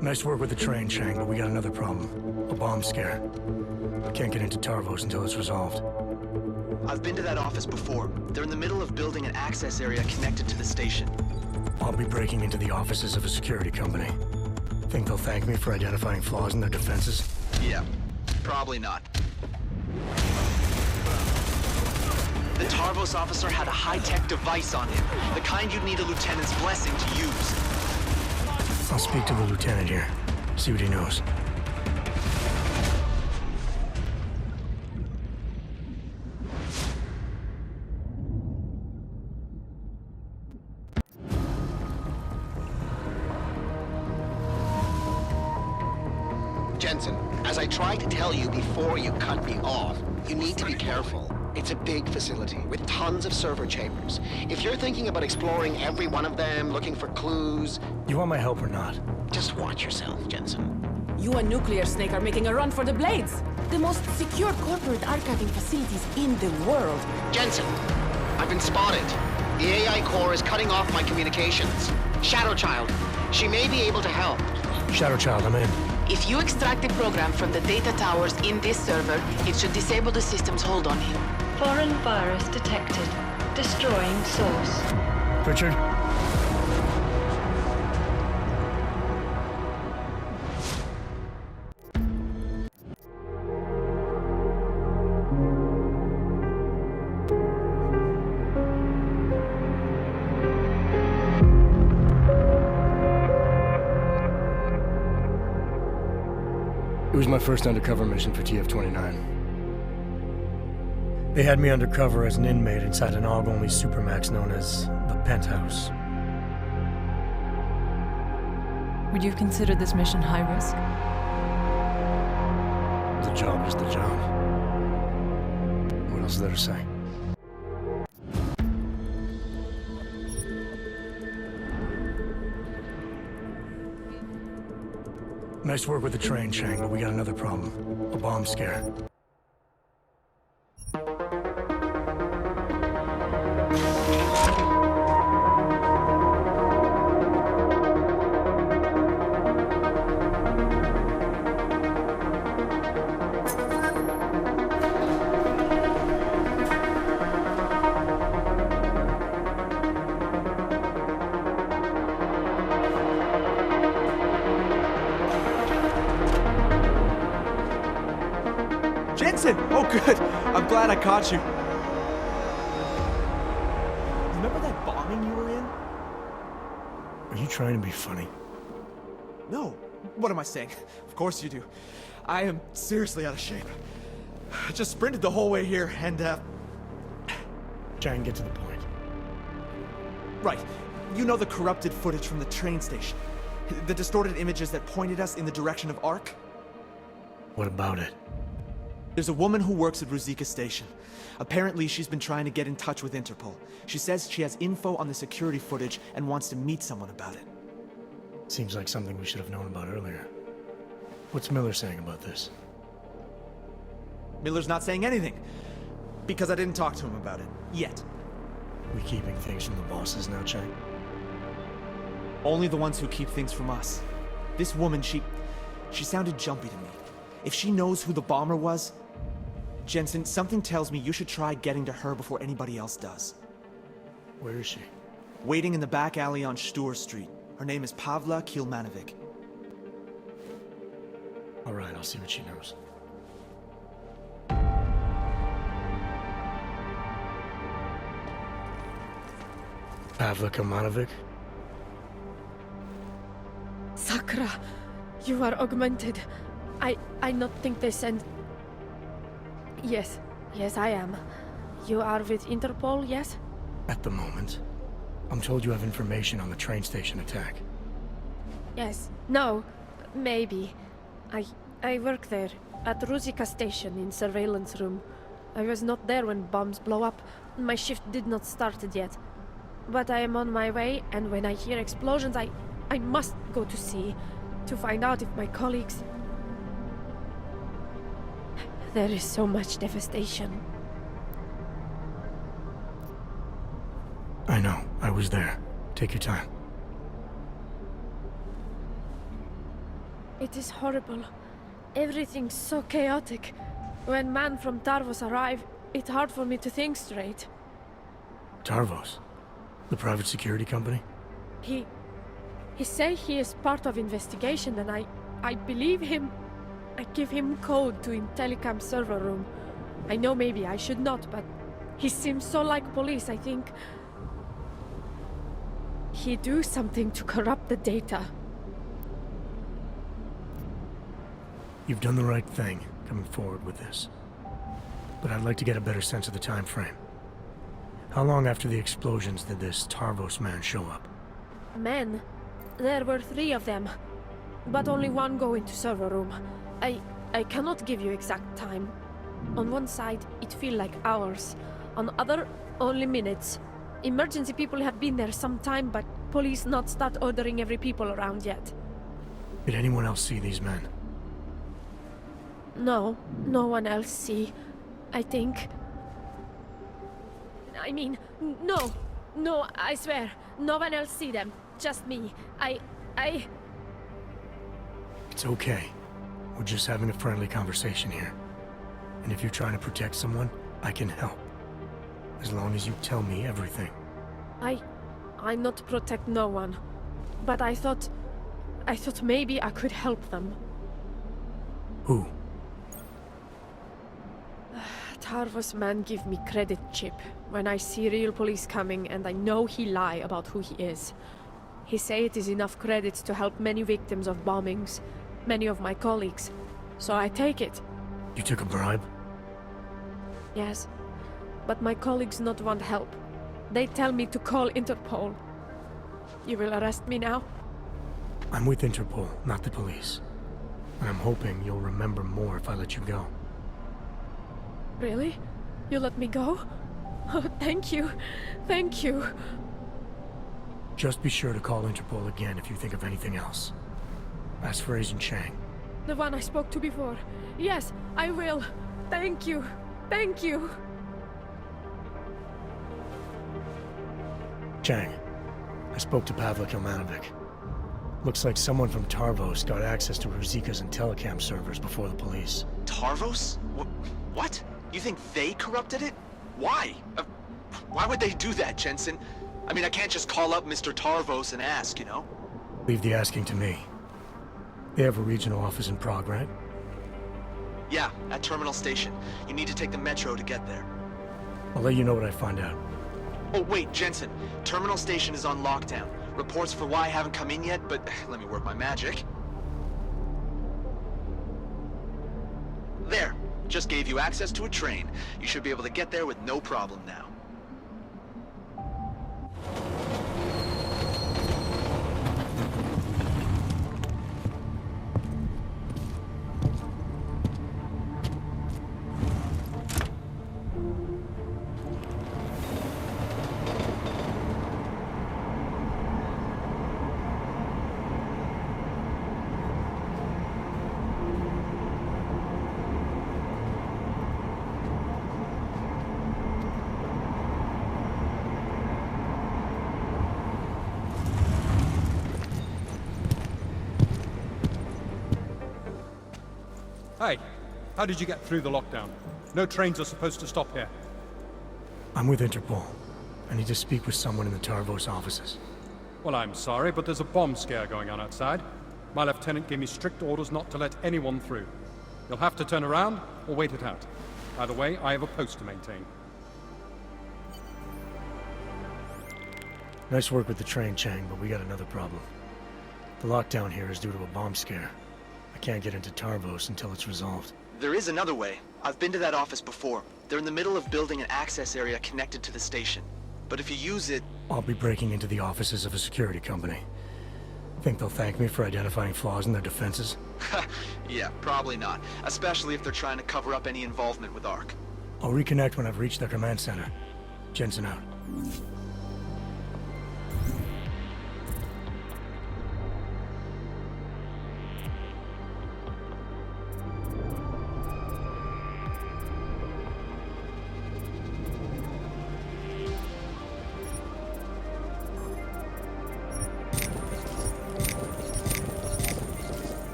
Nice work with the train, Chang, but we got another problem. A bomb scare. Can't get into Tarvos until it's resolved. I've been to that office before. They're in the middle of building an access area connected to the station. I'll be breaking into the offices of a security company. Think they'll thank me for identifying flaws in their defenses? Yeah, probably not. The Tarvos officer had a high-tech device on him, the kind you'd need a lieutenant's blessing to use. I'll speak to the lieutenant here, see what he knows. Jensen, as I tried to tell you before you cut me off, you need to be careful. It's a big facility with tons of server chambers. If you're thinking about exploring every one of them, looking for clues... You want my help or not? Just watch yourself, Jensen. You and Nuclear Snake are making a run for the Blades! The most secure corporate archiving facilities in the world. Jensen, I've been spotted. The AI core is cutting off my communications. Shadowchild, she may be able to help. Shadowchild, I'm in. If you extract the program from the data towers in this server, it should disable the system's hold on him. Foreign virus detected. Destroying source. Richard? It was my first undercover mission for TF-29. They had me undercover as an inmate inside an AUG-only supermax known as the Penthouse. Would you consider this mission high risk? The job is the job. What else is there to say? Nice work with the train, Chang, but we got another problem. A bomb scare. Jensen! Oh, good. I'm glad I caught you. Remember that bombing you were in? Are you trying to be funny? No. What am I saying? Of course you do. I am seriously out of shape. I just sprinted the whole way here and, Try and get to the point. Right. You know the corrupted footage from the train station. The distorted images that pointed us in the direction of Ark? What about it? There's a woman who works at Ruzicka Station. Apparently, she's been trying to get in touch with Interpol. She says she has info on the security footage and wants to meet someone about it. Seems like something we should have known about earlier. What's Miller saying about this? Miller's not saying anything. Because I didn't talk to him about it. Yet. We keeping things from the bosses now, Chang? Only the ones who keep things from us. This woman, she sounded jumpy to me. If she knows who the bomber was... Jensen, something tells me you should try getting to her before anybody else does. Where is she? Waiting in the back alley on Stur Street. Her name is Pavla Kilmanovic. All right, I'll see what she knows. Pavla Kilmanovic? Sakra, you are augmented. I not think they send... Yes, I am. You are with Interpol, yes? At the moment. I'm told you have information on the train station attack. Yes. No. Maybe. I work there, at Ruzicka Station in surveillance room. I was not there when bombs blow up. My shift did not started yet. But I am on my way, and when I hear explosions, I must go to see, to find out if my colleagues... There is so much devastation. I know. I was there. Take your time. It is horrible. Everything's so chaotic. When man from Tarvos arrive, it's hard for me to think straight. Tarvos? The private security company? He say he is part of investigation and I believe him. I give him code to in telecom server room. I know maybe I should not, but he seems so like police, I think. He do something to corrupt the data. You've done the right thing, coming forward with this. But I'd like to get a better sense of the time frame. How long after the explosions did this Tarvos man show up? Men? There were 3 of them. But only one go into server room. I cannot give you exact time. On one side, it feel like hours. On other, only minutes. Emergency people have been there some time, but police not start ordering every people around yet. Did anyone else see these men? No, no one else see. I think... I mean, no, I swear. No one else see them. Just me. I... It's okay. We're just having a friendly conversation here. And if you're trying to protect someone, I can help. As long as you tell me everything. I not protect no one. But I thought maybe I could help them. Who? Tarvos man give me credit chip when I see real police coming and I know he lie about who he is. He say it is enough credits to help many victims of bombings, many of my colleagues. So I take it. You took a bribe? Yes, but my colleagues not want help. They tell me to call Interpol. You will arrest me now? I'm with Interpol, not the police. And I'm hoping you'll remember more if I let you go. Really? You let me go? Oh, thank you. Thank you. Just be sure to call Interpol again if you think of anything else. As for Agent Chang. The one I spoke to before. Yes, I will. Thank you. Thank you. Chang, I spoke to Pavla Kilmanovic. Looks like someone from Tarvos got access to Ruzika's and telecam servers before the police. Tarvos? What? You think they corrupted it? Why? Why would they do that, Jensen? I mean, I can't just call up Mr. Tarvos and ask, you know? Leave the asking to me. They have a regional office in Prague, right? Yeah, at Terminal Station. You need to take the metro to get there. I'll let you know what I find out. Oh, wait, Jensen. Terminal Station is on lockdown. Reports for why haven't come in yet, but let me work my magic. There. Just gave you access to a train. You should be able to get there with no problem now. Hey, how did you get through the lockdown? No trains are supposed to stop here. I'm with Interpol. I need to speak with someone in the Tarvos offices. Well, I'm sorry, but there's a bomb scare going on outside. My lieutenant gave me strict orders not to let anyone through. You'll have to turn around or wait it out. Either way, I have a post to maintain. Nice work with the train, Chang, but we got another problem. The lockdown here is due to a bomb scare. I can't get into Tarvos until it's resolved. There is another way. I've been to that office before. They're in the middle of building an access area connected to the station. But if you use it... I'll be breaking into the offices of a security company. Think they'll thank me for identifying flaws in their defenses? Yeah, probably not. Especially if they're trying to cover up any involvement with ARC. I'll reconnect when I've reached their command center. Jensen out.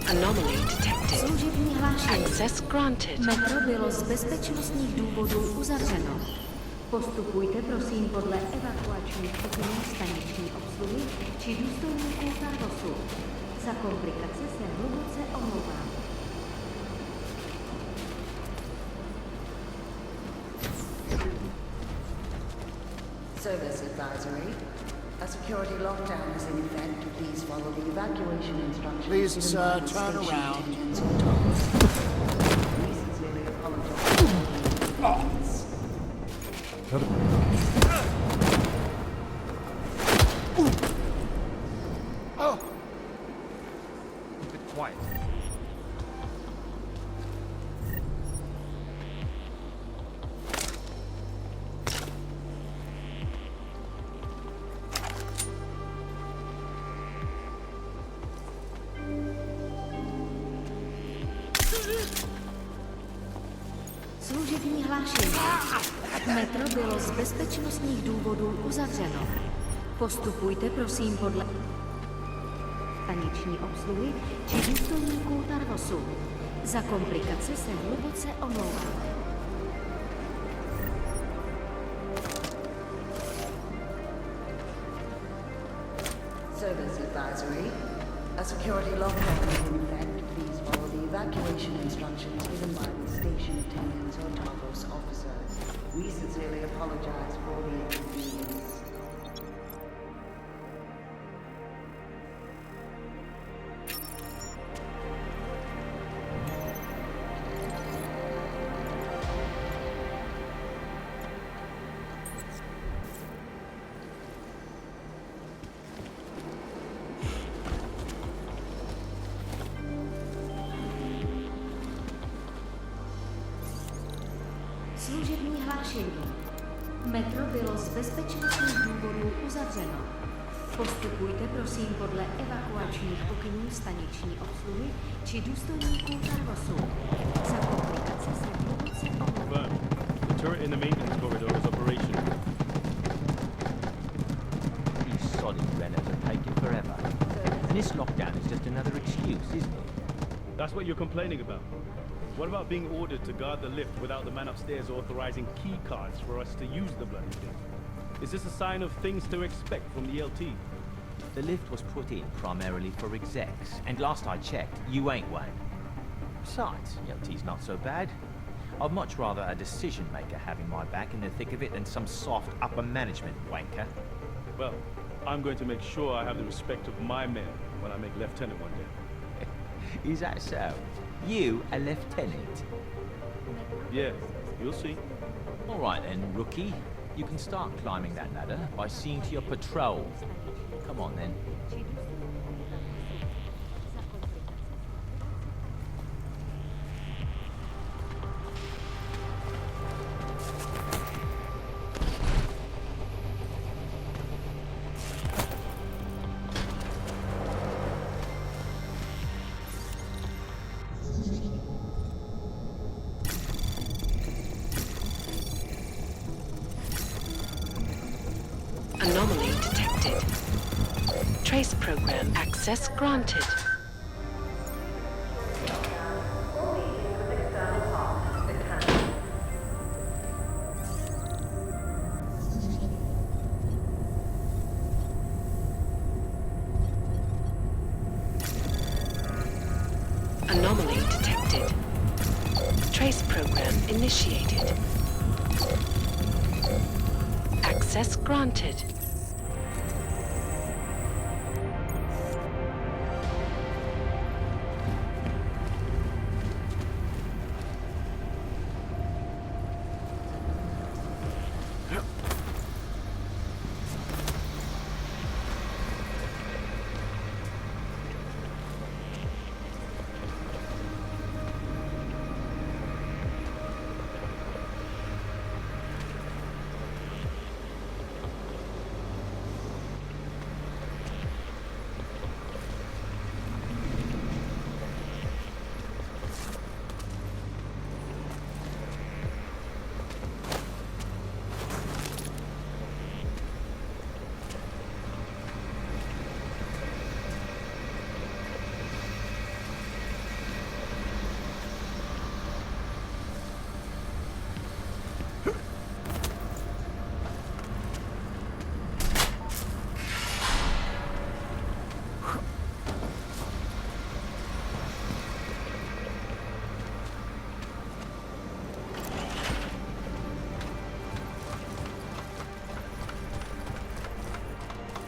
Anomaly detected. Služební hlášení. Access granted. Metro bylo z bezpečnostních důvodů uzavřeno. Postupujte prosím podle evakuačních pokynů staniční obsluhy či důstojníků Tarvosu. Za komplikace se hluboce omlouvám. Service advisory. A security lockdown is in effect. Please follow the evacuation instructions. Please, given sir, by the turn station around. attendants or toggles. We sincerely apologize. Keep it quiet. Služební hlášení. Metro bylo z bezpečnostních důvodů uzavřeno. Postupujte prosím podle staniční obsluhy či důstojníků Tarvosu. Za komplikace se hluboce omlouváme. Service advisory. A security lockdown is in effect. Please follow the evacuation instructions given by the station attendants or toggles officers. We sincerely apologize for the inconvenience. Služební hlášení. Metro bylo z bezpečnostních důvodů uzavřeno. Postupujte prosím podle evakuačních pokynů staniční obsluhy či důstojníků Tarvosu. Za komplikace se hluboce omlouváme. The turret in the maintenance corridor is operational. These solid runners are taking forever. And this lockdown is just another excuse, isn't it? That's what you're complaining about. What about being ordered to guard the lift without the man upstairs authorizing key cards for us to use the bloody thing? Is this a sign of things to expect from the LT? The lift was put in primarily for execs, and last I checked, you ain't one. Besides, LT's not so bad. I'd much rather a decision maker having my back in the thick of it than some soft upper management wanker. Well, I'm going to make sure I have the respect of my men when I make lieutenant one day. Is that so? You, a lieutenant? Yeah, you'll see. All right then, rookie. You can start climbing that ladder by seeing to your patrol. Come on then. Anomaly detected. Trace program access granted. Anomaly detected. Trace program initiated. Access granted.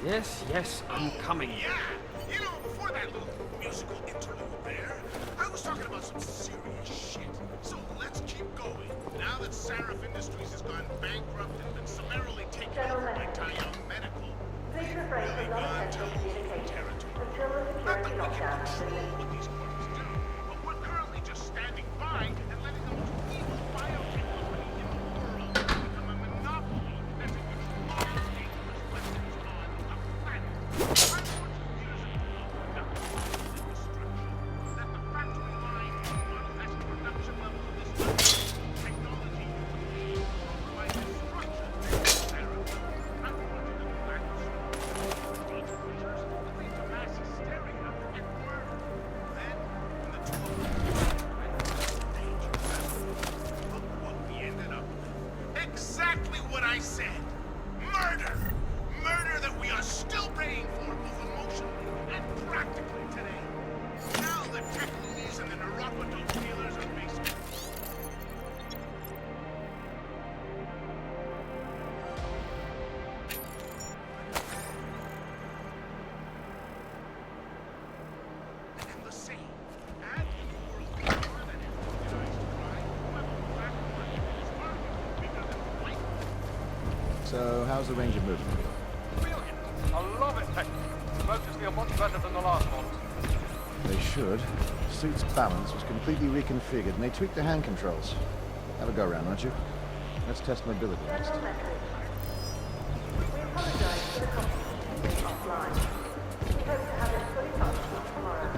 Yes, I'm coming. Yeah! You know, before that little musical interlude there, I was talking about some serious shit. So let's keep going. Now that Sarif Industries has gone bankrupt and been summarily taken over by Taiyang Medical, we've really gone to losing territory. Not that we can control what these corps do, but we're currently just standing by and letting the most evil biotech company in the world become a monopoly that's in control of the dangerous weapons on the planet. I warned you years ago about the possible destruction, that the factory line model has production levels of this technology you would need by destruction. Sarah, I want you to go back to school. These creatures would lead to mass hysteria and murder. Then, when the two of them went danger look what we ended up with. Exactly what I said. Murder! Murder that we are still paying for both emotionally and practically today. Now the tech loonies and the neuropadope dealers are basically... And the same. Add to the world more than organized crime, who have a black market that is far bigger than white. So, how's the Ranger moving? Brilliant. I love it, Tech. The motors feel much better than the last ones. They should. The suit's balance was completely reconfigured, and they tweaked the hand controls. Have a go around, won't you? Let's test mobility next. We apologize for the complications being offline. We hope to have it fully functional tomorrow.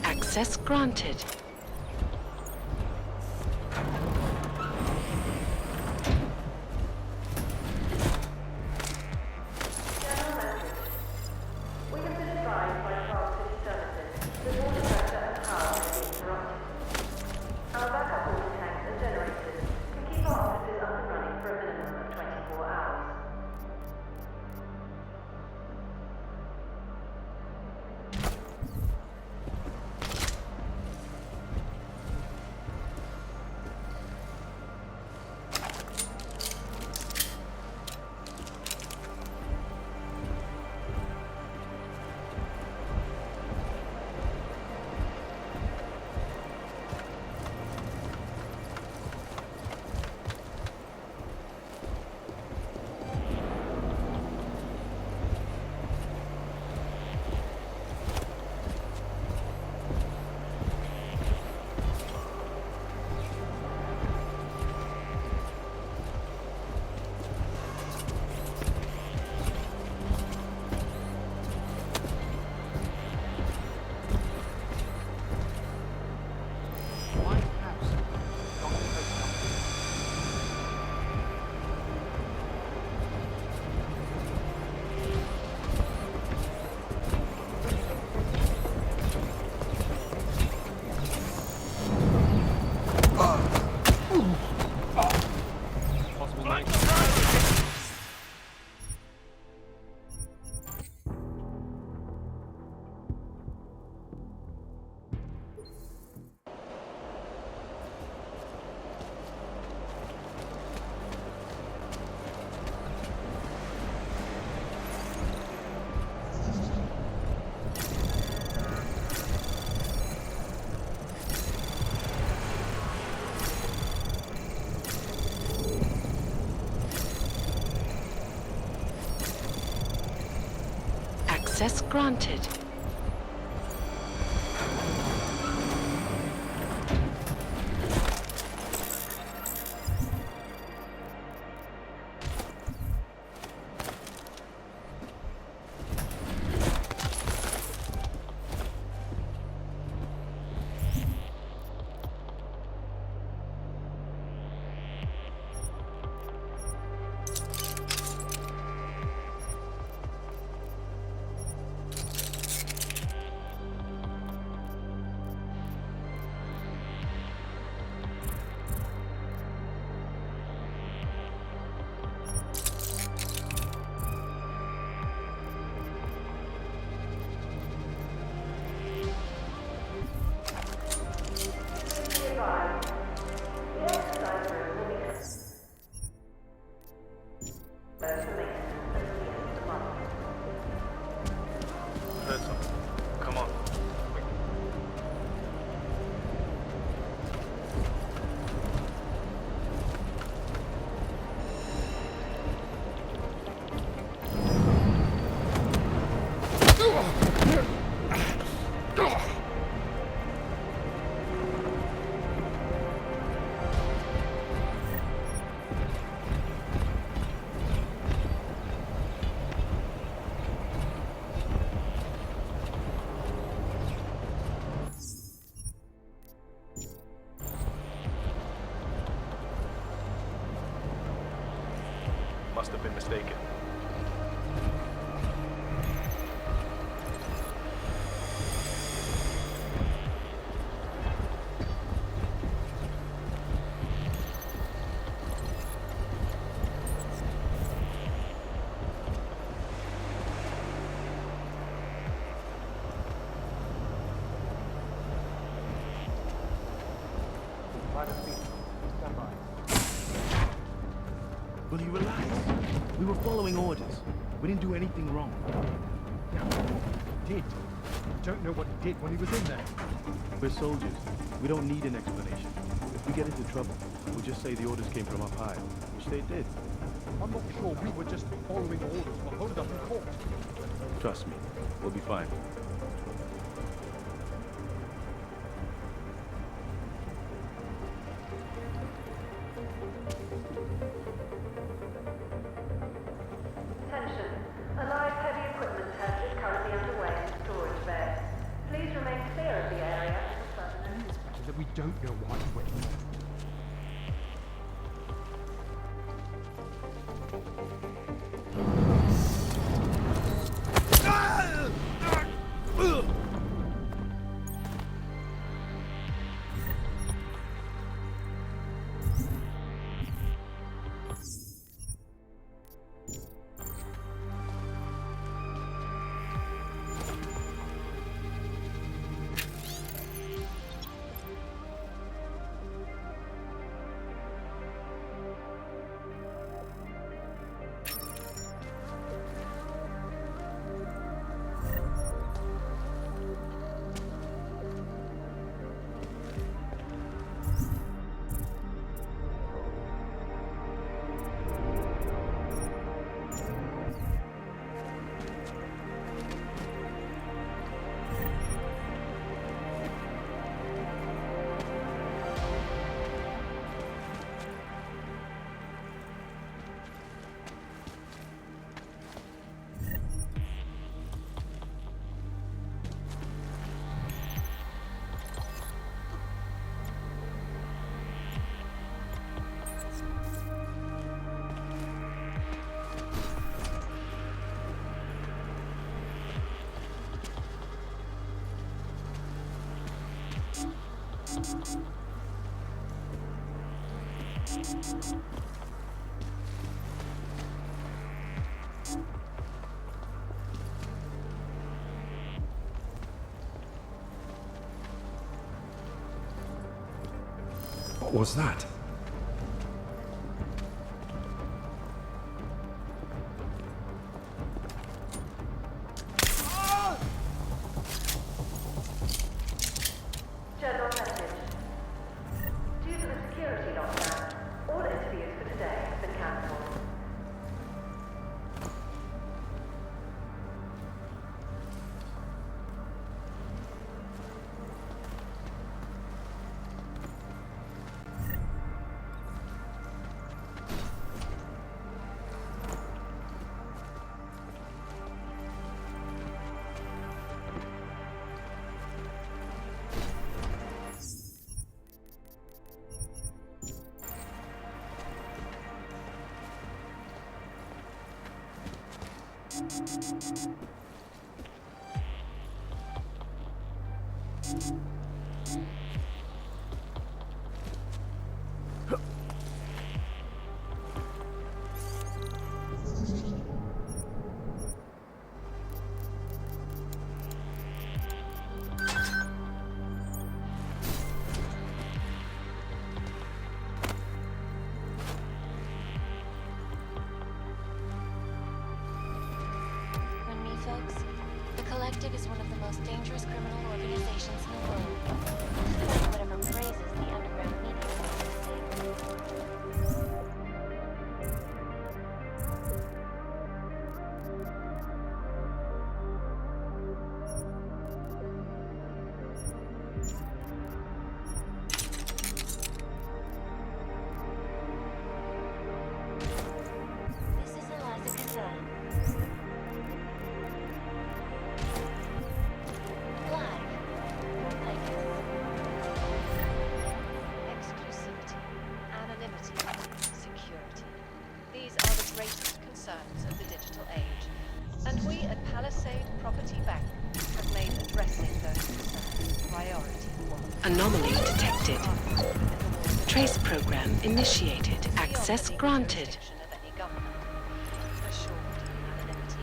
Access granted. We have been advised by Charles City Services that water pressure and power may be interrupted. Our backup water tanks and generators can keep our offices up and running for a minimum of 24 hours. Access granted. Come on. Must have been mistaken. Will you relax? We were following orders. We didn't do anything wrong. He did. I don't know what he did when he was in there. We're soldiers. We don't need an explanation. If we get into trouble, we'll just say the orders came from up high, which they did. I'm not sure we were just following orders for hold up in court. Trust me, we'll be fine. Attention. A live heavy equipment test is currently underway in the storage bay. Please remain clear of the area until further notice. It's better that we don't know why he went there. What was that? General message. Due to the security lockdown, all interviews for today have been cancelled. On me, folks. The Collective is one of the most dangerous criminal organizations in the world. Despite whatever praises the underground media wants to sing. This is Eliza Kazan. Live from Vegas. Exclusivity, anonymity, security. These are the greatest concerns of the digital age. And we at Palisade Property Bank have made addressing those concerns priority one. Anomaly detected. Trace program initiated. Access granted. Of any government. Assured anonymity.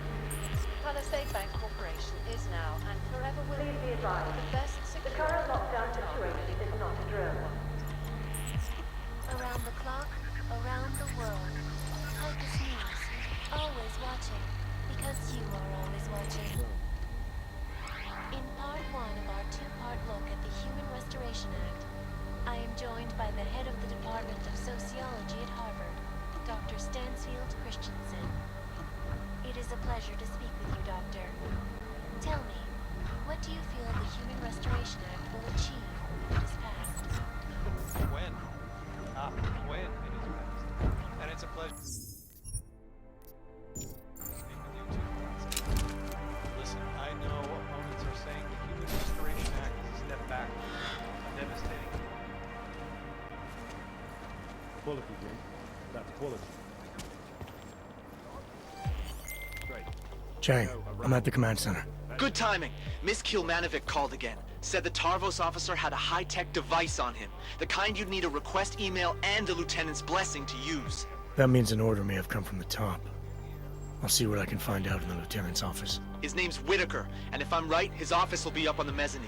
Palisade Bank Corporation is now and forever will be advised the best secure. The current lockdown situation is not a drill. Around the clock, around the world. Focus News. Always watching. Because you are always watching. In part one of our two-part look at the Human Restoration Act, I am joined by the head of the Department of Sociology at Harvard, Dr. Stansfield Christensen. It is a pleasure to speak with you, Doctor. Tell me, what do you feel the Human Restoration Act will achieve when it is passed? When? Not when it is passed. And it's a pleasure to speak with you too. Listen, I know opponents are saying the Human Restoration Act is a step back. A devastating. Quality, Jane. That's quality. Great. Chang, I'm at the command center. Good timing. Miss Kilmanovic called again. Said the Tarvos officer had a high-tech device on him. The kind you'd need a request email and the lieutenant's blessing to use. That means an order may have come from the top. I'll see what I can find out in the lieutenant's office. His name's Whitaker, and if I'm right, his office will be up on the mezzanine.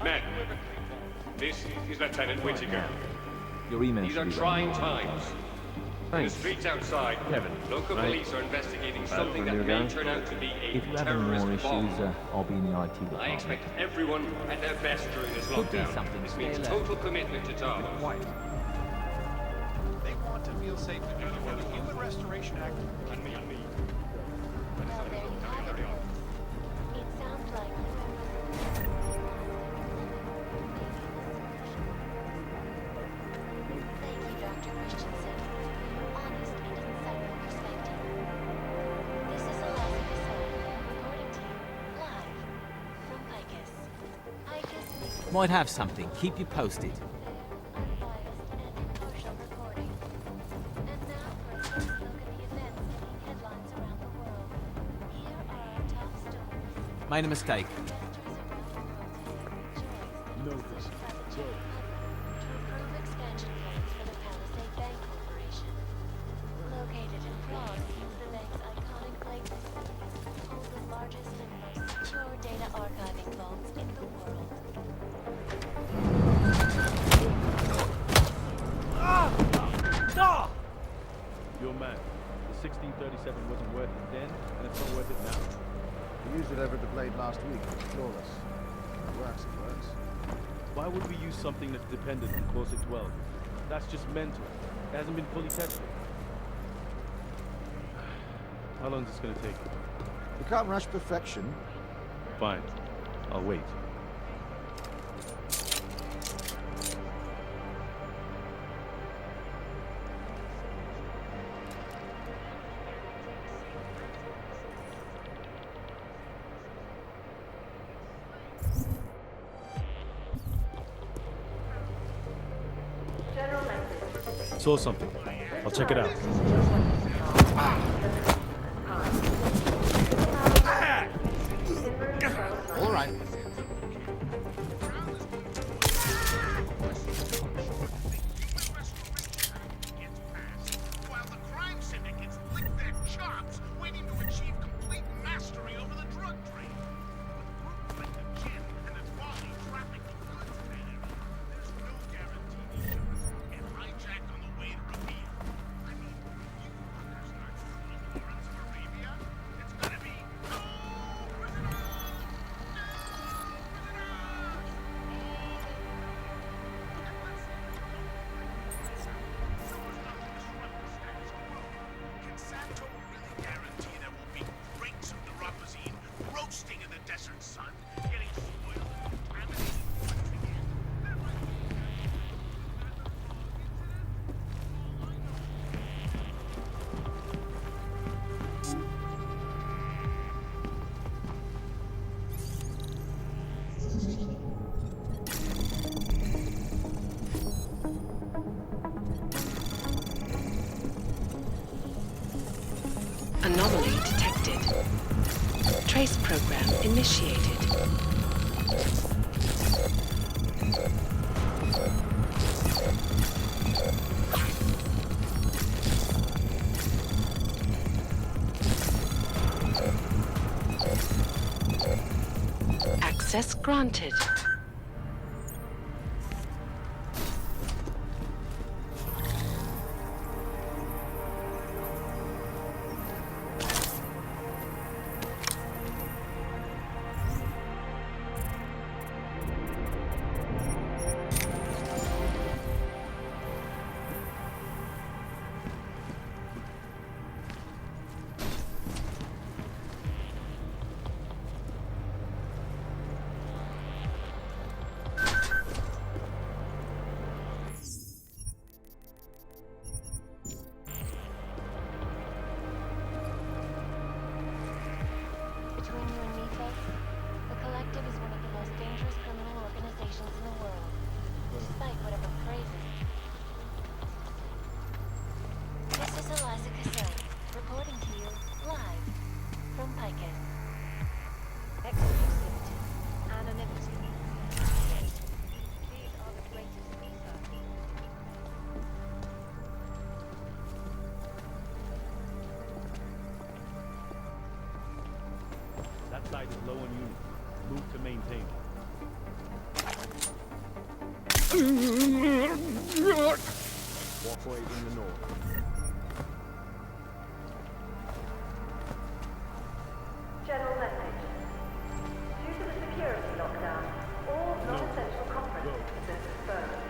Men, this is Lieutenant Whitaker. Your email These are should be trying ready. times. In the streets outside, Kevin, local right. police are investigating something for that your may guy. turn out to be a If you have any terrorist more issues, bomb. I'll be in the IT department. I expect everyone at their best during this Could be lockdown. something This to means stay alert. total commitment to Tarvos. They want to feel safe to do well. The Human Restoration Act on me. Well, there you have it. It sounds like Thank you, Dr. Christensen. Honest and insightful perspective. This is Eliza Kazan, reporting to you, live, from Picus. Picus Might have something. Keep you posted. unbiased and impartial reporting. And now for a closer look at the events making headlines around the world. Here are our top stories. Made a mistake. No, this. To approve expansion plans for the Palisade Bank Corporation. Located in Prague, the bank's iconic lake facilities hold the largest and most secure data archiving vaults in the world. Your man. The 1637 wasn't worth it then, and it's not worth it now. We used it over at the blade last week. It's flawless. It works, it works. Why would we use something that's dependent on Corsic 12? That's just mental. It hasn't been fully tested. How long is this gonna take? We can't rush perfection. Fine. I'll wait. Saw something. I'll check it out. All right. While the crime syndicates lick their chops, waiting to achieve complete mastery over the drug trade. With groups like the Gin and its volley trafficking goods there, there's no guarantee these shipments won't get hijacked on the way to Arabia. I mean, you fuckers aren't stealing Lawrence of Arabia. It's gonna be no prisoners! Can Santo really guarantee there will be breaks of the Rapazine roasting in the desert sun, getting spoiled and contaminated once again? There might be Anomaly detected. Trace program initiated. Access granted. Between you and me, Faith, the Collective is one of the most dangerous criminal organizations in the world, despite whatever phrases. This is Eliza Cassell, reporting to you live from Picus. Exclusivity, anonymity. These are the greatest research. That site is low on units. Move to maintain. Walkways in the north. General message. Due to the security lockdown, all non-essential conferences have been postponed.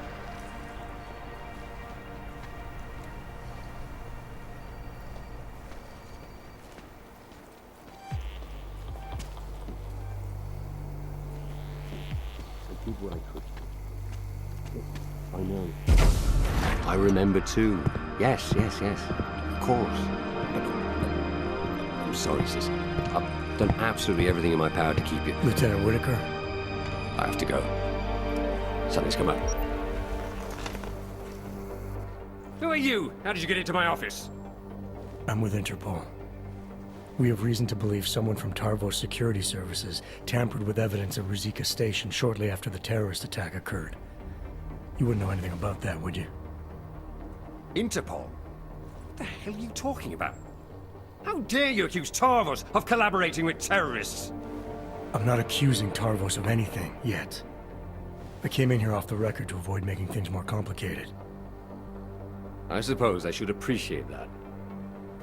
I did what I could. I know. I remember too. Yes. Of course. I'm sorry, sis. I've done absolutely everything in my power to keep you. Lieutenant Whitaker? I have to go. Something's come up. Who are you? How did you get into my office? I'm with Interpol. We have reason to believe someone from Tarvos Security Services tampered with evidence at Ruzicka Station shortly after the terrorist attack occurred. You wouldn't know anything about that, would you? Interpol? What the hell are you talking about? How dare you accuse Tarvos of collaborating with terrorists? I'm not accusing Tarvos of anything, yet. I came in here off the record to avoid making things more complicated. I suppose I should appreciate that.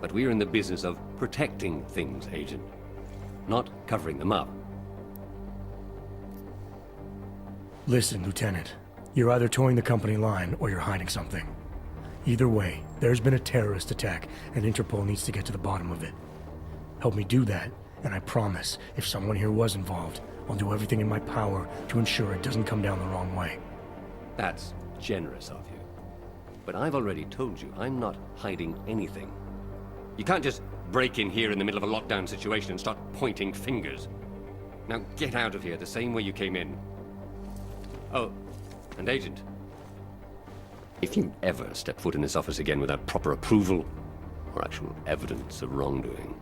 But we're in the business of protecting things, Agent. Not covering them up. Listen, Lieutenant. You're either towing the company line, or you're hiding something. Either way, there's been a terrorist attack, and Interpol needs to get to the bottom of it. Help me do that, and I promise, if someone here was involved, I'll do everything in my power to ensure it doesn't come down the wrong way. That's generous of you. But I've already told you, I'm not hiding anything. You can't just break in here in the middle of a lockdown situation and start pointing fingers. Now get out of here the same way you came in. Oh, and Agent, if you ever step foot in this office again without proper approval, or actual evidence of wrongdoing,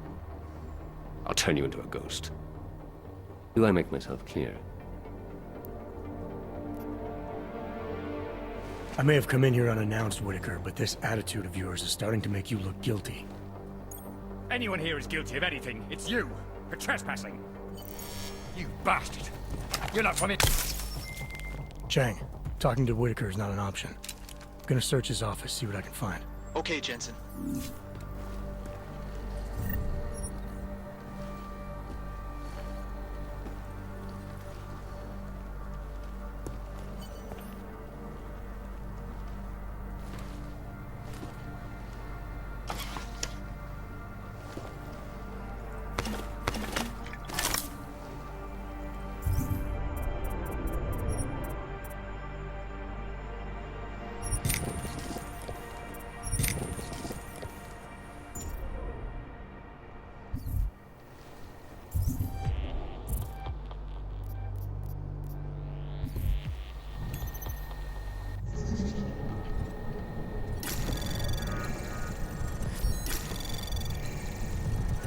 I'll turn you into a ghost. Do I make myself clear? I may have come in here unannounced, Whitaker, but this attitude of yours is starting to make you look guilty. Anyone here is guilty of anything. It's you, for trespassing. You bastard. You're not from it. Chang, talking to Whitaker is not an option. I'm gonna search his office, see what I can find. Okay, Jensen.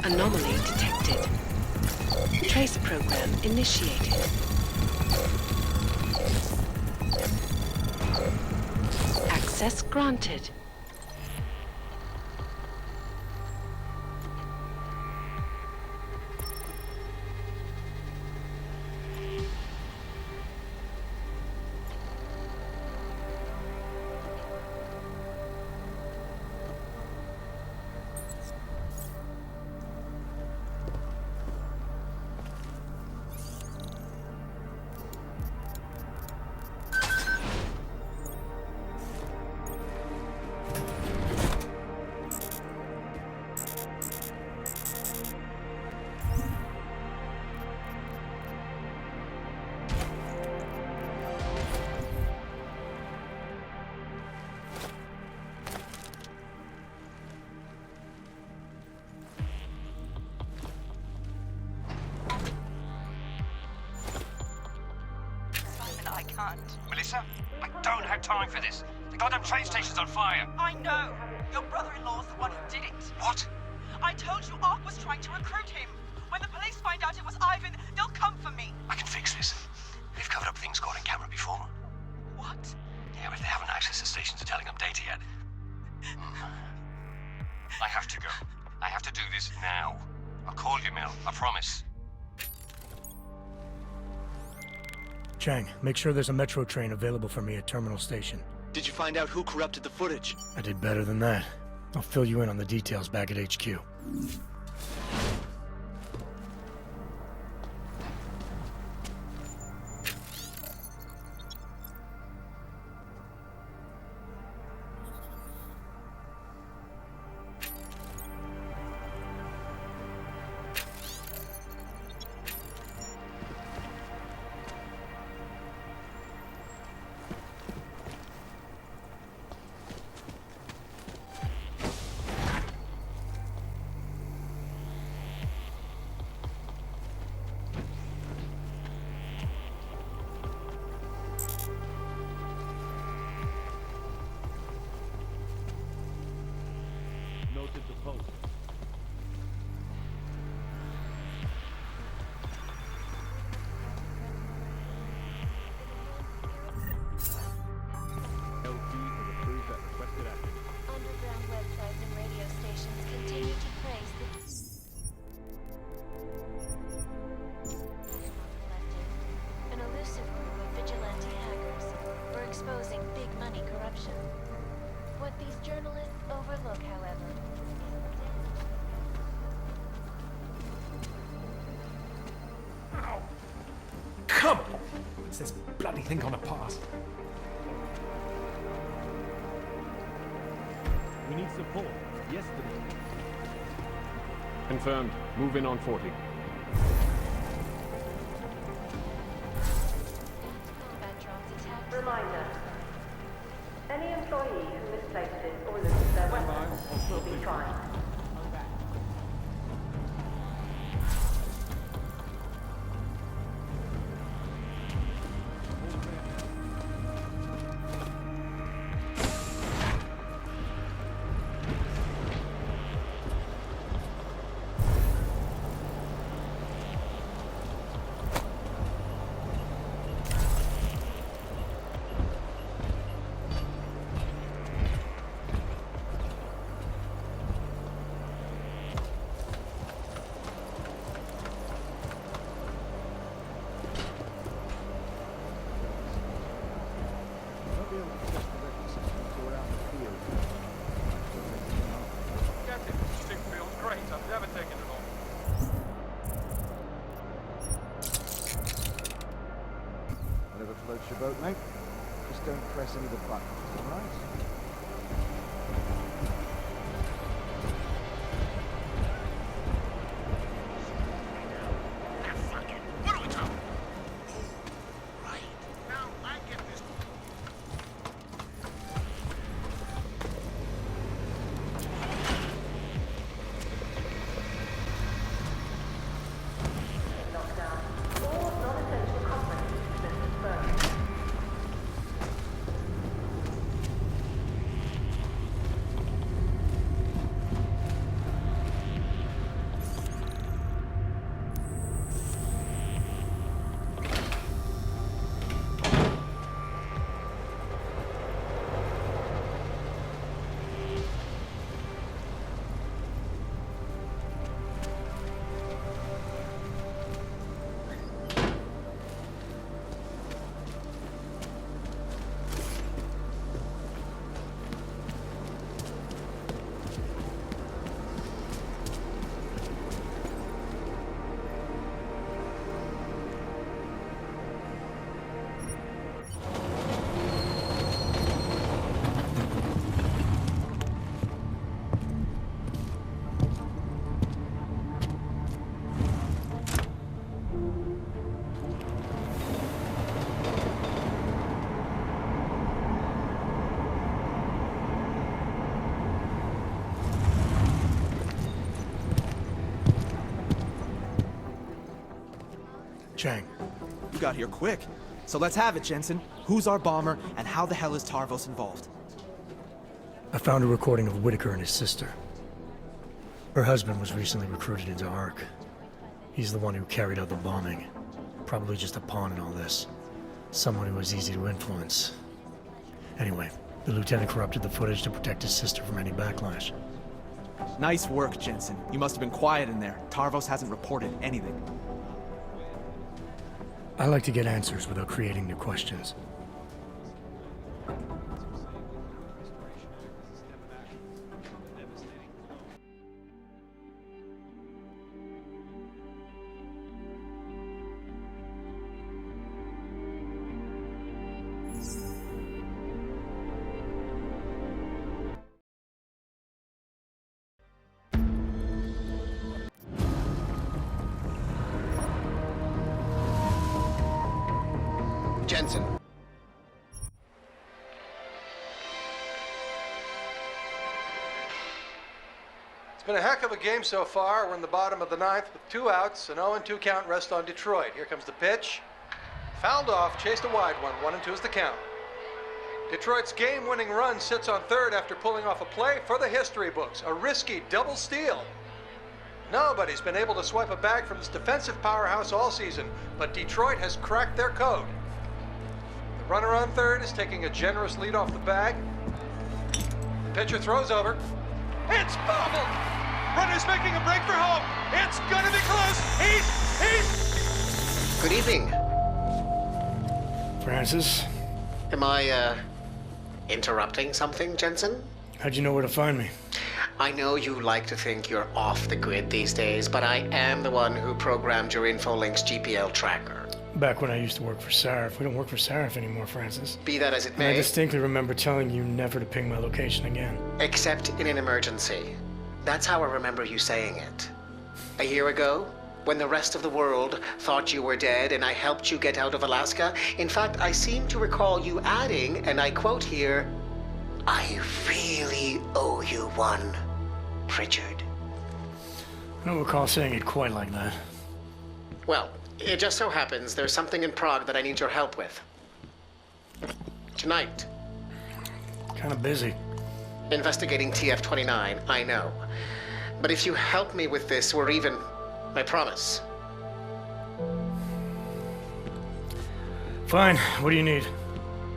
Anomaly detected. Trace program initiated. Access granted. Melissa, I don't have time for this. The goddamn train station's on fire. I know. Your brother-in-law's the one who did it. What? I told you Ark was trying to recruit him. When the police find out it was Ivan, they'll come for me. I can fix this. We've covered up things caught on camera before. What? Yeah, but they haven't access to stations or telling them data yet. I have to go. I have to do this now. I'll call you, Mel. I promise. Chang, make sure there's a metro train available for me at Terminal Station. Did you find out who corrupted the footage? I did better than that. I'll fill you in on the details back at HQ. Noted the post. LT has approved that requested action. Underground websites and radio stations continue to praise the an elusive group of vigilante hackers were exposing big money corruption. What these journalists overlook, however, Come on! What's this bloody thing gonna pass? We need support. Yesterday. Confirmed. Move in on 40. Reminder. Any employee who misplaces or loses their weapons will be fined. boat, mate. Just don't press any of the buttons, all right? What are we talking? Right. Now I get this. Lockdown. All non-essential conferences dismissed first. Chang. You got here quick. So let's have it, Jensen. Who's our bomber, and how the hell is Tarvos involved? I found a recording of Whitaker and his sister. Her husband was recently recruited into ARC. He's the one who carried out the bombing. Probably just a pawn in all this. Someone who was easy to influence. Anyway, the lieutenant corrupted the footage to protect his sister from any backlash. Nice work, Jensen. You must have been quiet in there. Tarvos hasn't reported anything. I like to get answers without creating new questions. Jensen. It's been a heck of a game so far. We're in the bottom of the ninth with 2 outs, an 0-2 count rest on Detroit. Here comes the pitch. Fouled off, chased a wide one. 1-2 is the count. Detroit's game-winning run sits on third after pulling off a play for the history books. A risky double steal. Nobody's been able to swipe a bag from this defensive powerhouse all season, but Detroit has cracked their code. The runner on third is taking a generous lead off the bag. The pitcher throws over. It's bobbled! Runner's making a break for home. It's gonna be close. He's... Good evening. Francis? Am I, interrupting something, Jensen? How'd you know where to find me? I know you like to think you're off the grid these days, but I am the one who programmed your Infolink's GPL tracker. Back when I used to work for Sarif. We don't work for Sarif anymore, Francis. Be that as it And may. I distinctly remember telling you never to ping my location again. Except in an emergency. That's how I remember you saying it. A year ago, when the rest of the world thought you were dead and I helped you get out of Alaska, in fact, I seem to recall you adding, and I quote here, "I really owe you one, Pritchard." I don't recall saying it quite like that. Well, it just so happens there's something in Prague that I need your help with. Tonight. Kinda busy. Investigating TF-29, I know. But if you help me with this, we're even. I promise. Fine. What do you need?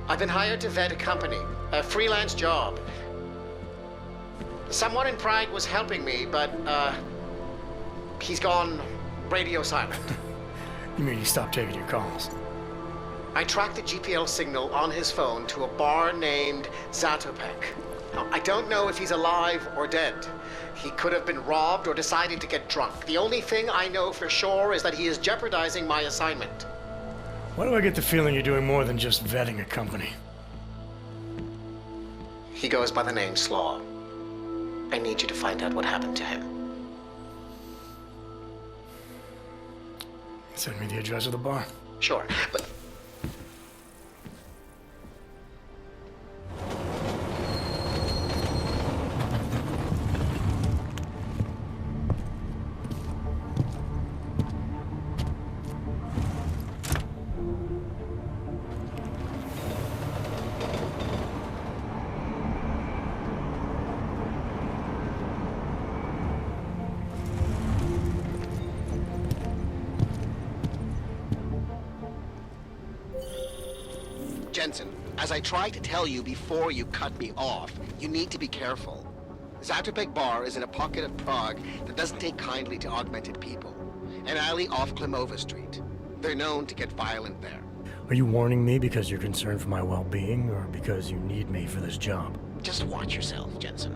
I've been hired to vet a company. A freelance job. Someone in Prague was helping me, but, he's gone radio silent. You mean he stopped taking your calls? I tracked the GPL signal on his phone to a bar named Zatopek. Now, I don't know if he's alive or dead. He could have been robbed or decided to get drunk. The only thing I know for sure is that he is jeopardizing my assignment. Why do I get the feeling you're doing more than just vetting a company? He goes by the name Slaw. I need you to find out what happened to him. Send me the address of the bar. Sure, but... Jensen, as I tried to tell you before you cut me off, you need to be careful. Zatopek Bar is in a pocket of Prague that doesn't take kindly to augmented people. An alley off Klimova Street. They're known to get violent there. Are you warning me because you're concerned for my well-being, or because you need me for this job? Just watch yourself, Jensen.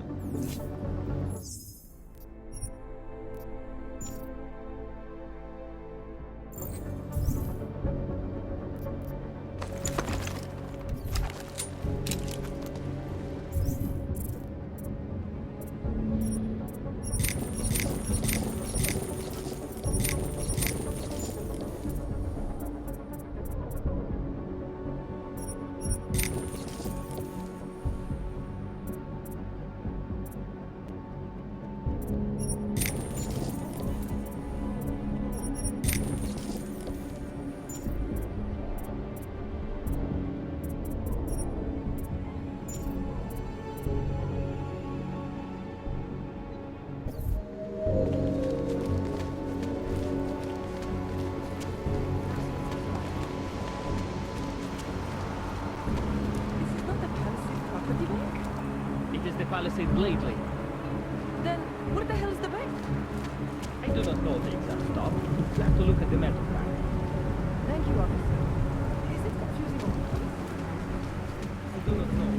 Palisade lately. Then, where the hell is the bank? I do not know the exact stop. You have to look at the metal track. Thank you, officer. Is it confusing or not? I do not know.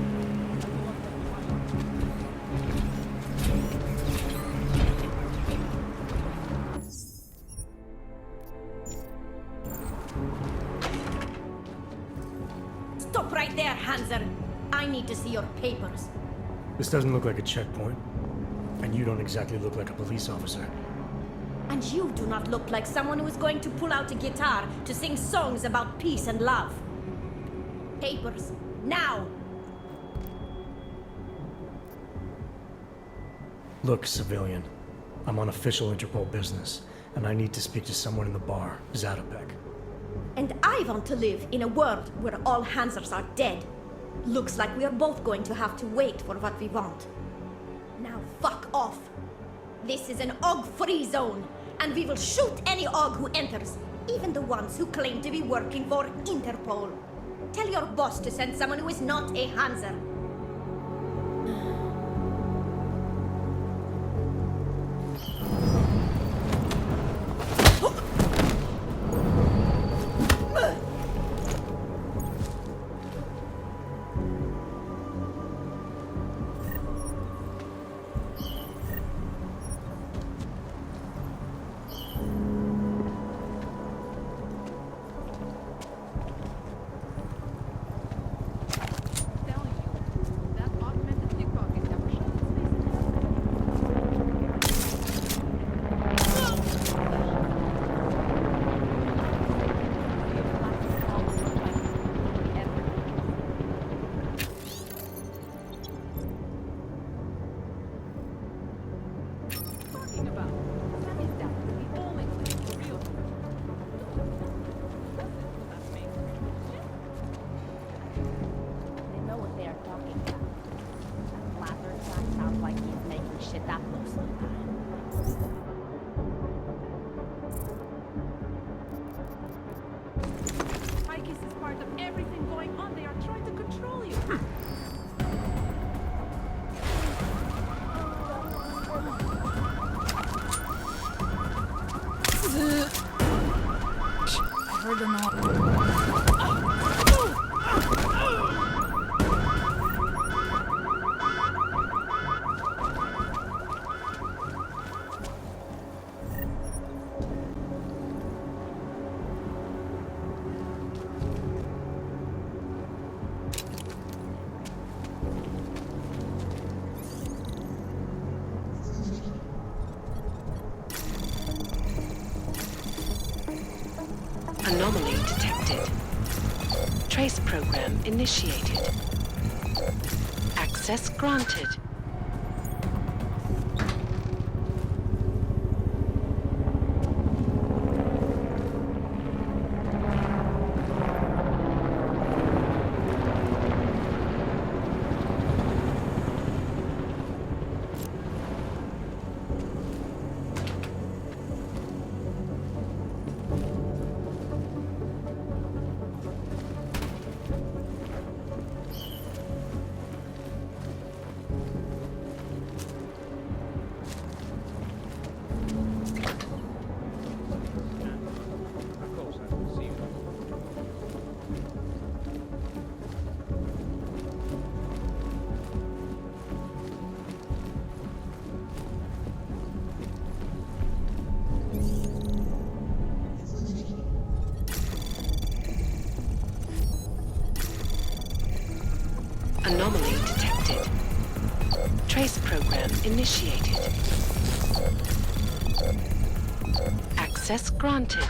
Stop right there, Hanser. I need to see your papers. This doesn't look like a checkpoint. And you don't exactly look like a police officer. And you do not look like someone who is going to pull out a guitar to sing songs about peace and love. Papers, now! Look, civilian. I'm on official Interpol business, and I need to speak to someone in the bar, Zatopek. And I want to live in a world where all Hansers are dead. Looks like we are both going to have to wait for what we want. Now fuck off. This is an AUG-free zone, and we will shoot any AUG who enters, even the ones who claim to be working for Interpol. Tell your boss to send someone who is not a Hanser. Anomaly detected. Trace program initiated. Access granted. Anomaly detected. Trace program initiated. Access granted.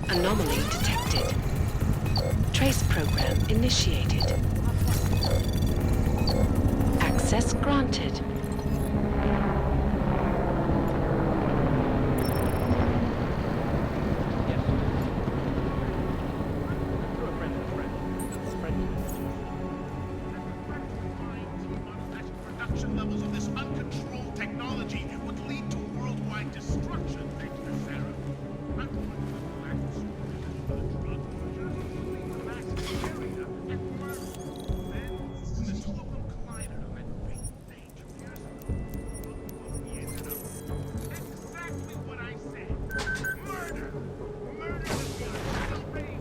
Anomaly detected. Trace program initiated. Access granted. Production levels of this uncontrolled technology would lead to worldwide destruction, thanks to Sarah. I'm going to back to school for the massive area and murder. Then, when the two of them collided on that great stage years ago, we ended up. Exactly what I said. Murder! Murder that we are still ready.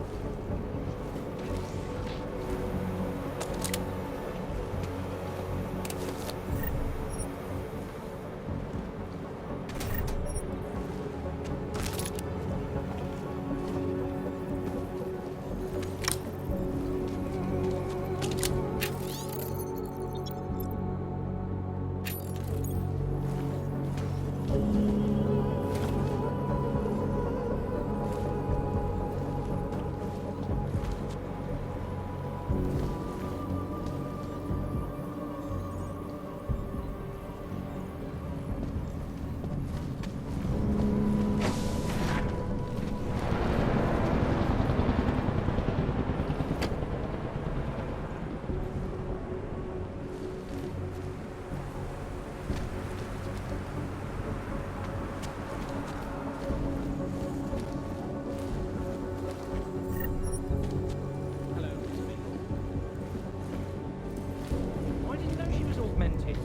I didn't know she was augmented.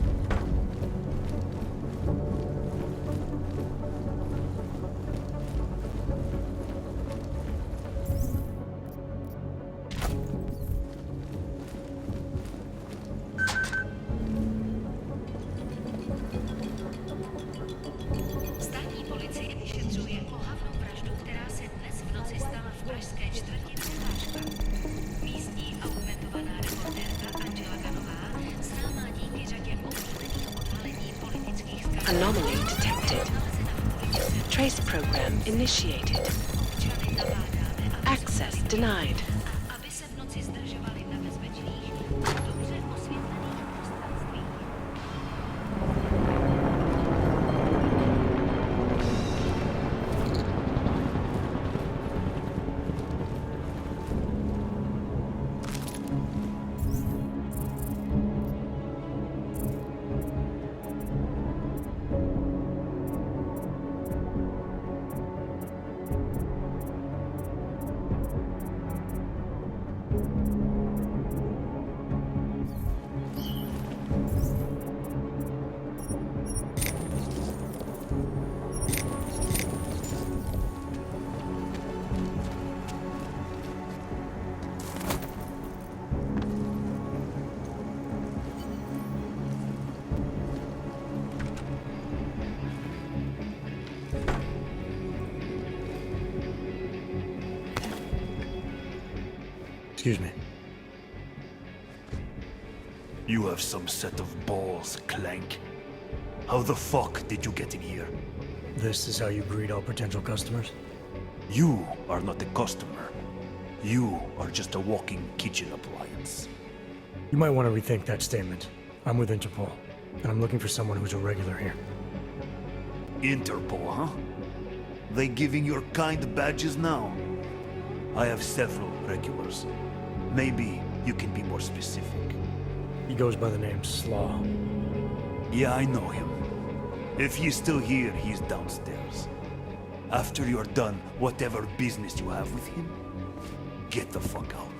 Státní policie vyšetřuje ohavnou vraždu, která se dnes v noci stala v pražské čtvrti Převážka. Místní augmentovaná reportérka Angela Ganová, známá díky řadě oblíbených odhalení politických stran. Anomaly detected. Trace program initiated. Access denied. Aby se v noci zdržovali na bezpečných, dobře osvětlených prostranstvích. Excuse me. You have some set of balls, Clank. How the fuck did you get in here? This is how you greet all potential customers? You are not a customer. You are just a walking kitchen appliance. You might want to rethink that statement. I'm with Interpol, and I'm looking for someone who's a regular here. Interpol, huh? They giving your kind badges now? I have several regulars. Maybe you can be more specific. He goes by the name Slaw. Yeah, I know him. If he's still here, he's downstairs. After you're done, whatever business you have with him, get the fuck out.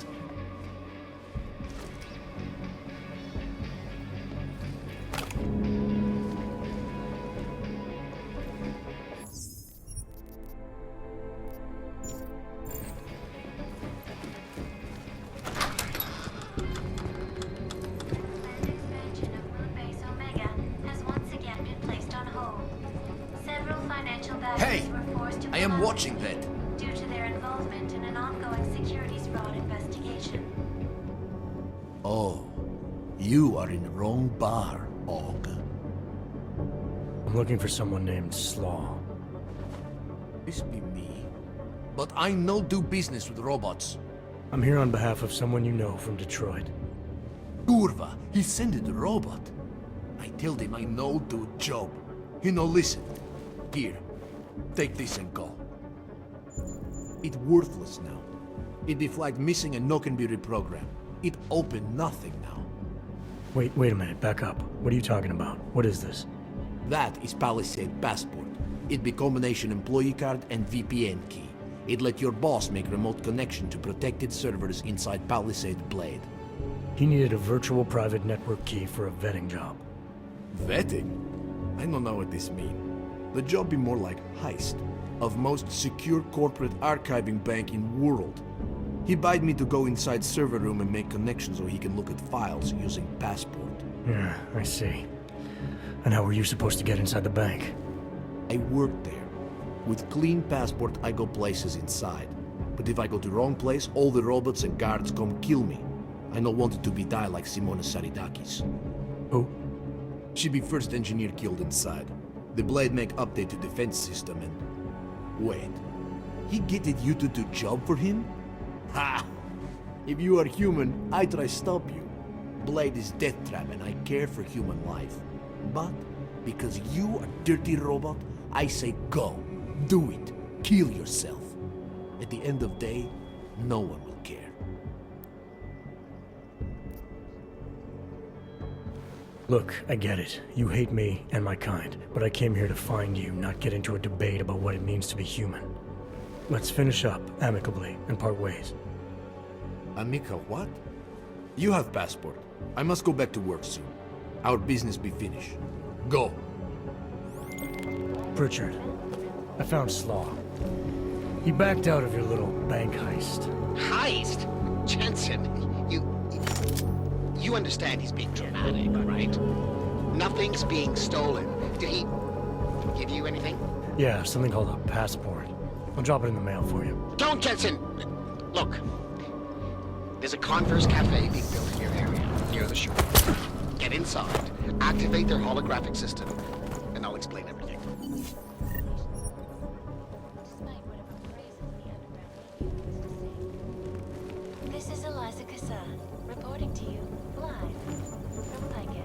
Hey! I am watching that. Due to their involvement in an ongoing securities fraud investigation. Oh, you are in the wrong bar, Aug. I'm looking for someone named Slaw. This be me. But I no do business with robots. I'm here on behalf of someone you know from Detroit. Kurva, he sent the robot. I told him I no do job. He no listen. Here, take this and go. It worthless now. It be flagged missing and no can be reprogrammed. It open nothing now. Wait a minute, back up. What are you talking about? What is this? That is Palisade Passport. It be combination employee card and VPN key. It let your boss make remote connection to protected servers inside Palisade Blade. He needed a virtual private network key for a vetting job. Vetting? I don't know what this mean. The job be more like heist of most secure corporate archiving bank in world. He bade me to go inside server room and make connections so he can look at files using Passport. Yeah, I see. And how were you supposed to get inside the bank? I worked there. With clean Passport, I go places inside. But if I go to wrong place, all the robots and guards come kill me. I don't want it to be die like Simona Saridakis. Who? She be first engineer killed inside. The Blade make update to defense system and... Wait. He getted you to do job for him? Ha! If you are human, I try stop you. Blade is death trap and I care for human life. But, because you are dirty robot, I say go. Do it. Kill yourself. At the end of day, no one will care. Look, I get it. You hate me and my kind, but I came here to find you, not get into a debate about what it means to be human. Let's finish up amicably and part ways. Amica what? You have Passport. I must go back to work soon. Our business be finished. Go. Pritchard, I found Slaw. He backed out of your little bank heist. Heist? Jensen, you understand he's being dramatic, right? Nothing's being stolen. Did he give you anything? Yeah, something called a passport. I'll drop it in the mail for you. Don't, Jensen! Look, there's a Converse cafe being built in your area, near the shore. Get inside, activate their holographic system, and I'll explain everything. This is Eliza Kassan, reporting to you live from Picus.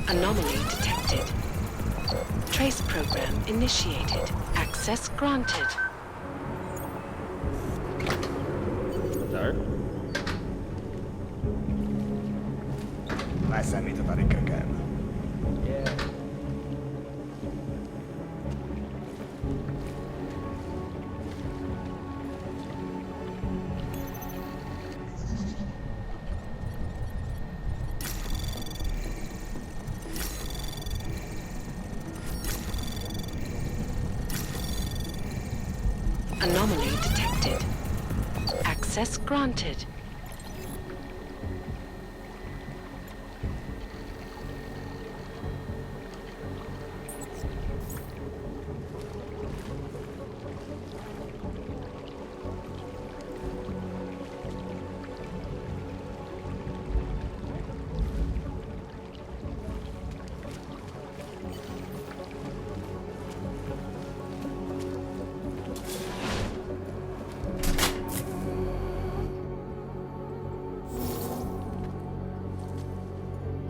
Anomaly detected. Trace program initiated. Access granted. Sorry? Lasciami trovare il cacao. Yeah. Anomaly detected. Access granted.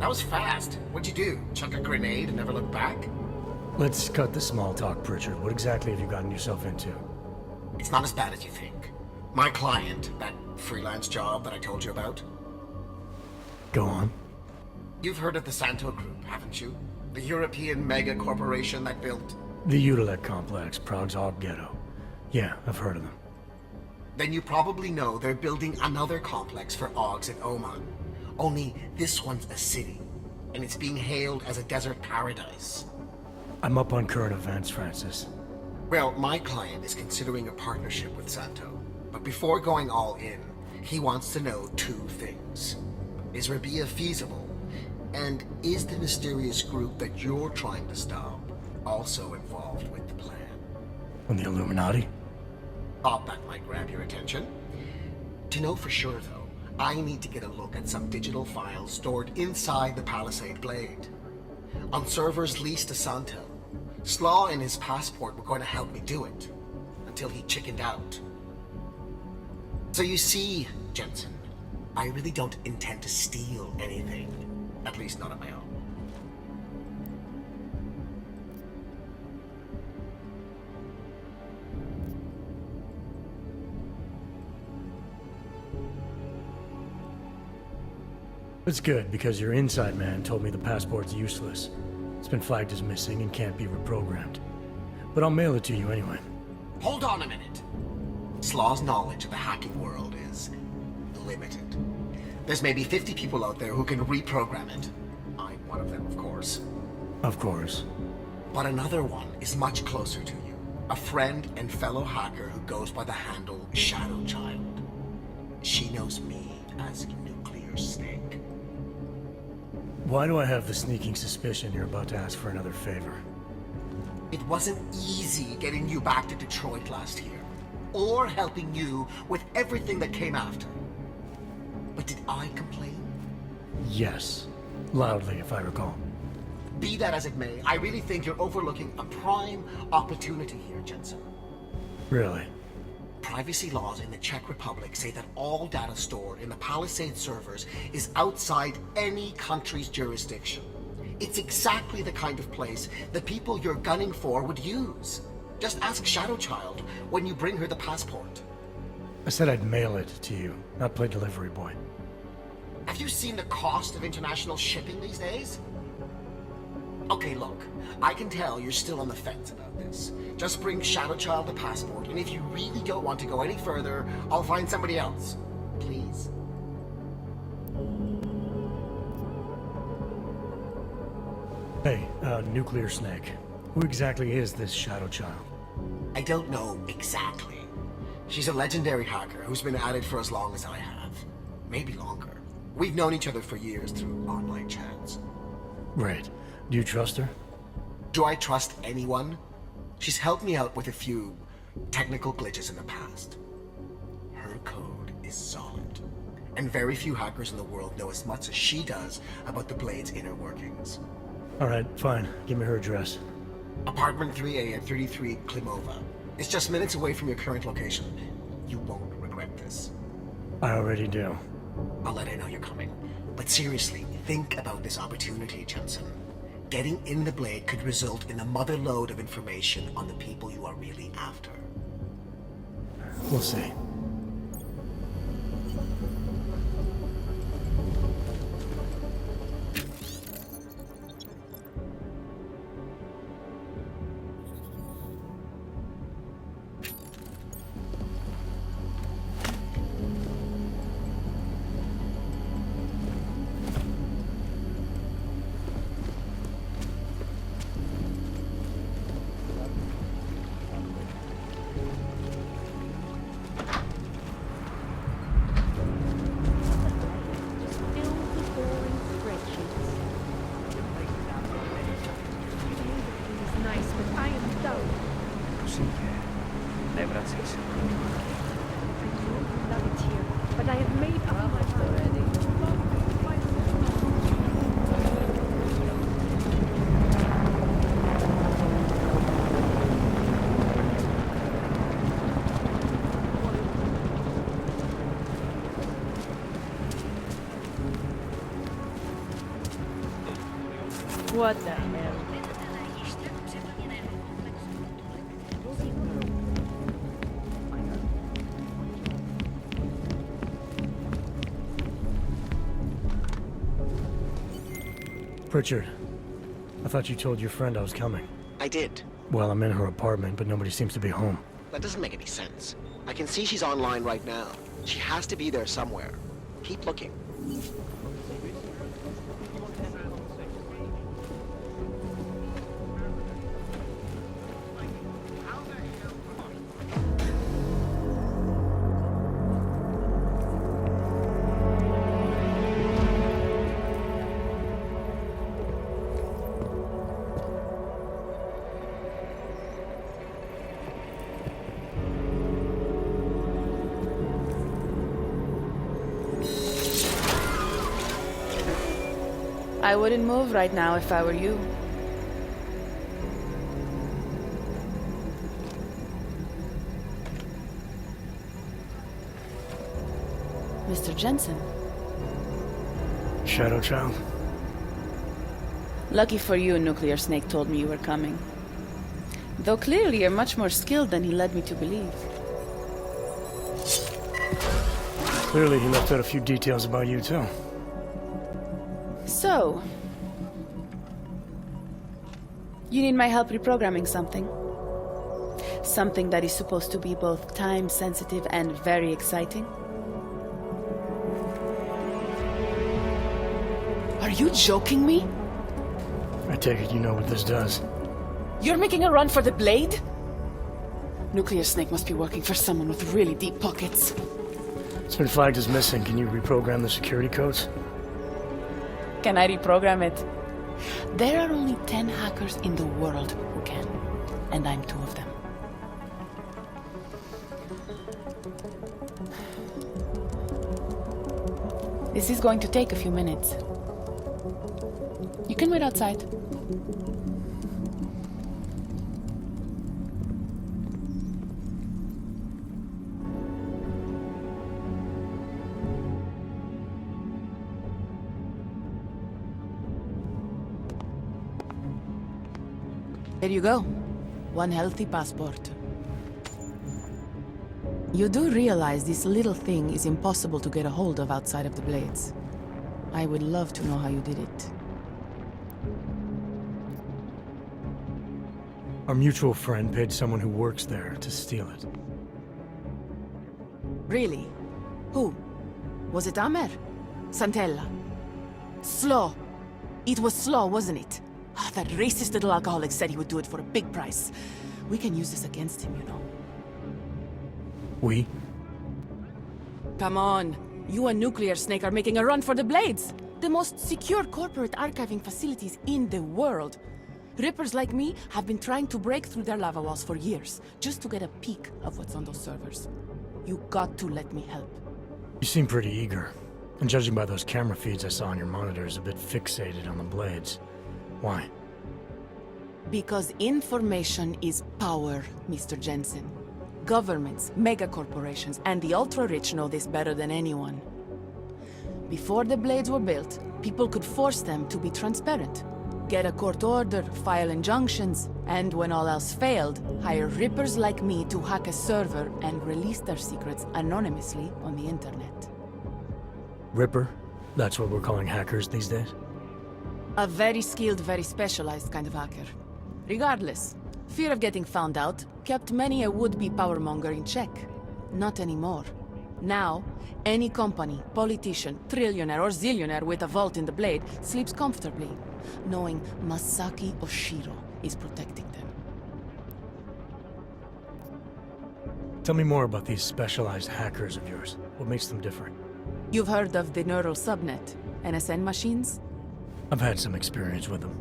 That was fast. What'd you do? Chuck a grenade and never look back? Let's cut the small talk, Pritchard. What exactly have you gotten yourself into? It's not as bad as you think. My client, that freelance job that I told you about. Go on. You've heard of the Santo Group, haven't you? The European mega corporation that built... The Utilec complex, Prague's Aug ghetto. Yeah, I've heard of them. Then you probably know they're building another complex for Augs in Oman. Only this one's a city, and it's being hailed as a desert paradise. I'm up on current events, Francis. Well, my client is considering a partnership with Santo, but before going all in, he wants to know two things. Is Rabia feasible? And is the mysterious group that you're trying to stop also involved with the plan? On the Illuminati? Thought that might grab your attention. To know for sure, though, I need to get a look at some digital files stored inside the Palisade Blade. On servers leased to Santo, Slaw and his passport were going to help me do it, until he chickened out. So you see, Jensen, I really don't intend to steal anything, at least not on my own. It's good, because your inside man told me the passport's useless. It's been flagged as missing and can't be reprogrammed. But I'll mail it to you anyway. Hold on a minute. Slaw's knowledge of the hacking world is limited. There's maybe 50 people out there who can reprogram it. I'm one of them, of course. Of course. But another one is much closer to you. A friend and fellow hacker who goes by the handle Shadow Child. She knows me as Nuclear Snake. Why do I have the sneaking suspicion you're about to ask for another favor? It wasn't easy getting you back to Detroit last year, or helping you with everything that came after. But did I complain? Yes. Loudly, if I recall. Be that as it may, I really think you're overlooking a prime opportunity here, Jensen. Really? Privacy laws in the Czech Republic say that all data stored in the Palisade servers is outside any country's jurisdiction. It's exactly the kind of place the people you're gunning for would use. Just ask Shadow Child when you bring her the passport. I said I'd mail it to you, not play delivery boy. Have you seen the cost of international shipping these days? Okay, look, I can tell you're still on the fence about this. Just bring Shadow Child the passport, and if you really don't want to go any further, I'll find somebody else. Please. Hey, Nuclear Snake. Who exactly is this Shadow Child? I don't know exactly. She's a legendary hacker who's been at it for as long as I have. Maybe longer. We've known each other for years through online chats. Right. Do you trust her? Do I trust anyone? She's helped me out with a few technical glitches in the past. Her code is solid. And very few hackers in the world know as much as she does about the Blade's inner workings. Alright, fine. Give me her address. Apartment 3A at 33 Klimova. It's just minutes away from your current location. You won't regret this. I already do. I'll let her know you're coming. But seriously, think about this opportunity, Jensen. getting in the Blade could result in a mother lode of information on the people you are really after. We'll see. What the hell? Pritchard, I thought you told your friend I was coming. I did. Well, I'm in her apartment, but nobody seems to be home. That doesn't make any sense. I can see she's online right now. She has to be there somewhere. Keep looking. I wouldn't move right now if I were you. Mr. Jensen. Shadow Child? Lucky for you, Nuclear Snake told me you were coming. Though clearly you're much more skilled than he led me to believe. Clearly he left out a few details about you, too. So, you need my help reprogramming something. Something that is supposed to be both time-sensitive and very exciting. Are you joking me? I take it you know what this does. You're making a run for the Blade? Nuclear Snake must be working for someone with really deep pockets. It's been flagged as missing. Can you reprogram the security codes? Can I reprogram it? There are only 10 hackers in the world who can, and I'm 2 of them. This is going to take a few minutes. You can wait outside. There you go. 1 healthy passport. You do realize this little thing is impossible to get a hold of outside of the Blades. I would love to know how you did it. Our mutual friend paid someone who works there to steal it. Really? Who? Was it Amer? Santella? Slow. It was Slow, wasn't it? Ah, that racist little alcoholic said he would do it for a big price. We can use this against him, you know. We? Come on. You and Nuclear Snake are making a run for the Blades. The most secure corporate archiving facilities in the world. Rippers like me have been trying to break through their lava walls for years, just to get a peek of what's on those servers. You got to let me help. You seem pretty eager. And judging by those camera feeds I saw on your monitors, a bit fixated on the Blades. Why? Because information is power, Mr. Jensen. Governments, megacorporations, and the ultra-rich know this better than anyone. Before the Blades were built, people could force them to be transparent. get a court order, file injunctions, and when all else failed, hire rippers like me to hack a server and release their secrets anonymously on the internet. Ripper? That's what we're calling hackers these days? A very skilled, very specialized kind of hacker. Regardless, fear of getting found out kept many a would-be powermonger in check. Not anymore. Now, any company, politician, trillionaire or zillionaire with a vault in the blade sleeps comfortably, knowing Masaki Oshiro is protecting them. Tell me more about these specialized hackers of yours. What makes them different? You've heard of the neural subnet, NSN machines? I've had some experience with them.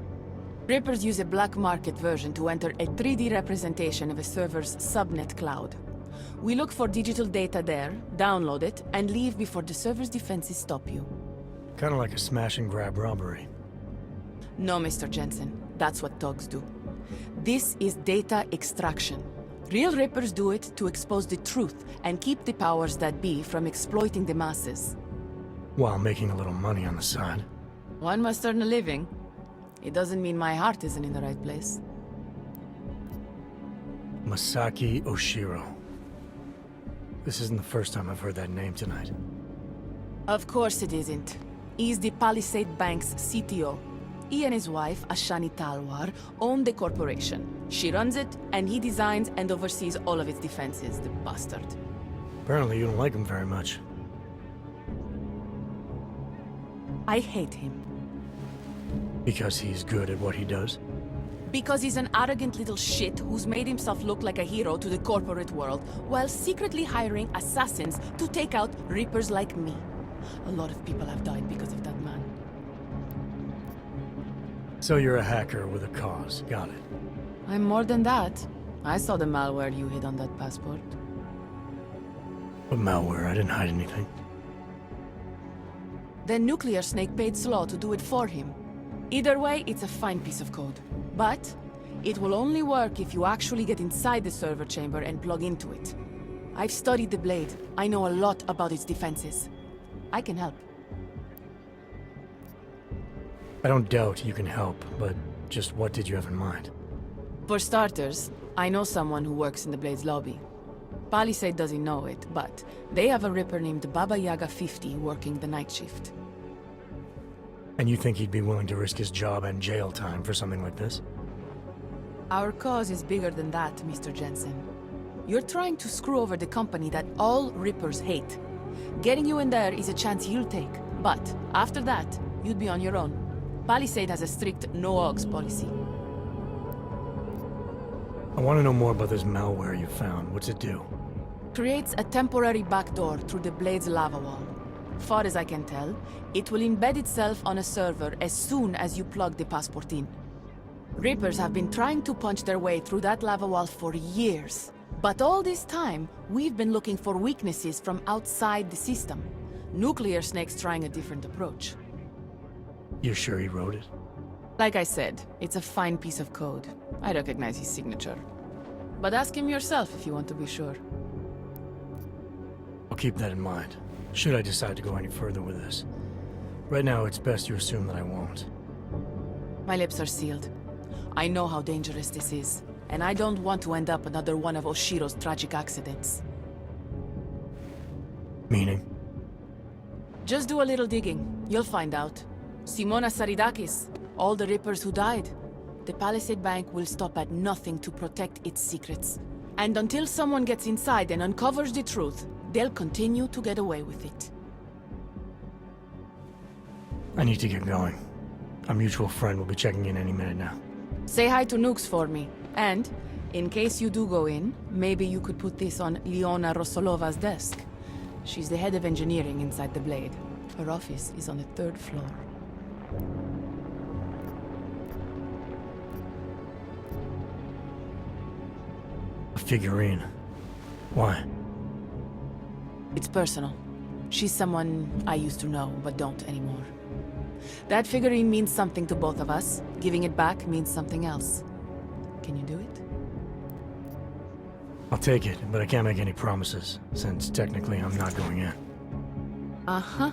Rippers use a black market version to enter a 3D representation of a server's subnet cloud. We look for digital data there, download it, and leave before the server's defenses stop you. Kinda like a smash and grab robbery. No, Mr. Jensen. That's what thugs do. This is data extraction. Real Rippers do it to expose the truth and keep the powers that be from exploiting the masses. While making a little money on the side. One must earn a living. It doesn't mean my heart isn't in the right place. Masaki Oshiro. This isn't the first time I've heard that name tonight. Of course it isn't. He's the Palisade Bank's CTO. He and his wife, Ashani Talwar, own the corporation. She runs it, and he designs and oversees all of its defenses, the bastard. Apparently you don't like him very much. I hate him. Because he's good at what he does? Because he's an arrogant little shit who's made himself look like a hero to the corporate world, while secretly hiring assassins to take out Rippers like me. A lot of people have died because of that man. So you're a hacker with a cause, got it. I'm more than that. I saw the malware you hid on that passport. What malware? I didn't hide anything. The nuclear snake paid Slaw to do it for him. Either way, it's a fine piece of code. But it will only work if you actually get inside the server chamber and plug into it. I've studied the Blade. I know a lot about its defenses. I can help. I don't doubt you can help, but just what did you have in mind? For starters, I know someone who works in the Blade's lobby. Palisade doesn't know it, but they have a Ripper named Baba Yaga 50 working the night shift. And you think he'd be willing to risk his job and jail time for something like this? Our cause is bigger than that, Mr. Jensen. You're trying to screw over the company that all Rippers hate. Getting you in there is a chance you'll take, but after that, you'd be on your own. Palisade has a strict no-augs policy. I want to know more about this malware you found. What's it do? Creates a temporary backdoor through the Blade's lava wall. Far as I can tell, it will embed itself on a server as soon as you plug the passport in. Rippers have been trying to punch their way through that lava wall for years. But all this time, we've been looking for weaknesses from outside the system. Nuclear Snake's trying a different approach. You're sure he wrote it? Like I said, it's a fine piece of code. I recognize his signature. But ask him yourself if you want to be sure. I'll keep that in mind, should I decide to go any further with this. Right now, it's best you assume that I won't. My lips are sealed. I know how dangerous this is, and I don't want to end up another one of Oshiro's tragic accidents. Meaning? Just do a little digging. You'll find out. Simona Saridakis, all the Rippers who died. The Palisade Bank will stop at nothing to protect its secrets. And until someone gets inside and uncovers the truth, they'll continue to get away with it. I need to get going. Our mutual friend will be checking in any minute now. Say hi to Nukes for me. And, in case you do go in, maybe you could put this on Leona Rosolova's desk. She's the head of engineering inside the Blade. Her office is on the 3rd floor. A figurine. Why? It's personal. She's someone I used to know, but don't anymore. That figurine means something to both of us. Giving it back means something else. Can you do it? I'll take it, but I can't make any promises, since technically I'm not going in. Uh-huh.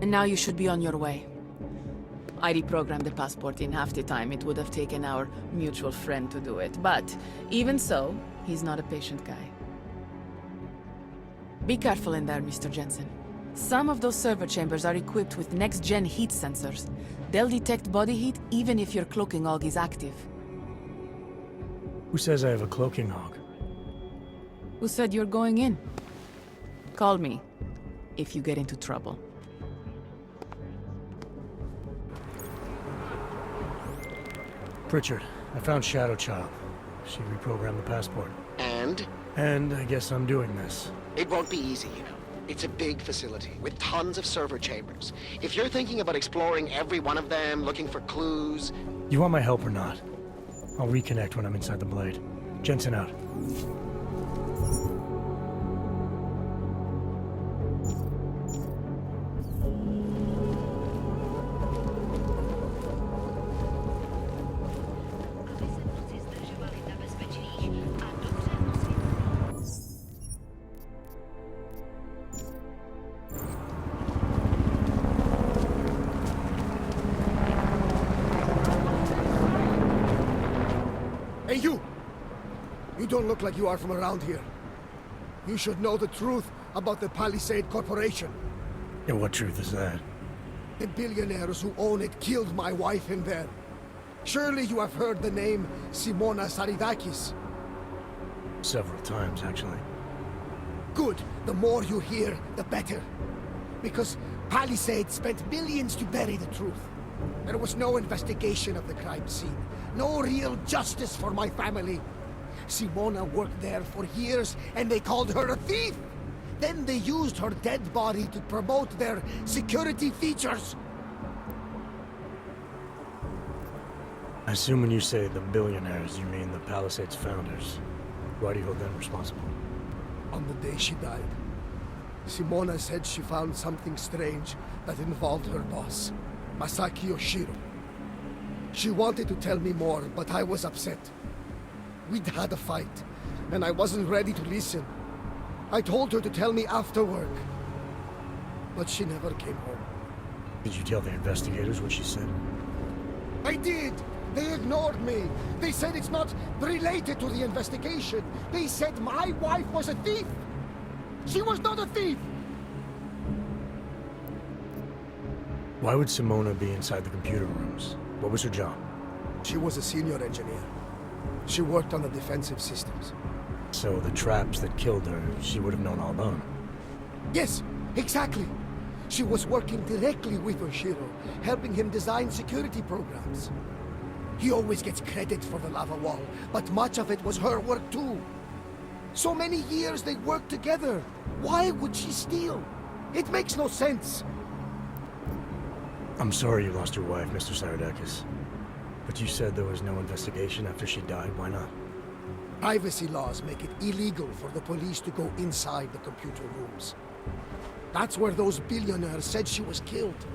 And now you should be on your way. I reprogrammed the passport in half the time it would have taken our mutual friend to do it. But even so, he's not a patient guy. Be careful in there, Mr. Jensen. Some of those server chambers are equipped with next-gen heat sensors. They'll detect body heat even if your cloaking aug is active. Who says I have a cloaking aug? Who said you're going in? Call me if you get into trouble. Pritchard, I found Shadow Child. She reprogrammed the passport. And? And I guess I'm doing this. It won't be easy, you know. It's a big facility with tons of server chambers. If you're thinking about exploring every one of them, looking for clues... You want my help or not? I'll reconnect when I'm inside the Blade. Jensen out. Hey, you! You don't look like you are from around here. You should know the truth about the Palisade Corporation. And what truth is that? The billionaires who own it killed my wife in there. Surely you have heard the name Simona Saridakis. Several times, actually. Good. The more you hear, the better. Because Palisade spent millions to bury the truth. There was no investigation of the crime scene. No real justice for my family. Simona worked there for years, and they called her a thief! Then they used her dead body to promote their security features. I assume when you say the billionaires, you mean the Palisade's founders. Why do you hold them responsible? On the day she died, Simona said she found something strange that involved her boss, Masaki Yoshiro. She wanted to tell me more, but I was upset. We'd had a fight, and I wasn't ready to listen. I told her to tell me after work, but she never came home. Did you tell the investigators what she said? I did! They ignored me! They said it's not related to the investigation! They said my wife was a thief! She was not a thief! Why would Simona be inside the computer rooms? What was her job? She was a senior engineer. She worked on the defensive systems. So the traps that killed her, she would have known all about them? Yes, exactly! She was working directly with Yoshiro, helping him design security programs. He always gets credit for the lava wall, but much of it was her work too. So many years they worked together. Why would she steal? It makes no sense. I'm sorry you lost your wife, Mr. Saridakis. But you said there was no investigation after she died. Why not? Privacy laws make it illegal for the police to go inside the computer rooms. That's where those billionaires said she was killed.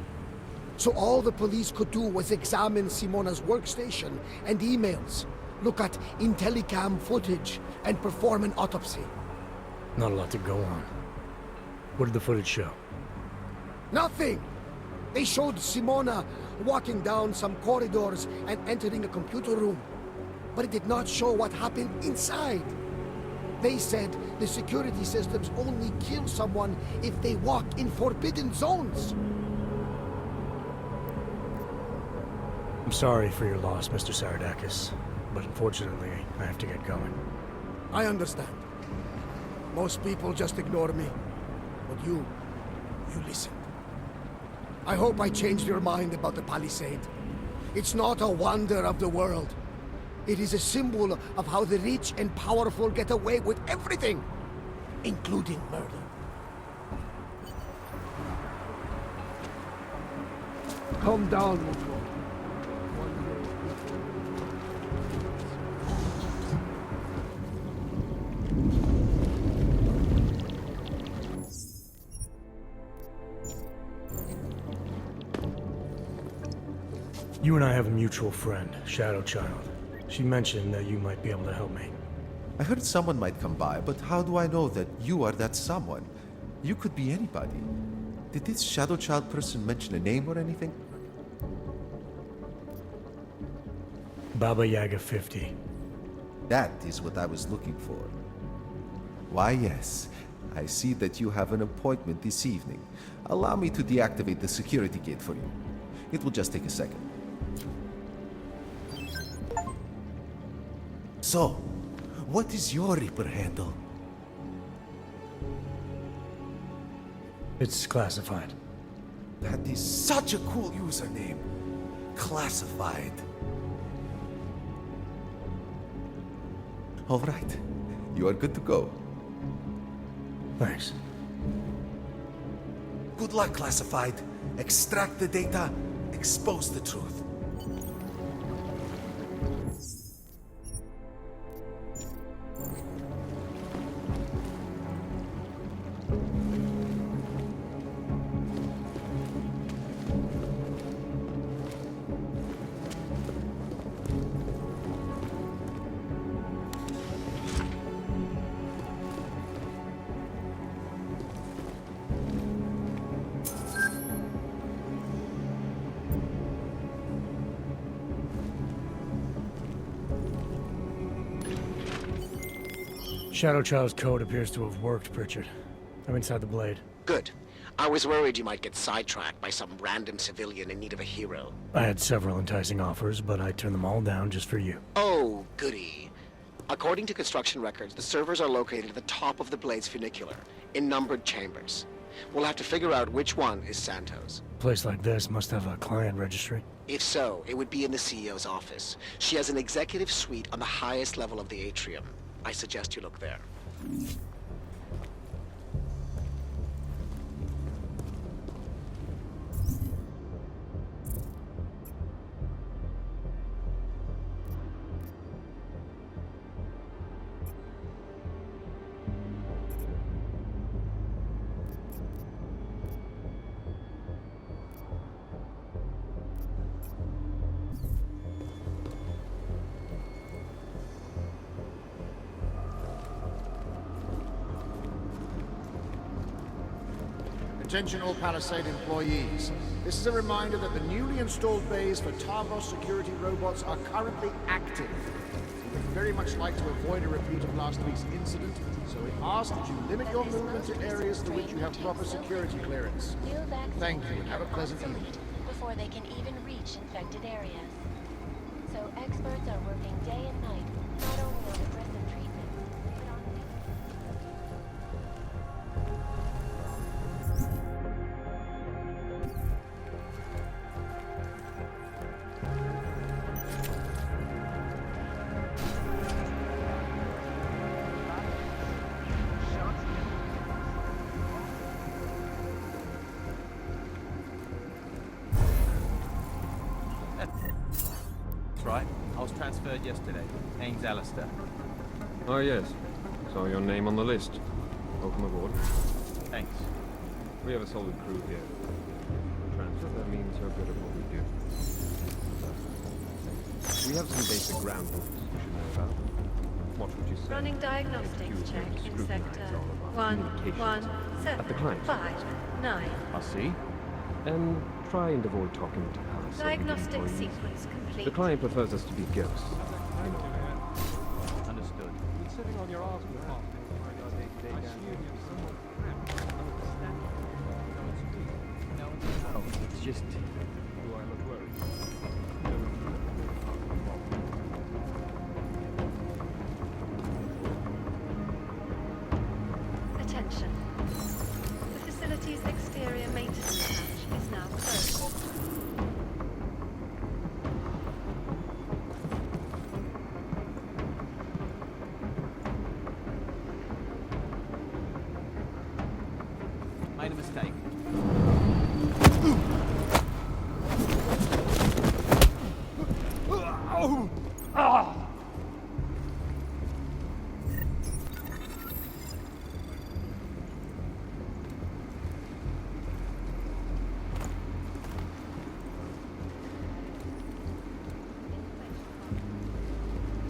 So all the police could do was examine Simona's workstation and emails, look at Intellicam footage, and perform an autopsy. Not a lot to go on. What did the footage show? Nothing! They showed Simona walking down some corridors and entering a computer room. But it did not show what happened inside. They said the security systems only kill someone if they walk in forbidden zones. I'm sorry for your loss, Mr. Saridakis, but unfortunately, I have to get going. I understand. Most people just ignore me. But you listened. I hope I changed your mind about the Palisade. It's not a wonder of the world. It is a symbol of how the rich and powerful get away with everything, including murder. Calm down, Mutual. You and I have a mutual friend, Shadow Child. She mentioned that you might be able to help me. I heard someone might come by, but how do I know that you are that someone? You could be anybody. Did this Shadow Child person mention a name or anything? Baba Yaga 50. That is what I was looking for. Why, yes. I see that you have an appointment this evening. Allow me to deactivate the security gate for you. It will just take a second. So, what is your Reaper handle? It's classified. That is such a cool username. Classified. All right. You are good to go. Thanks. Good luck, Classified. Extract the data, expose the truth. Shadow Child's code appears to have worked, Pritchard. I'm inside the Blade. Good. I was worried you might get sidetracked by some random civilian in need of a hero. I had several enticing offers, but I turned them all down just for you. Oh, goody. According to construction records, the servers are located at the top of the Blade's funicular, in numbered chambers. We'll have to figure out which one is Santos. A place like this must have a client registry. If so, it would be in the CEO's office. She has an executive suite on the highest level of the atrium. I suggest you look there. Attention all Palisade employees. This is a reminder that the newly installed bays for Tarvos security robots are currently active. We would very much like to avoid a repeat of last week's incident, so we ask that you limit your movement to areas for which you have proper security clearance. Thank you, and have a pleasant evening. Before they can even reach infected areas. So experts are working day and night, not only on aggressive treatment, but on... Right. I was transferred yesterday. Name's Alistair. Oh, yes. Saw your name on the list. Welcome aboard. Thanks. We have a solid crew here. Transfer, that means you're good at what we do. We have some basic ground rules you should know about. What would you say? Running diagnostics check in sector 11759. At the client. I see. And try and avoid talking to us. Diagnostic sequence complete. The client prefers us to be ghosts. Understood. Sitting on your arse for half. Oh, it's just... Do I look worried? Attention. The facility's exterior maintenance hatch is now closed. Made a mistake.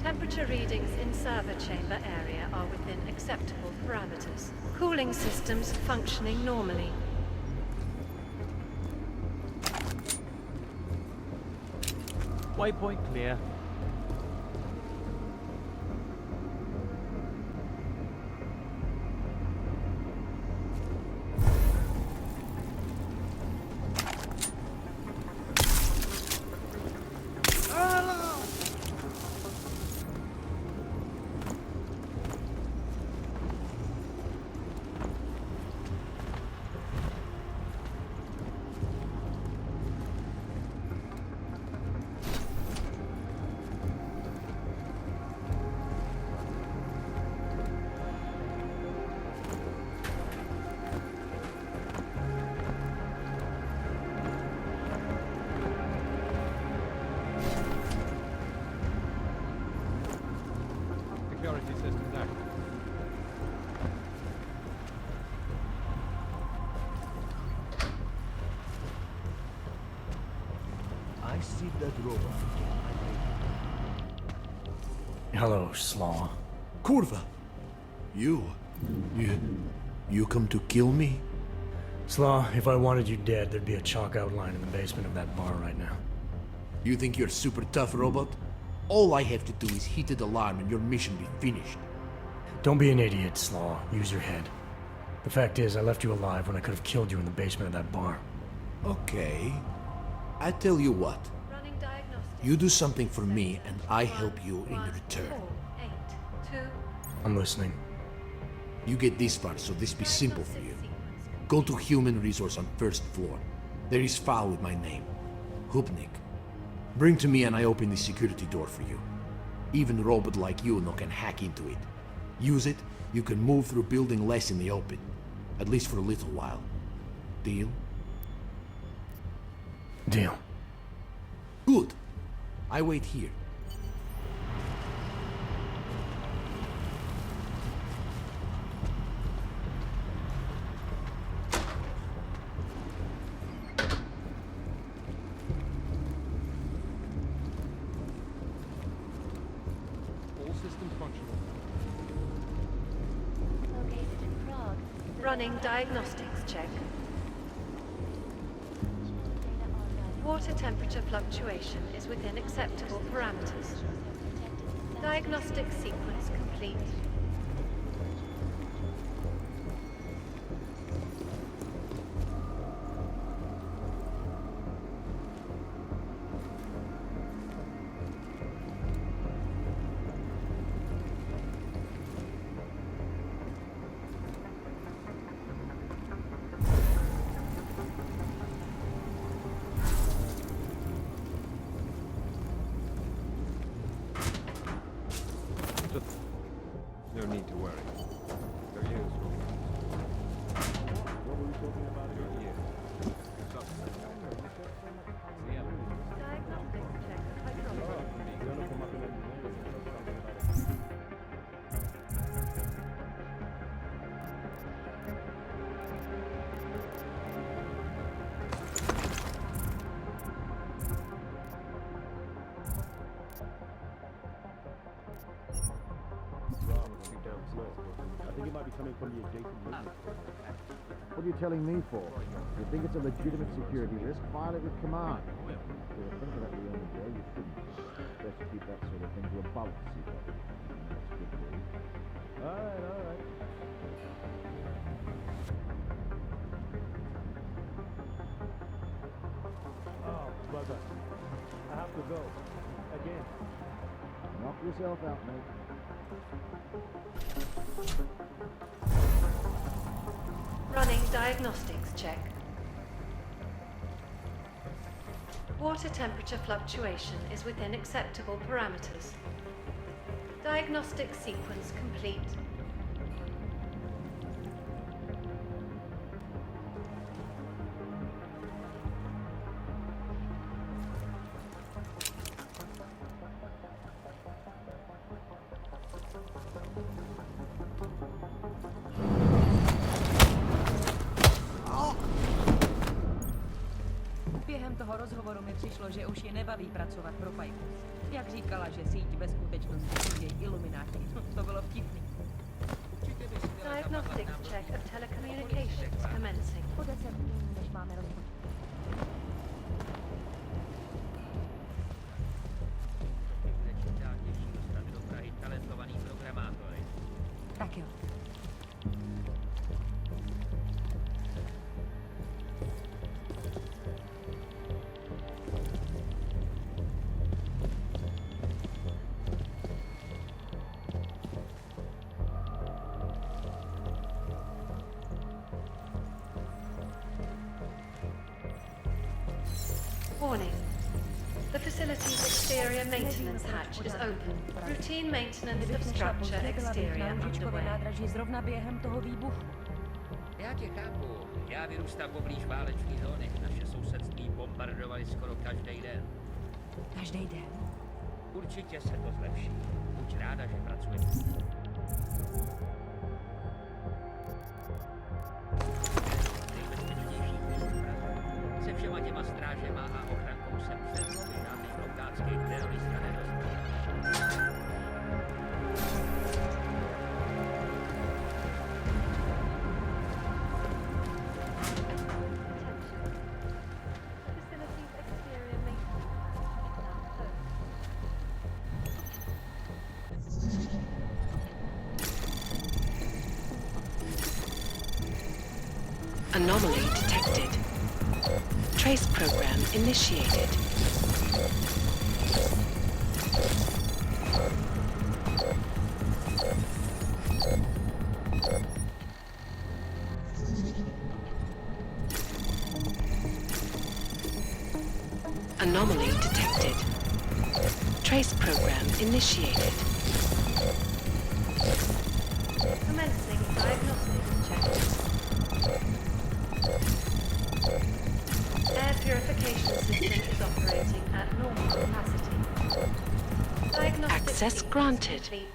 Temperature readings in server chamber area are within acceptable parameters. Cooling systems functioning normally. Waypoint clear. security systems active. I see that robot. Hello, Slaw. Kurva! You come to kill me? Slaw, if I wanted you dead, there'd be a chalk outline in the basement of that bar right now. You think you're super tough, robot? All I have to do is hit the alarm and your mission be finished. Don't be an idiot, Slaw. Use your head. The fact is, I left you alive when I could have killed you in the basement of that bar. Okay. I tell you what. You do something for me and I help you in return. I'm listening. You get this far, so this be simple for you. Go to human resource on first floor. There is file with my name. Hupnik. Bring to me and I open the security door for you. Even robot like you no can hack into it. Use it, you can move through building less in the open. At least for a little while. Deal? Deal. Good. I wait here. All systems functional. Located in Prague. Running diagnostics check. Water temperature fluctuation is within acceptable parameters. Diagnostic sequence complete. No need to worry. They're useful. What were we talking about again? Diagnostics check hydrometry. I think it might be coming from the adjacent movement. What are you telling me for? You think it's a legitimate security risk? File it with command. If you're thinking that we only go, you shouldn't. Best to keep that sort of thing to a balance, see that. That's good for you. Alright. Oh, brother. I have to go. Again. Knock yourself out, mate. Running diagnostics check. Water temperature fluctuation is within acceptable parameters. Diagnostic sequence complete. Během toho rozhovoru mi přišlo, že už je nebaví pracovat pro Pajku. Jak říkala, že síť ve skutečnosti jsou její ilumináti. To bylo vtipný. Diagnostics check of telecommunications commencing. O 10 dní, než máme rozhodnout. Tak jo. Warning. The facility's exterior maintenance hatch is open. Routine maintenance of structure exterior underway. Nádraží zrovna během toho výbuchu. Já tě chápu. Já vyrůstám poblíž váleční zóny. Naše sousedství bombardovali skoro každý den. Každý den? Určitě se to zlepší. buď ráda, že pracuje. Nejbezpečnější míst v Praze. Se všema těma strážema a ochrankou jsem v Sedlově žádný blokádský terorista nedostal. Facility's exterior maintenance is now closed. Anomaly detected. Trace program initiated. Anomaly detected. Trace program initiated. Commencing diagnostics check. Air purification system is operating at normal capacity. Diagnostic Access sequence granted. complete.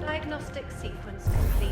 Diagnostic sequence complete.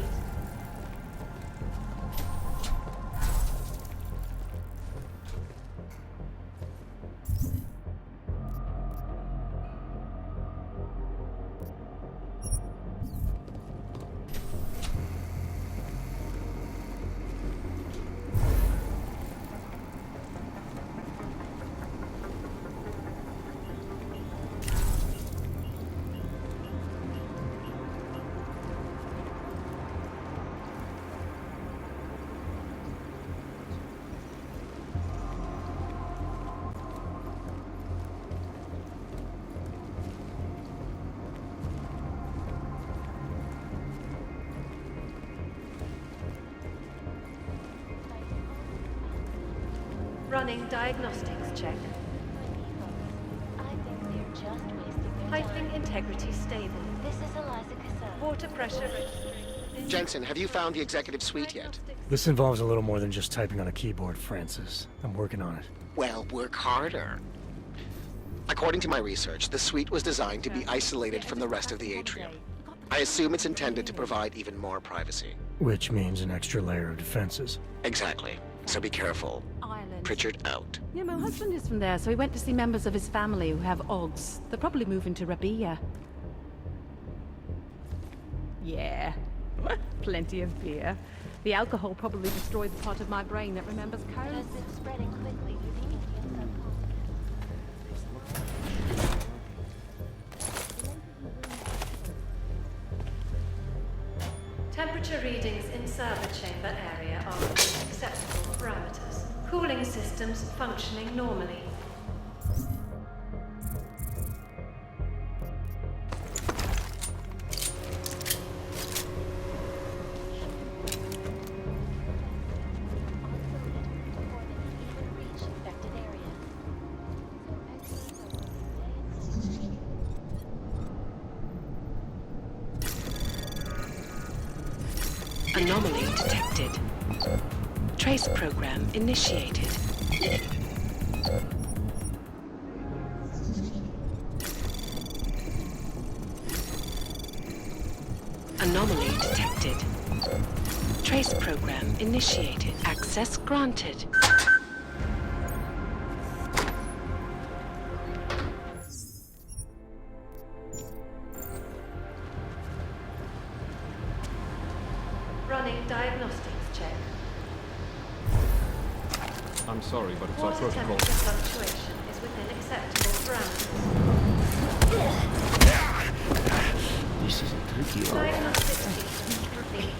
Running diagnostics check. Piping integrity stable. This is Eliza Cassell. Water pressure. Jensen, have you found the executive suite yet? This involves a little more than just typing on a keyboard, Francis. I'm working on it. Well, work harder. According to my research, the suite was designed to be isolated from the rest of the atrium. I assume it's intended to provide even more privacy. Which means an extra layer of defenses. Exactly. So be careful. Pritchard out. Yeah, my husband is from there, so he went to see members of his family who have odds. They're probably moving to Rabia. Yeah. Plenty of beer. The alcohol probably destroyed the part of my brain that remembers codes. It has been spreading quickly through the Indian subcontinent. Temperature readings in server chamber area are within acceptable parameters. Cooling systems functioning normally. Anomaly detected. Trace program initiated. Anomaly detected. Trace program initiated. Access granted. Running diagnostics check. I'm sorry, but it's our Water protocol. temperature fluctuation is within acceptable parameters. This is a tricky one. Diagnostic sequence complete.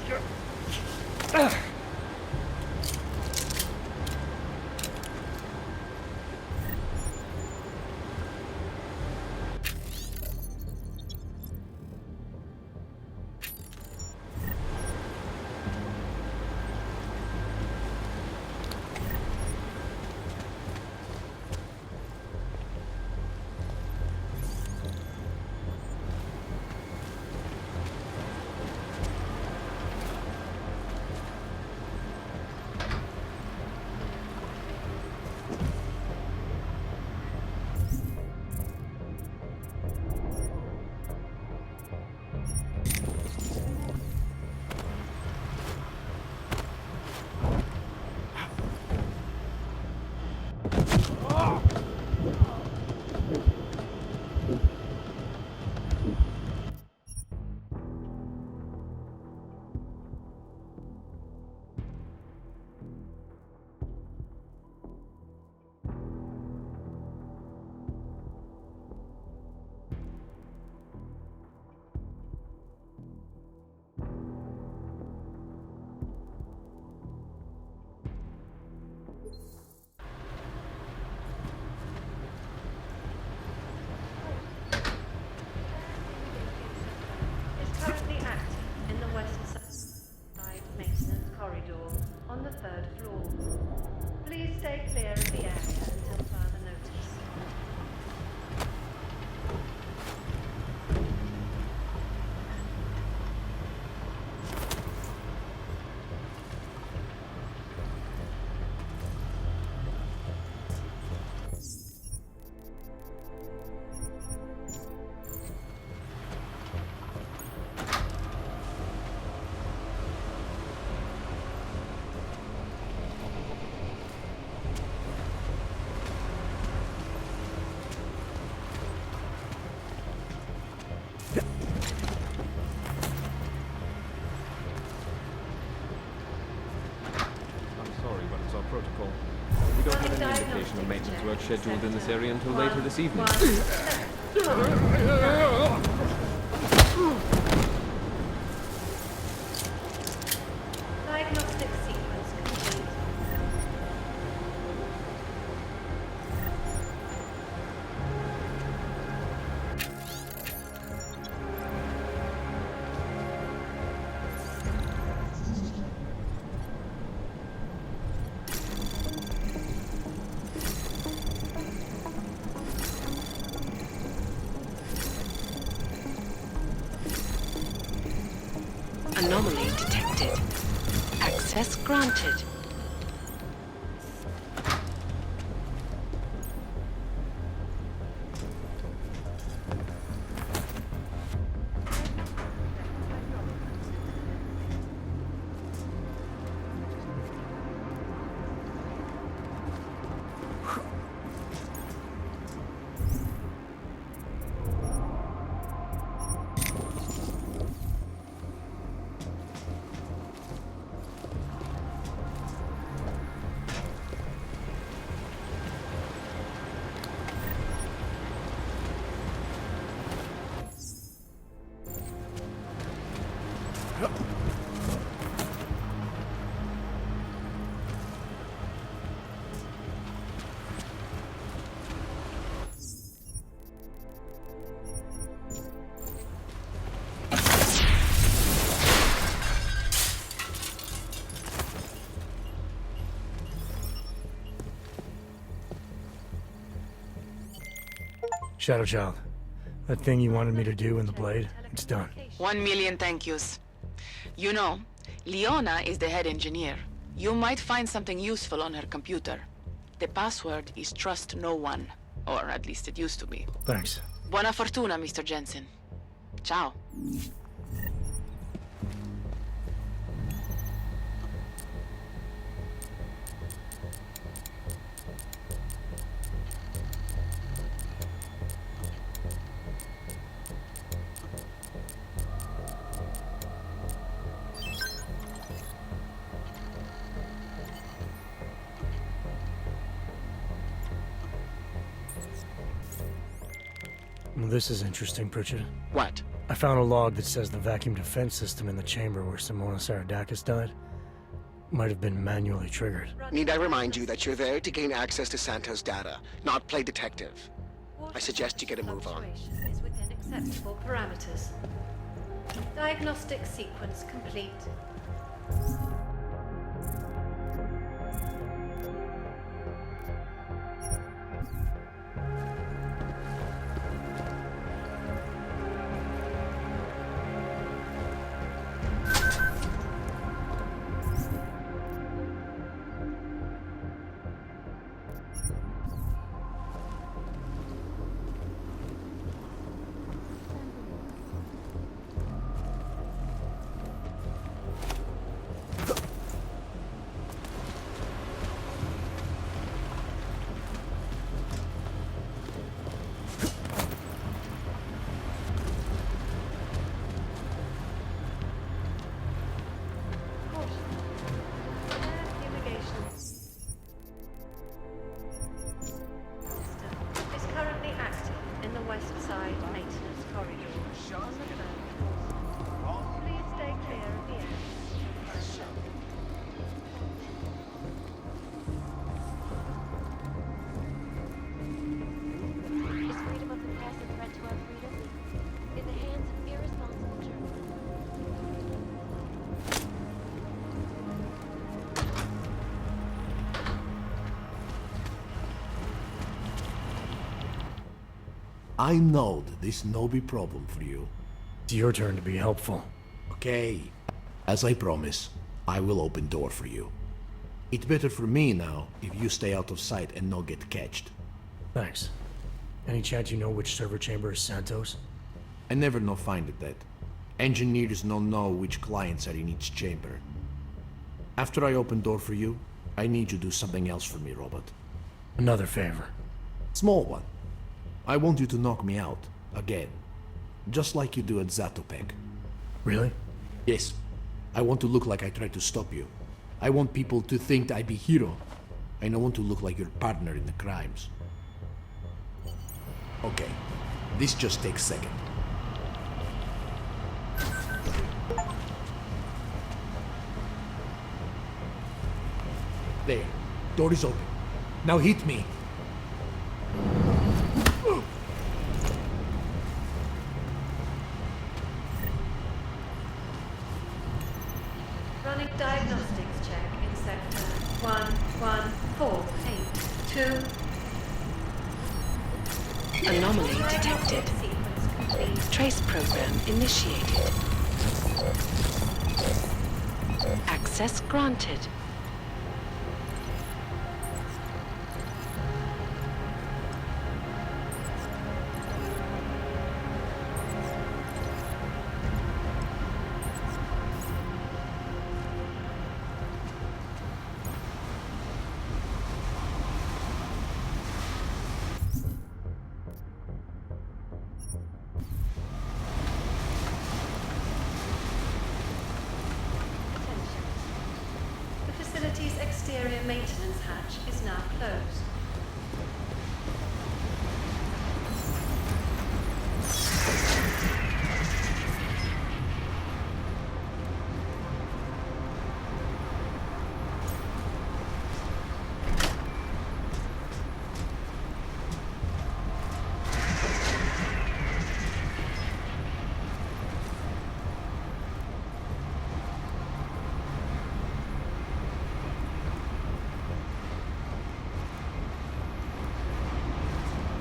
Currently active in the west side maintenance corridor on the 3rd floor. Please stay clear of the area until further notice. Protocol. We don't have any indication of maintenance work scheduled in this area until later this evening. Diagnostic sequence complete. Anomaly detected. Access granted. Shadow Child, that thing you wanted me to do in the blade, it's done. 1 million thank yous. You know, Leona is the head engineer. You might find something useful on her computer. The password is trust no one. Or at least it used to be. Thanks. Buona fortuna, Mr. Jensen. Ciao. This is interesting, Pritchard. What? I found a log that says the vacuum defense system in the chamber where Simona Saradakis died might have been manually triggered. Need I remind you that you're there to gain access to Santos' data, not play detective? I suggest you get a move on. Is within acceptable parameters. Diagnostic sequence complete. I know that this no be problem for you. It's your turn to be helpful. Okay. As I promise, I will open door for you. It's better for me now if you stay out of sight and not get catched. Thanks. Any chance you know which server chamber is Santos? I never no find it that. Engineers don't know which clients are in each chamber. After I open door for you, I need you to do something else for me, Robert. Another favor. Small one. I want you to knock me out, again. Just like you do at Zatopek. Really? Yes. I want to look like I tried to stop you. I want people to think I be hero. I don't want to look like your partner in the crimes. Okay. This just takes a second. There. Door is open. Now hit me. Running diagnostics check in sector 1148. 2. Anomaly detected. Trace program initiated. Access granted. The facility's exterior maintenance hatch is now closed.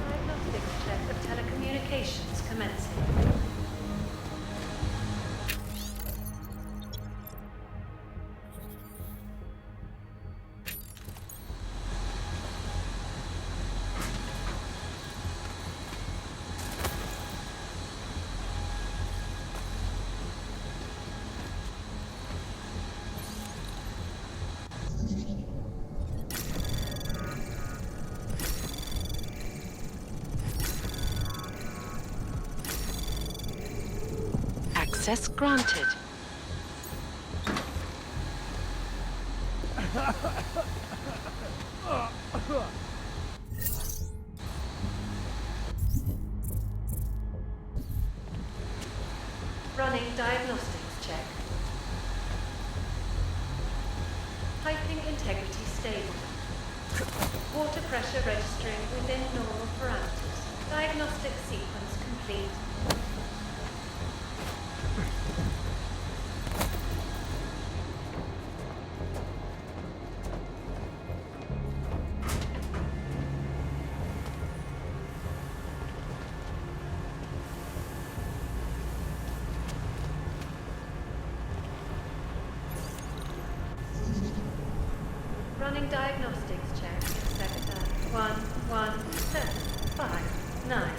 Diagnostics check of telecommunications commencing. Access granted. Running diagnostics check. Piping integrity stable. Water pressure registering within normal parameters. Diagnostic sequence complete. Running diagnostics check. Sector 11759.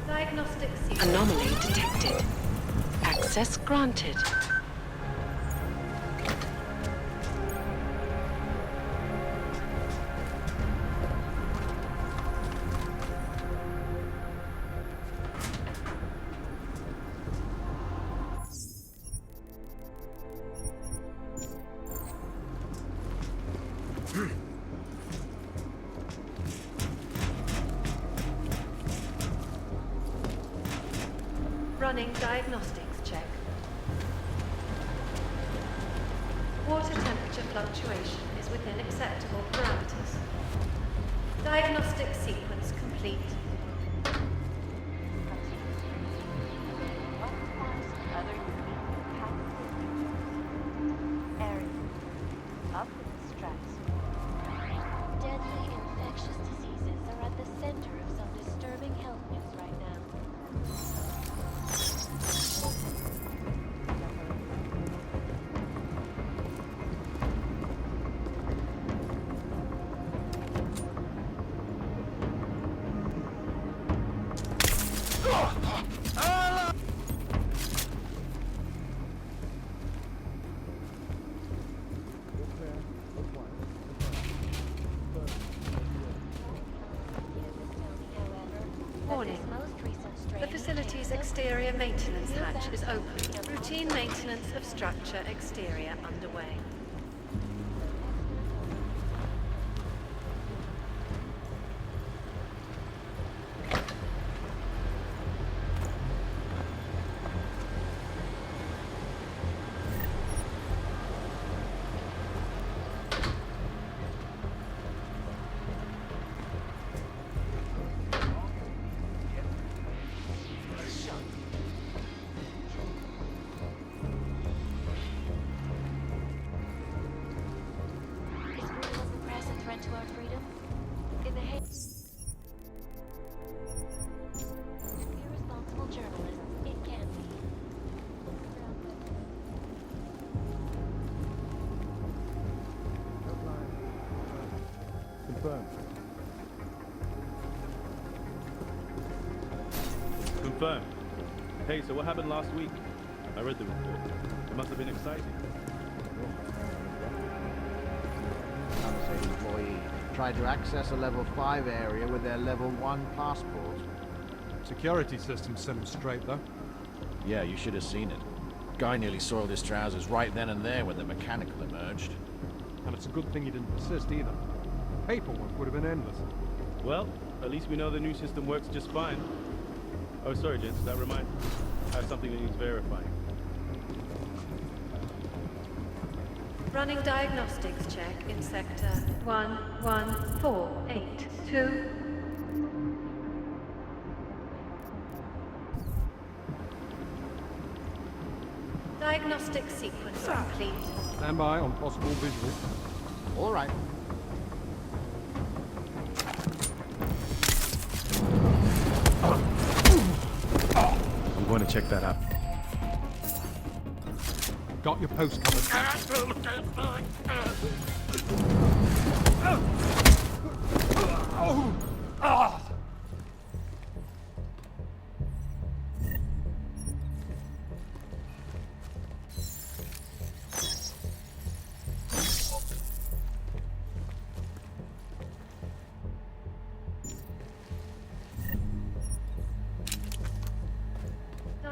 Diagnostic sequence. Anomaly detected. Access granted. Running diagnostics check. Water temperature fluctuation is within acceptable parameters. Diagnostic sequence complete. Deadly infectious diseases are at the center of some disturbing health news right now. Warning. The facility's exterior maintenance hatch is open. Routine maintenance of structure exterior underway. To our freedom? In the hands of irresponsible journalists, it can be. Confirmed. Confirmed. Hey, so what happened last week? I read the report. It must have been exciting. Employee tried to access a level 5 area with their level 1 passport. Security system sent him straight though. Yeah, you should have seen it. Guy nearly soiled his trousers right then and there when the mechanical emerged. And it's a good thing he didn't persist either. Paperwork would have been endless. Well, at least we know the new system works just fine. Oh, sorry, gents, that reminds me. I have something that needs verifying. Running diagnostics check in sector 11482. Diagnostic sequence complete. Stand by on possible visual. All right. We want to check that out. Got your post covered.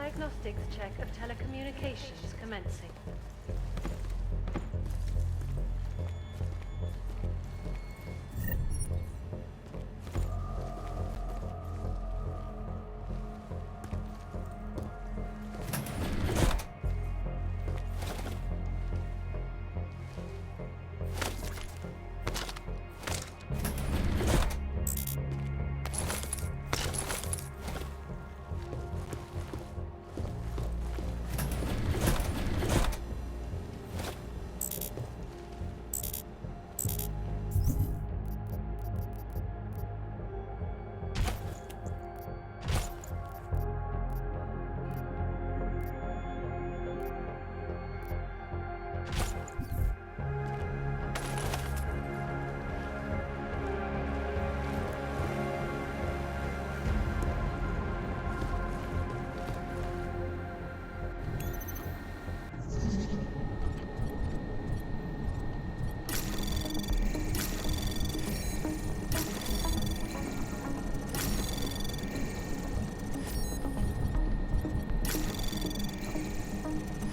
Diagnostics check of telecommunications commencing.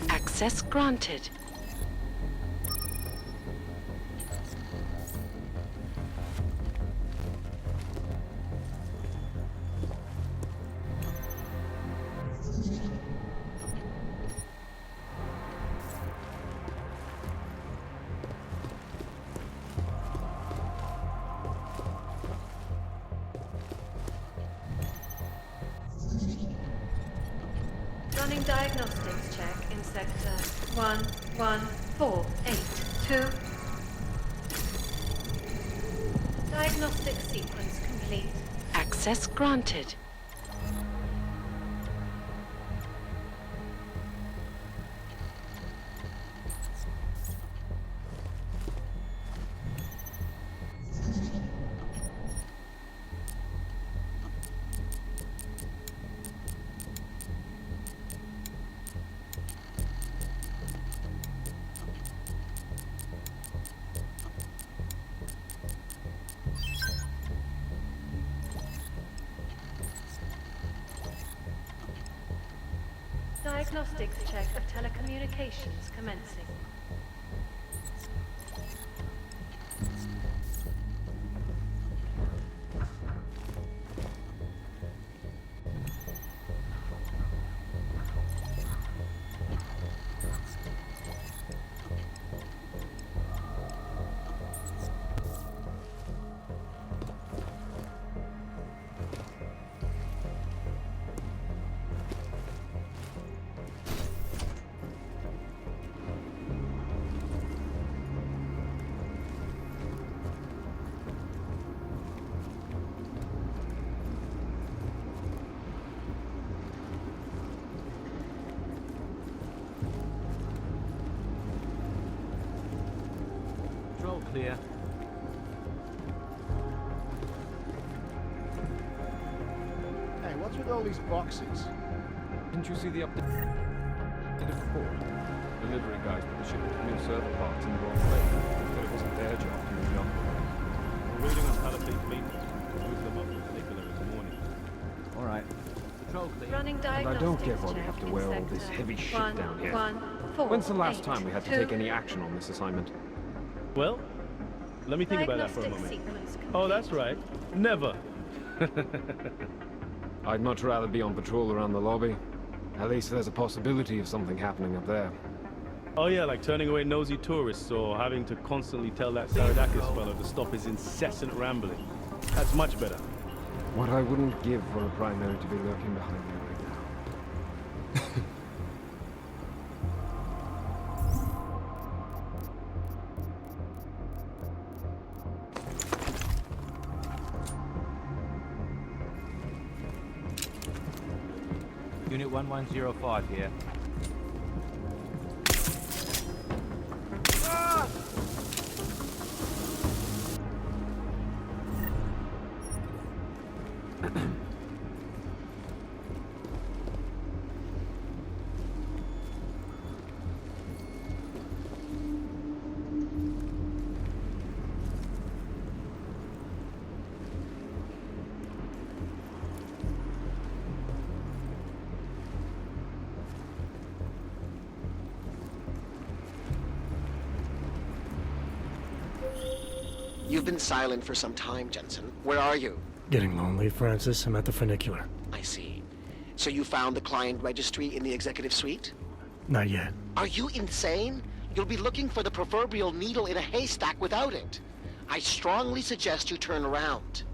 Access granted. Running diagnostics check in sector 11482. Diagnostic sequence complete. Access granted. Diagnostics check of telecommunications commencing. Clear. Hey, what's with all these boxes? Didn't you see the updated report? Delivery guys put the shipment of new server parts in the wrong place. But it wasn't their job to move on. We're waiting on Palisade maintenance. We'll move them up when they deliver in the morning. All right. Patrol clear. Running And I diagnostics don't get why we check have to in wear all this sector heavy shit down here. 11482. When's the last time we had to take any action on this assignment? Well, let me think about that for a Diagnostic moment. sequence Oh, that's right. Never. I'd much rather be on patrol around the lobby. At least there's a possibility of something happening up there. Oh yeah, like turning away nosy tourists or having to constantly tell that Saradakis fellow to stop his incessant rambling. That's much better. What I wouldn't give for a primary to be lurking behind me right now. Unit 1105 here. You've been silent for some time, Jensen. Where are you? Getting lonely, Francis. I'm at the funicular. I see. So you found the client registry in the executive suite? Not yet. Are you insane? You'll be looking for the proverbial needle in a haystack without it. I strongly suggest you turn around.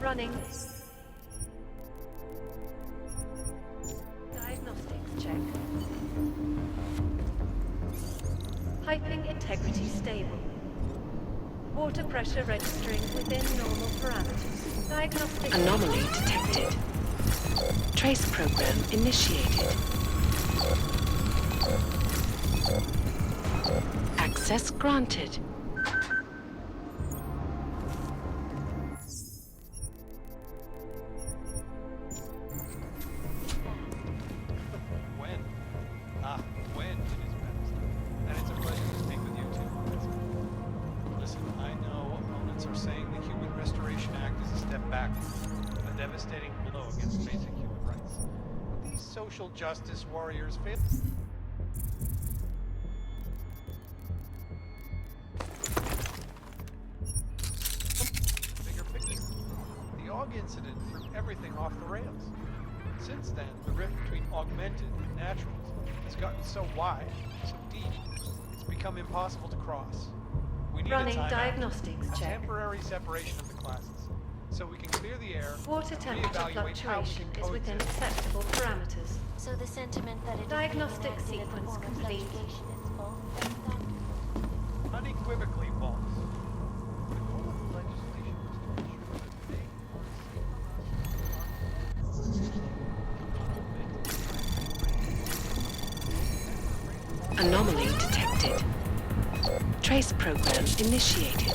Running. Diagnostics check. Piping integrity stable. Water pressure registering within normal parameters. Diagnostic. Anomaly detected. Trace program initiated. Access granted. Social justice warriors fail. Bigger picture. The AUG incident threw everything off the rails. Since then, the rift between augmented and naturals has gotten so wide, so deep, it's become impossible to cross. We need Running a timeout, diagnostics a check. temporary separation of the classes, so we can clear the air. Water temperature reevaluate how we fluctuation can is within coexist. acceptable parameters. So the sentiment that it Diagnostic is being enacted as a sequence form of complete. subjugation is false. Unequivocally false. The goal of the legislation was to ensure that they Anomaly detected. Trace program initiated.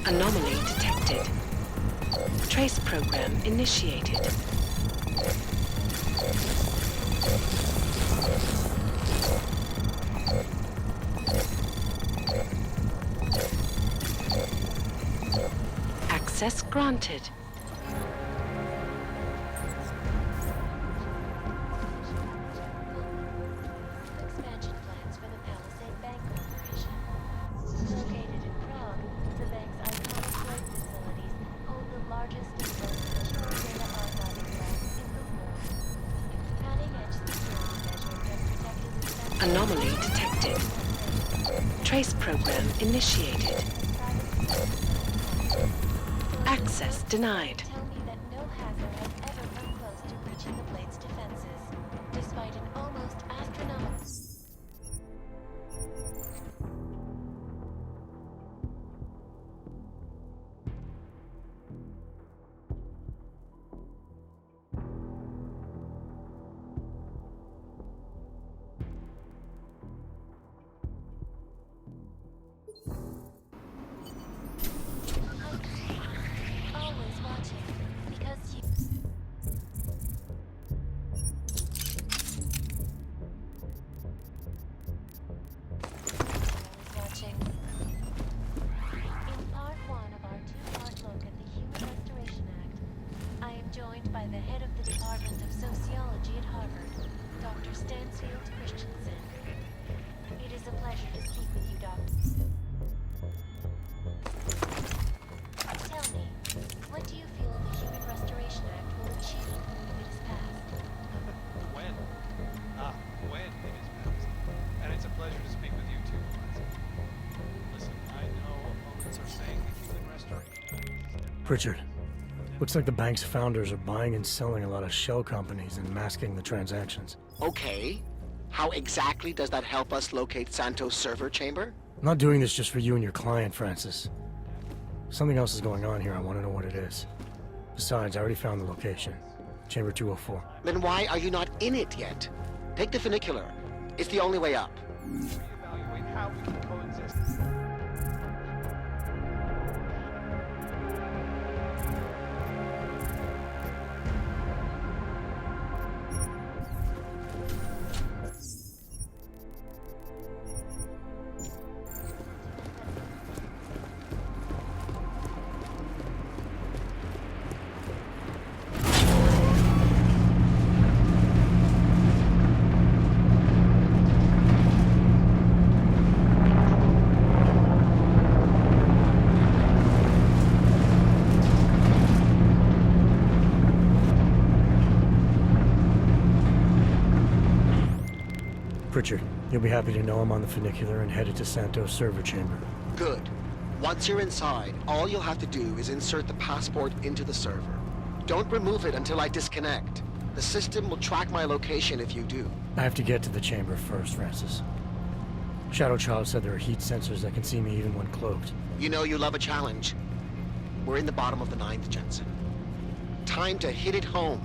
Anomaly detected. Trace program initiated. Access granted. Expansion plans for the Palisade Bank Corporation. Located in Prague, the bank's iconic flight facilities hold the largest and most mature data archiving labs in the world. Cutting-edge security measures have protected the central... Anomaly detected. Trace program initiated. Access denied. Tell me that no hacker has ever come close to breaching the Blade's defenses, despite an almost astronomical... Always watching. Dr. Stansfield Christensen. It is a pleasure to speak with you, Doctor. Tell me, what do you feel the Human Restoration Act will achieve if it is passed? When? When it is passed. And it's a pleasure to speak with you too, Liza. Listen, I know opponents are saying the Human Restoration... Pritchard, looks like the bank's founders are buying and selling a lot of shell companies and masking the transactions. Okay. How exactly does that help us locate Santos' server chamber? I'm not doing this just for you and your client, Francis. Something else is going on here. I want to know what it is. Besides, I already found the location. Chamber 204. Then why are you not in it yet? Take the funicular. It's the only way up. Reevaluate how we can coexist. Pritchard, you'll be happy to know I'm on the funicular and headed to Santos' server chamber. Good. Once you're inside, all you'll have to do is insert the passport into the server. Don't remove it until I disconnect. The system will track my location if you do. I have to get to the chamber first, Francis. Shadow Child said there are heat sensors that can see me even when cloaked. You know you love a challenge. We're in the bottom of the 9th, Jensen. Time to hit it home.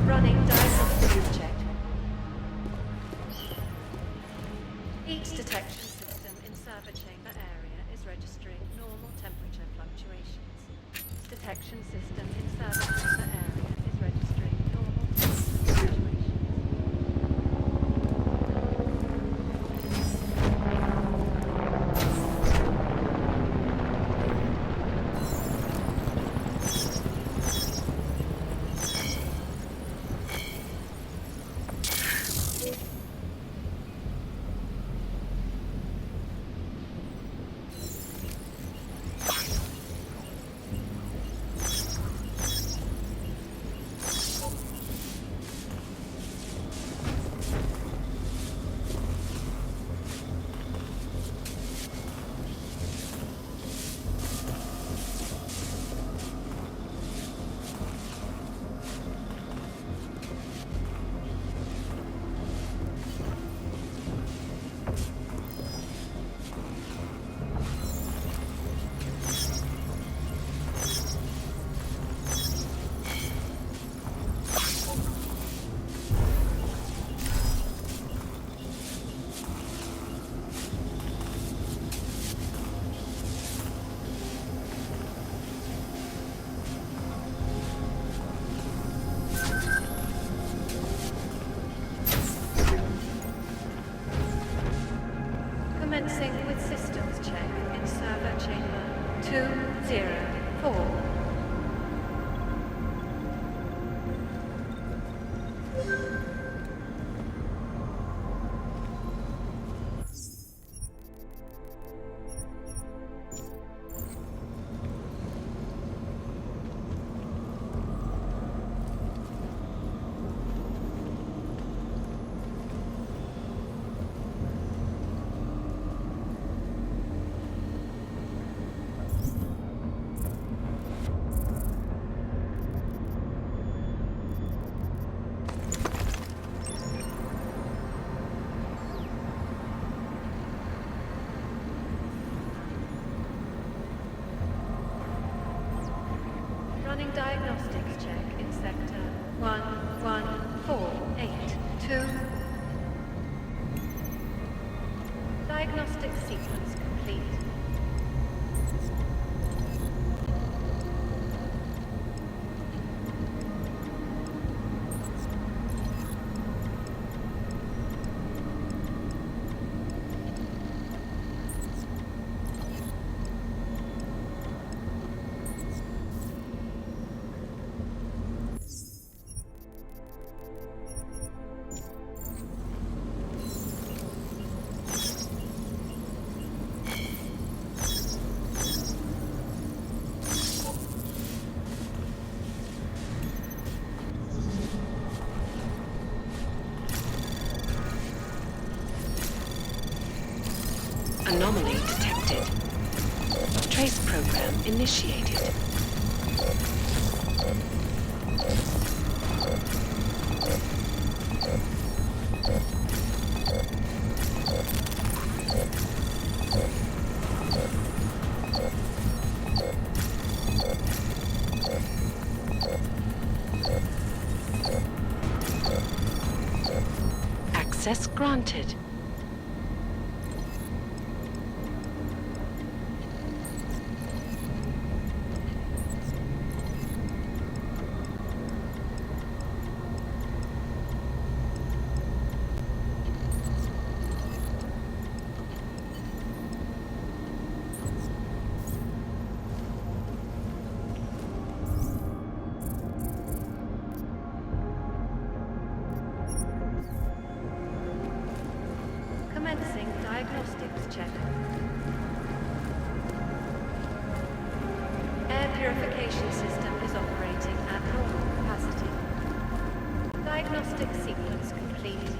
Running diagnostic check. Heat detection system in server chamber area is registering normal temperature fluctuations. Detection system in server chamber area is registering normal temperature fluctuations. Commencing with systems check in server chamber 204. Running diagnostics check in sector 11482. Diagnostic sequence complete. Anomaly detected. Trace program initiated. Access granted. Commencing diagnostics check. Air purification system is operating at normal capacity. Diagnostic sequence complete.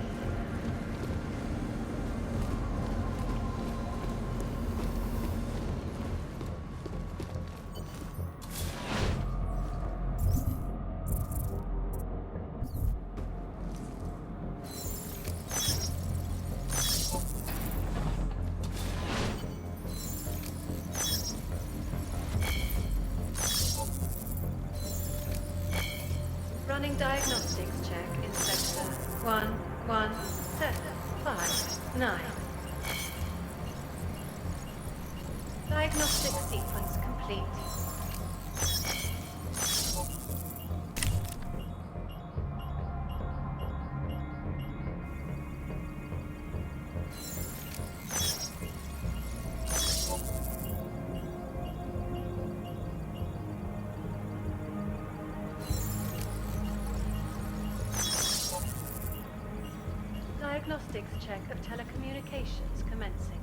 Running diagnostics check in sector 11759. Diagnostic sequence complete. Diagnostics check of telecommunications commencing.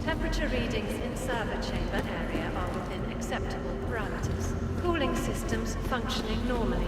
Temperature readings in server chamber area are within within acceptable parameters. Cooling systems functioning normally.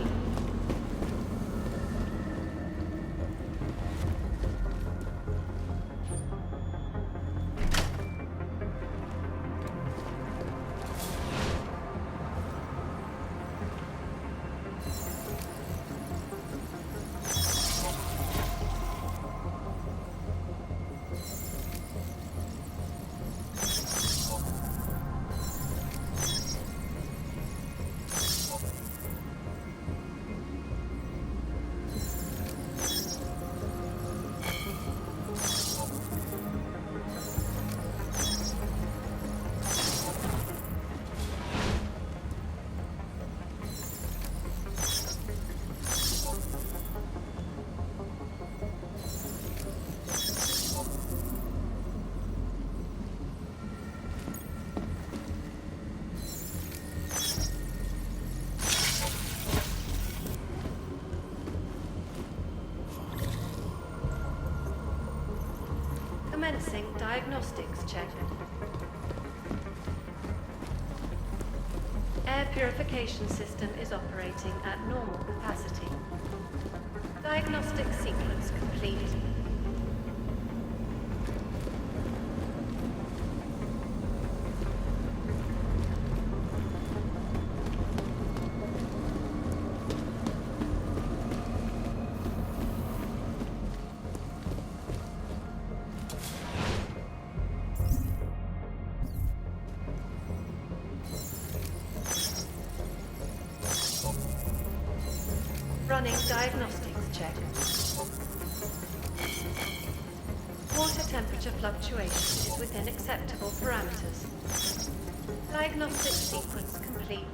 Commencing diagnostics check. Air purification system is operating at normal capacity. Diagnostic sequence complete. Running diagnostics check. Water temperature fluctuation is within acceptable parameters. Diagnostic sequence complete.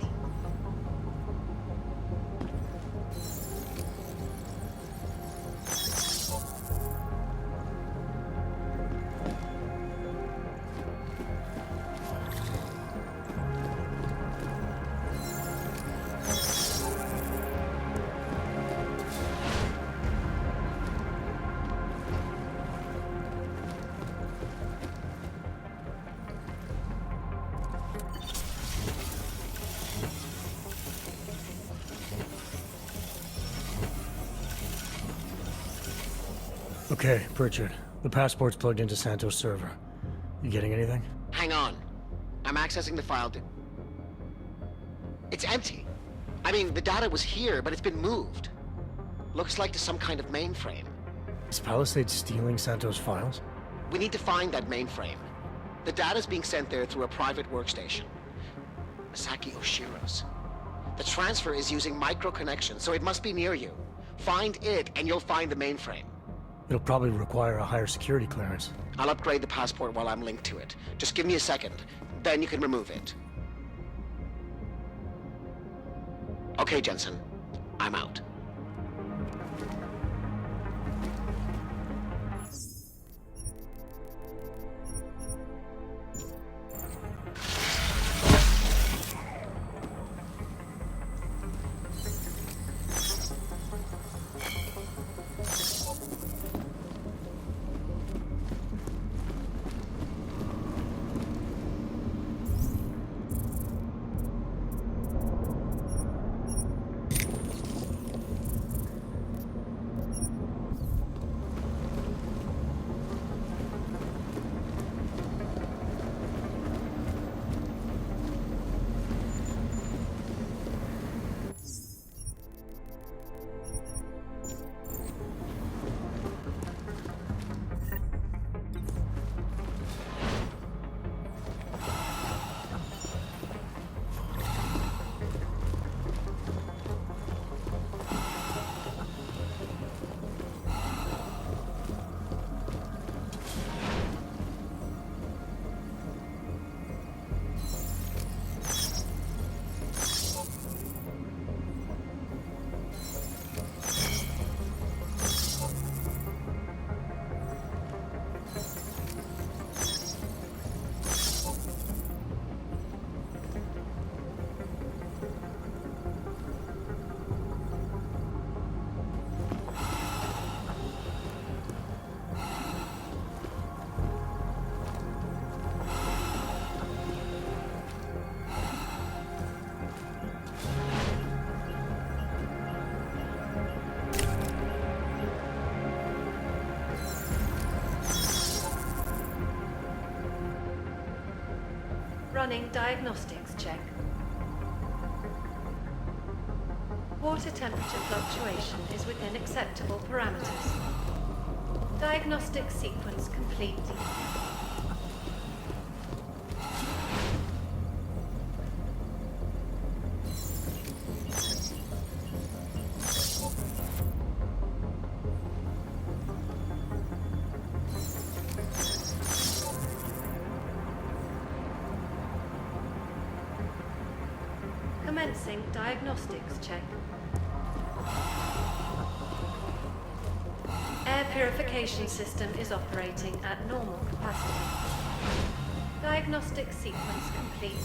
Okay, Pritchard. The passport's plugged into Santos' server. You getting anything? Hang on. I'm accessing the file. It's empty. I mean, the data was here, but it's been moved. Looks like to some kind of mainframe. Is Palisade stealing Santos' files? We need to find that mainframe. The data's being sent there through a private workstation. Masaki Oshiro's. The transfer is using micro-connection, so it must be near you. Find it, and you'll find the mainframe. It'll probably require a higher security clearance. I'll upgrade the passport while I'm linked to it. Just give me a second, then you can remove it. Okay, Jensen. I'm out. Running diagnostics check. Water temperature fluctuation is within acceptable parameters. Diagnostic sequence complete. Commencing diagnostics check. Air purification system is operating at normal capacity. Diagnostic sequence complete.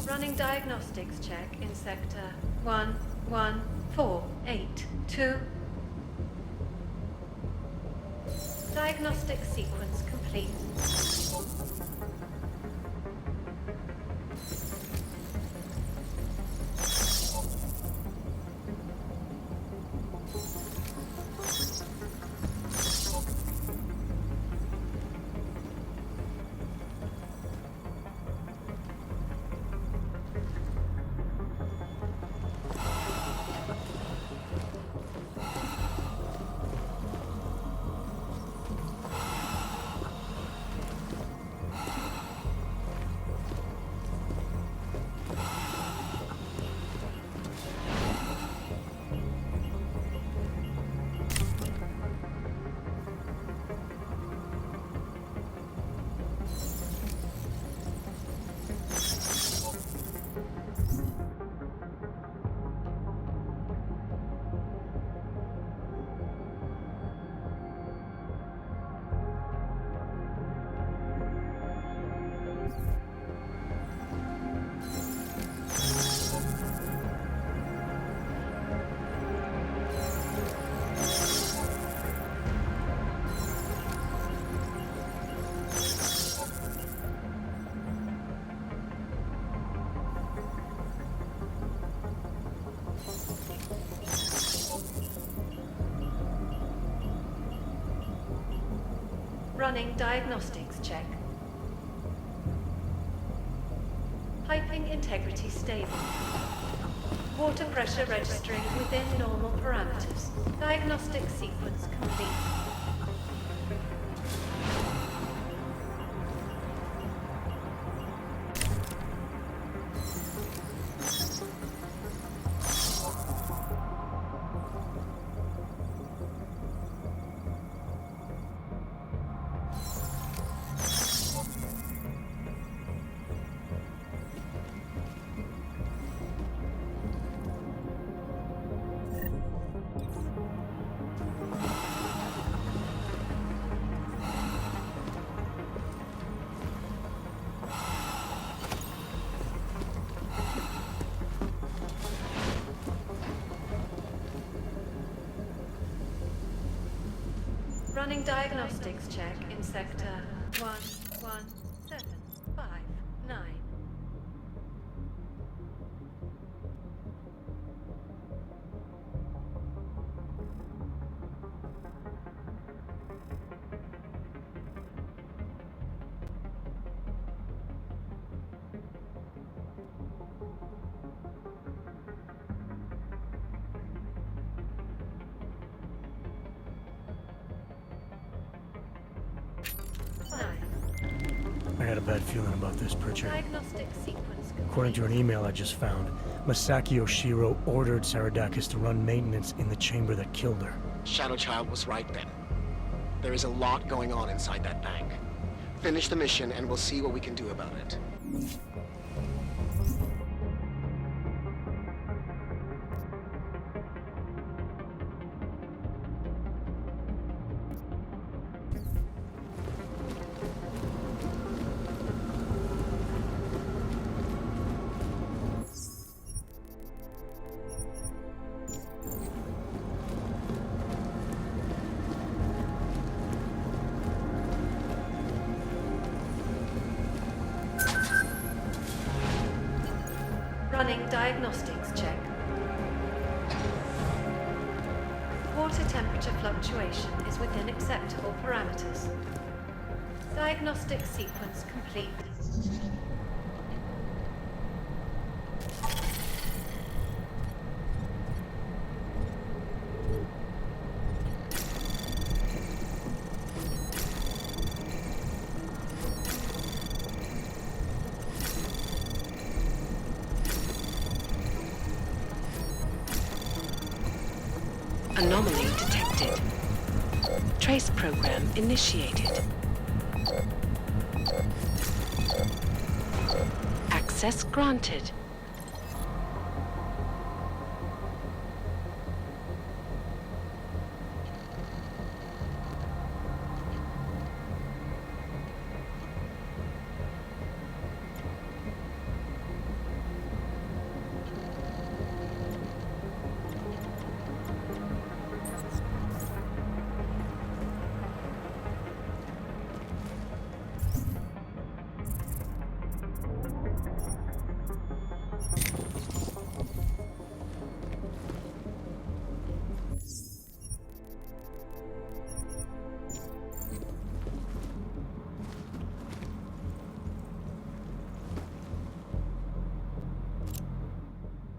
Running diagnostics check in sector 11482. Diagnostic sequence complete. Running diagnostics check. Piping integrity stable. Water pressure registering within normal parameters. Diagnostic sequence complete. Running diagnostics check in sector 11759. I had a bad feeling about this, Pritchard. Diagnostic sequence complete. According to an email I just found, Masaki Oshiro ordered Saradakis to run maintenance in the chamber that killed her. Shadow Child was right then. There is a lot going on inside that bank. Finish the mission and we'll see what we can do about it. Running diagnostics check. Water temperature fluctuation is within acceptable parameters. Diagnostic sequence complete. Anomaly detected. Trace program initiated. Access granted.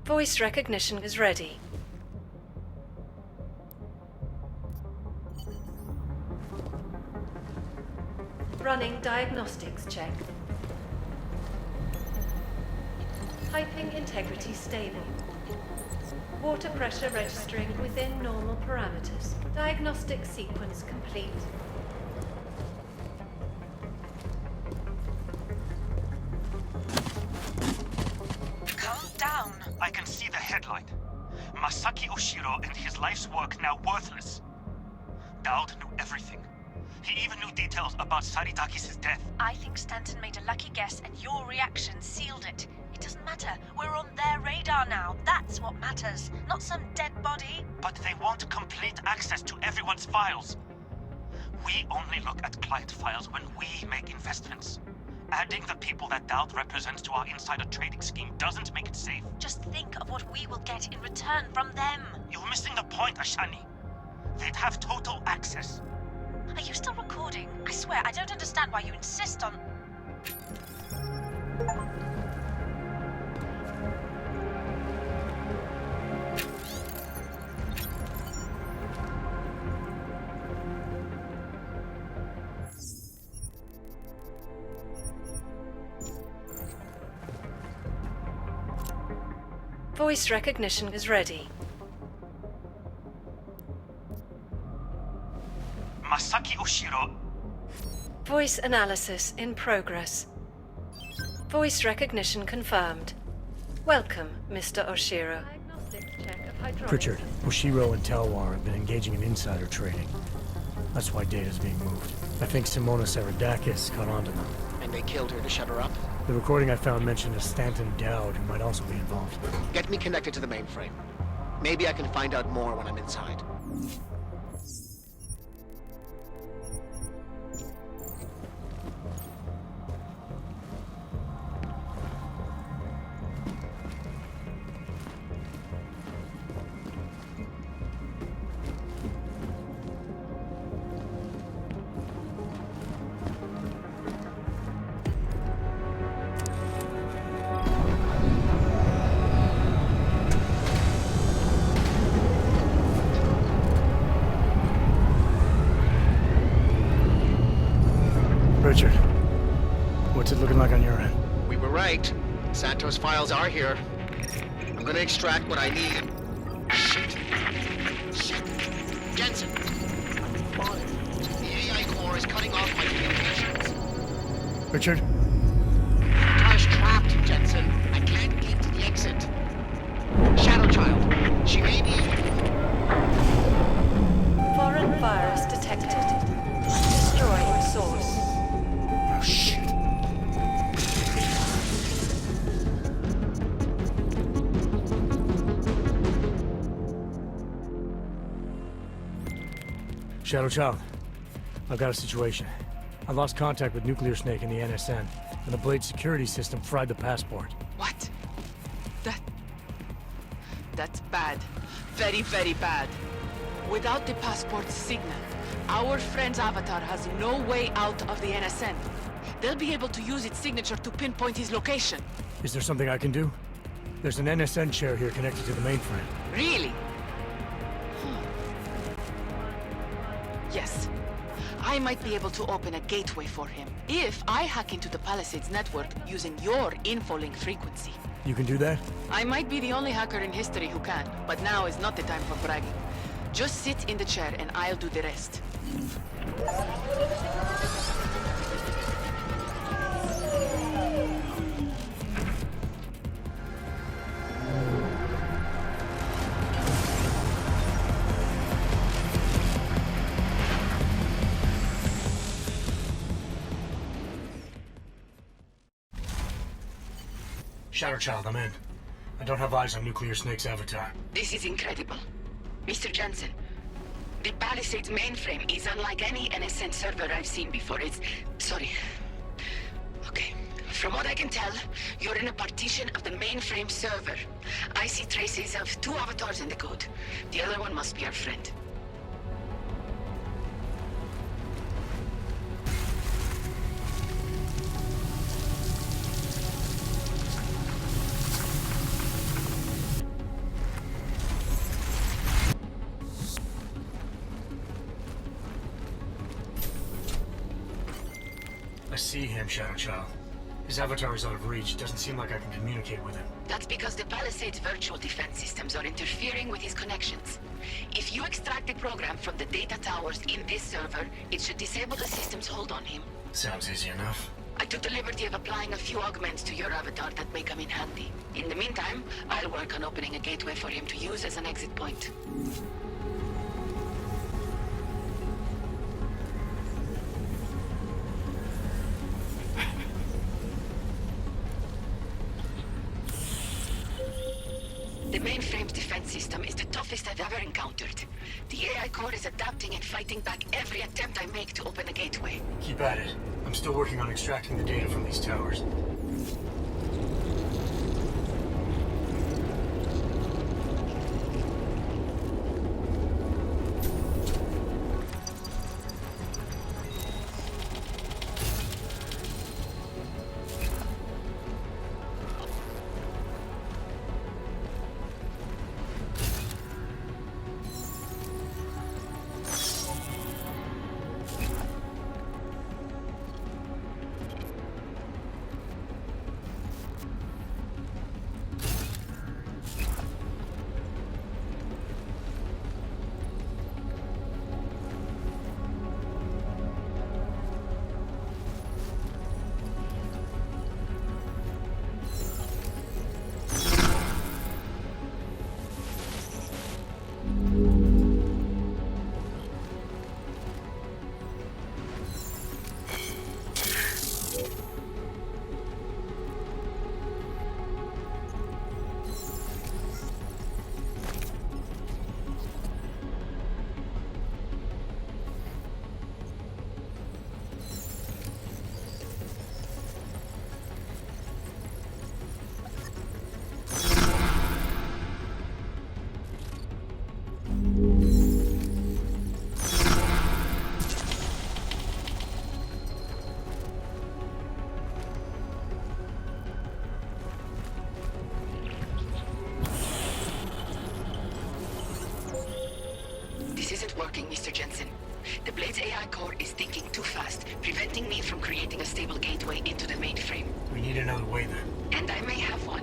Voice recognition is ready. Running diagnostics check. Piping integrity stable. Water pressure registering within normal parameters. Diagnostic sequence complete. I can see the headlight. Masaki Oshiro and his life's work now worthless. Dowd knew everything. He even knew details about Saridakis' death. I think Stanton made a lucky guess and your reaction sealed it. It doesn't matter. We're on their radar now. That's what matters. Not some dead body. But they want complete access to everyone's files. We only look at client files when we make investments. Adding the people that Dowd represents to our insider trading scheme doesn't make it safe. Just think of what we will get in return from them. You're missing the point, Ashani. They'd have total access. Are you still recording? I swear, I don't understand why you insist on... Voice recognition is ready. Masaki Oshiro. Voice analysis in progress. Voice recognition confirmed. Welcome, Mr. Oshiro. Pritchard, Oshiro and Talwar have been engaging in insider trading. That's why data's being moved. I think Simona Saridakis caught on to them. And they killed her to shut her up? The recording I found mentioned a Stanton Dowd who might also be involved. Get me connected to the mainframe. Maybe I can find out more when I'm inside. Richard, what's it looking like on your end? We were right. Santos' files are here. I'm gonna extract what I need. Shit. Jensen! I'm fine. The AI core is cutting off my communications. Richard? Car's trapped, Jensen. I can't get to the exit. Shadow Child. She may be... Foreign virus detected. Destroying source. Oh, shit. Shadow Child, I've got a situation. I lost contact with Nuclear Snake and the NSN, and the Blade security system fried the passport. What? that's bad. Very, very bad. Without the passport's signal, our friend's avatar has no way out of the NSN. They'll be able to use its signature to pinpoint his location. Is there something I can do? There's an NSN chair here connected to the mainframe. Really? Yes. I might be able to open a gateway for him if I hack into the Palisades network using your infolink frequency. You can do that? I might be the only hacker in history who can, but now is not the time for bragging. Just sit in the chair and I'll do the rest. Shadow Child, I'm in. I don't have eyes on Nuclear Snake's avatar. This is incredible. Mr. Jensen, the Palisades mainframe is unlike any NSN server I've seen before. Sorry. Okay. From what I can tell, you're in a partition of the mainframe server. I see traces of 2 avatars in the code. The other one must be our friend. I see him, Shadow Child. His avatar is out of reach. Doesn't seem like I can communicate with him. That's because the Palisades virtual defense systems are interfering with his connections. If you extract the program from the data towers in this server, it should disable the system's hold on him. Sounds easy enough. I took the liberty of applying a few augments to your avatar that may come in handy. In the meantime, I'll work on opening a gateway for him to use as an exit point. The mainframe's defense system is the toughest I've ever encountered. The AI core is adapting and fighting back every attempt I make to open a gateway. Keep at it. I'm still working on extracting the data from these towers. This isn't working, Mr. Jensen. The Blade's AI core is thinking too fast, preventing me from creating a stable gateway into the mainframe. We need another way then. And I may have one.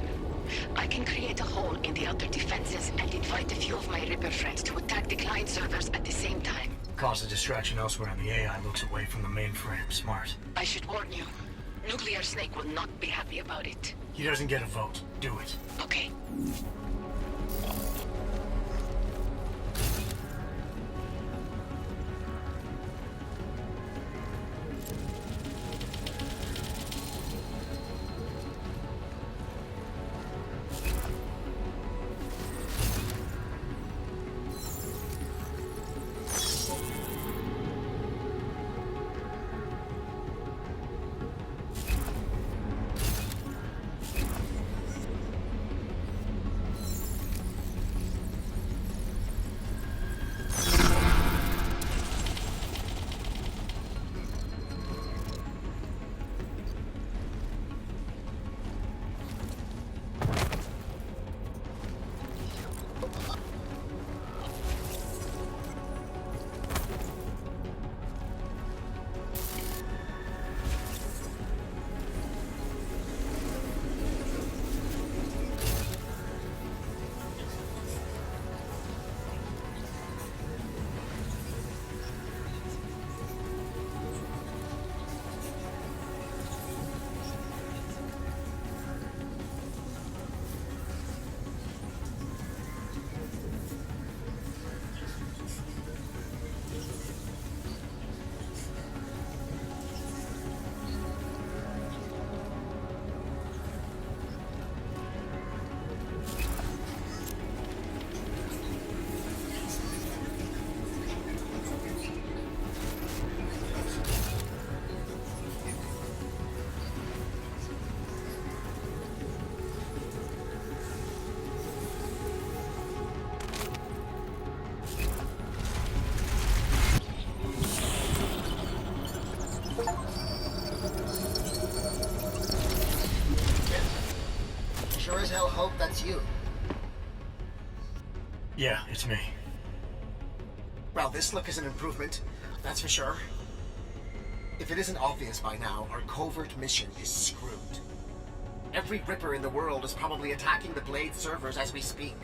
I can create a hole in the outer defenses and invite a few of my Ripper friends to attack the client servers at the same time. Cause a distraction elsewhere and the AI looks away from the mainframe. Smart. I should warn you. Nuclear Snake will not be happy about it. He doesn't get a vote. Do it. Okay. as hell hope that's you. Yeah, it's me. Well, this look is an improvement, that's for sure. If it isn't obvious by now, our covert mission is screwed. Every Ripper in the world is probably attacking the Blade servers as we speak.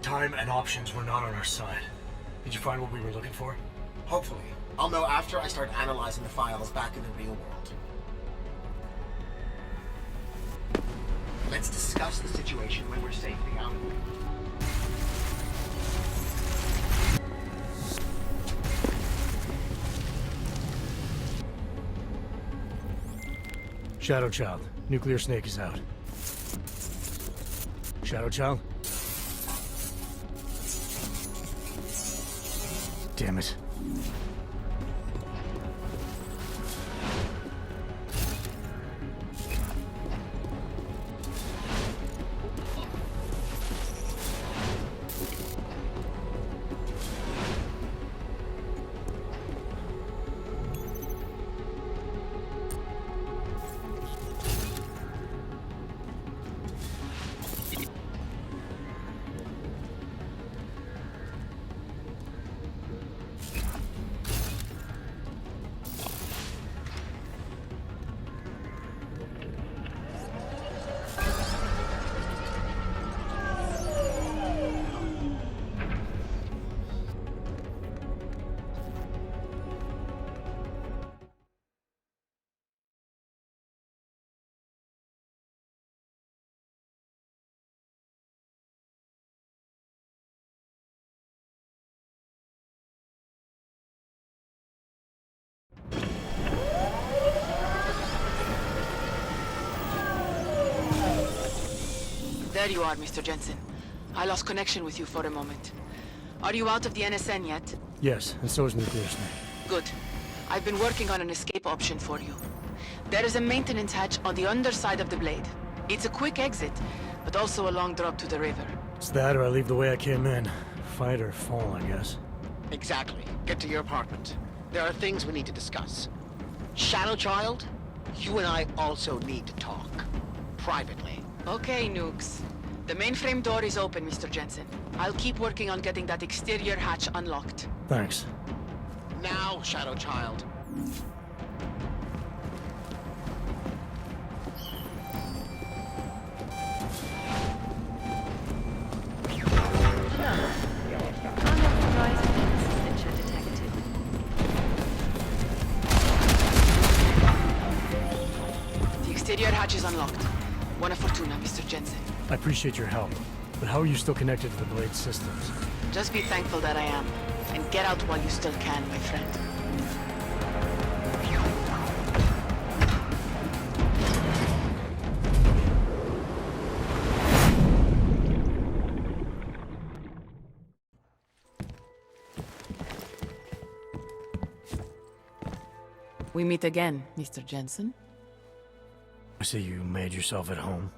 Time and options were not on our side. Did you find what we were looking for? Hopefully. I'll know after I start analyzing the files back in the real world. Let's discuss the situation when we're safely out of it. Shadow Child, Nuclear Snake is out. Shadow Child? Damn it. There you are, Mr. Jensen. I lost connection with you for a moment. Are you out of the NSN yet? Yes, and so is Nuclear Snake. Good. I've been working on an escape option for you. There is a maintenance hatch on the underside of the Blade. It's a quick exit, but also a long drop to the river. It's that or I leave the way I came in. Fight or fall, I guess. Exactly. Get to your apartment. There are things we need to discuss. Shadow Child, you and I also need to talk. Privately. Okay, Nukes. The mainframe door is open, Mr. Jensen. I'll keep working on getting that exterior hatch unlocked. Thanks. Now, Shadow Child. Unauthorized signature detected. The exterior hatch is unlocked. Buona fortuna, Mr. Jensen. I appreciate your help, but how are you still connected to the Blade systems? Just be thankful that I am. And get out while you still can, my friend. We meet again, Mr. Jensen. I see you made yourself at home.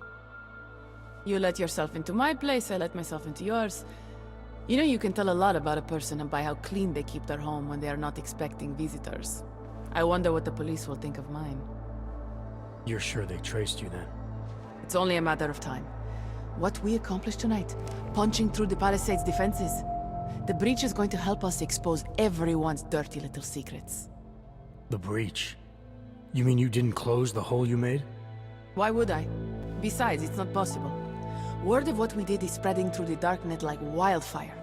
You let yourself into my place, I let myself into yours. You know, you can tell a lot about a person by how clean they keep their home when they are not expecting visitors. I wonder what the police will think of mine. You're sure they traced you then? It's only a matter of time. What we accomplished tonight, punching through the Palisades' defenses. The breach is going to help us expose everyone's dirty little secrets. The breach? You mean you didn't close the hole you made? Why would I? Besides, it's not possible. Word of what we did is spreading through the darknet like wildfire.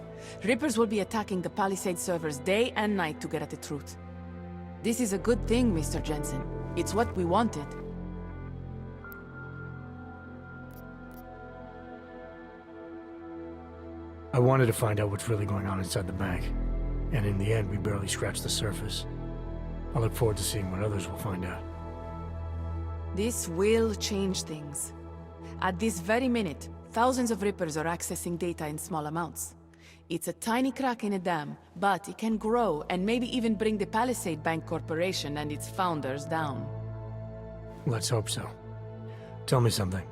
Rippers will be attacking the Palisade servers day and night to get at the truth. This is a good thing, Mr. Jensen. It's what we wanted. I wanted to find out what's really going on inside the bank. And in the end, we barely scratched the surface. I look forward to seeing what others will find out. This will change things. At this very minute, thousands of Rippers are accessing data in small amounts. It's a tiny crack in a dam, but it can grow and maybe even bring the Palisade Bank Corporation and its founders down. Let's hope so. Tell me something.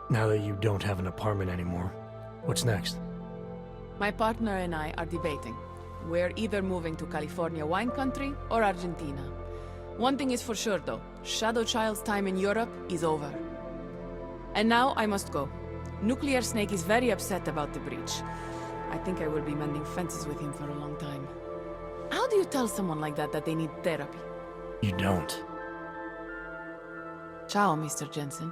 Now that you don't have an apartment anymore, what's next? My partner and I are debating. We're either moving to California wine country or Argentina. One thing is for sure though, Shadow Child's time in Europe is over. And now I must go. Nuclear Snake is very upset about the breach. I think I will be mending fences with him for a long time. How do you tell someone like that they need therapy? You don't. Ciao, Mr. Jensen.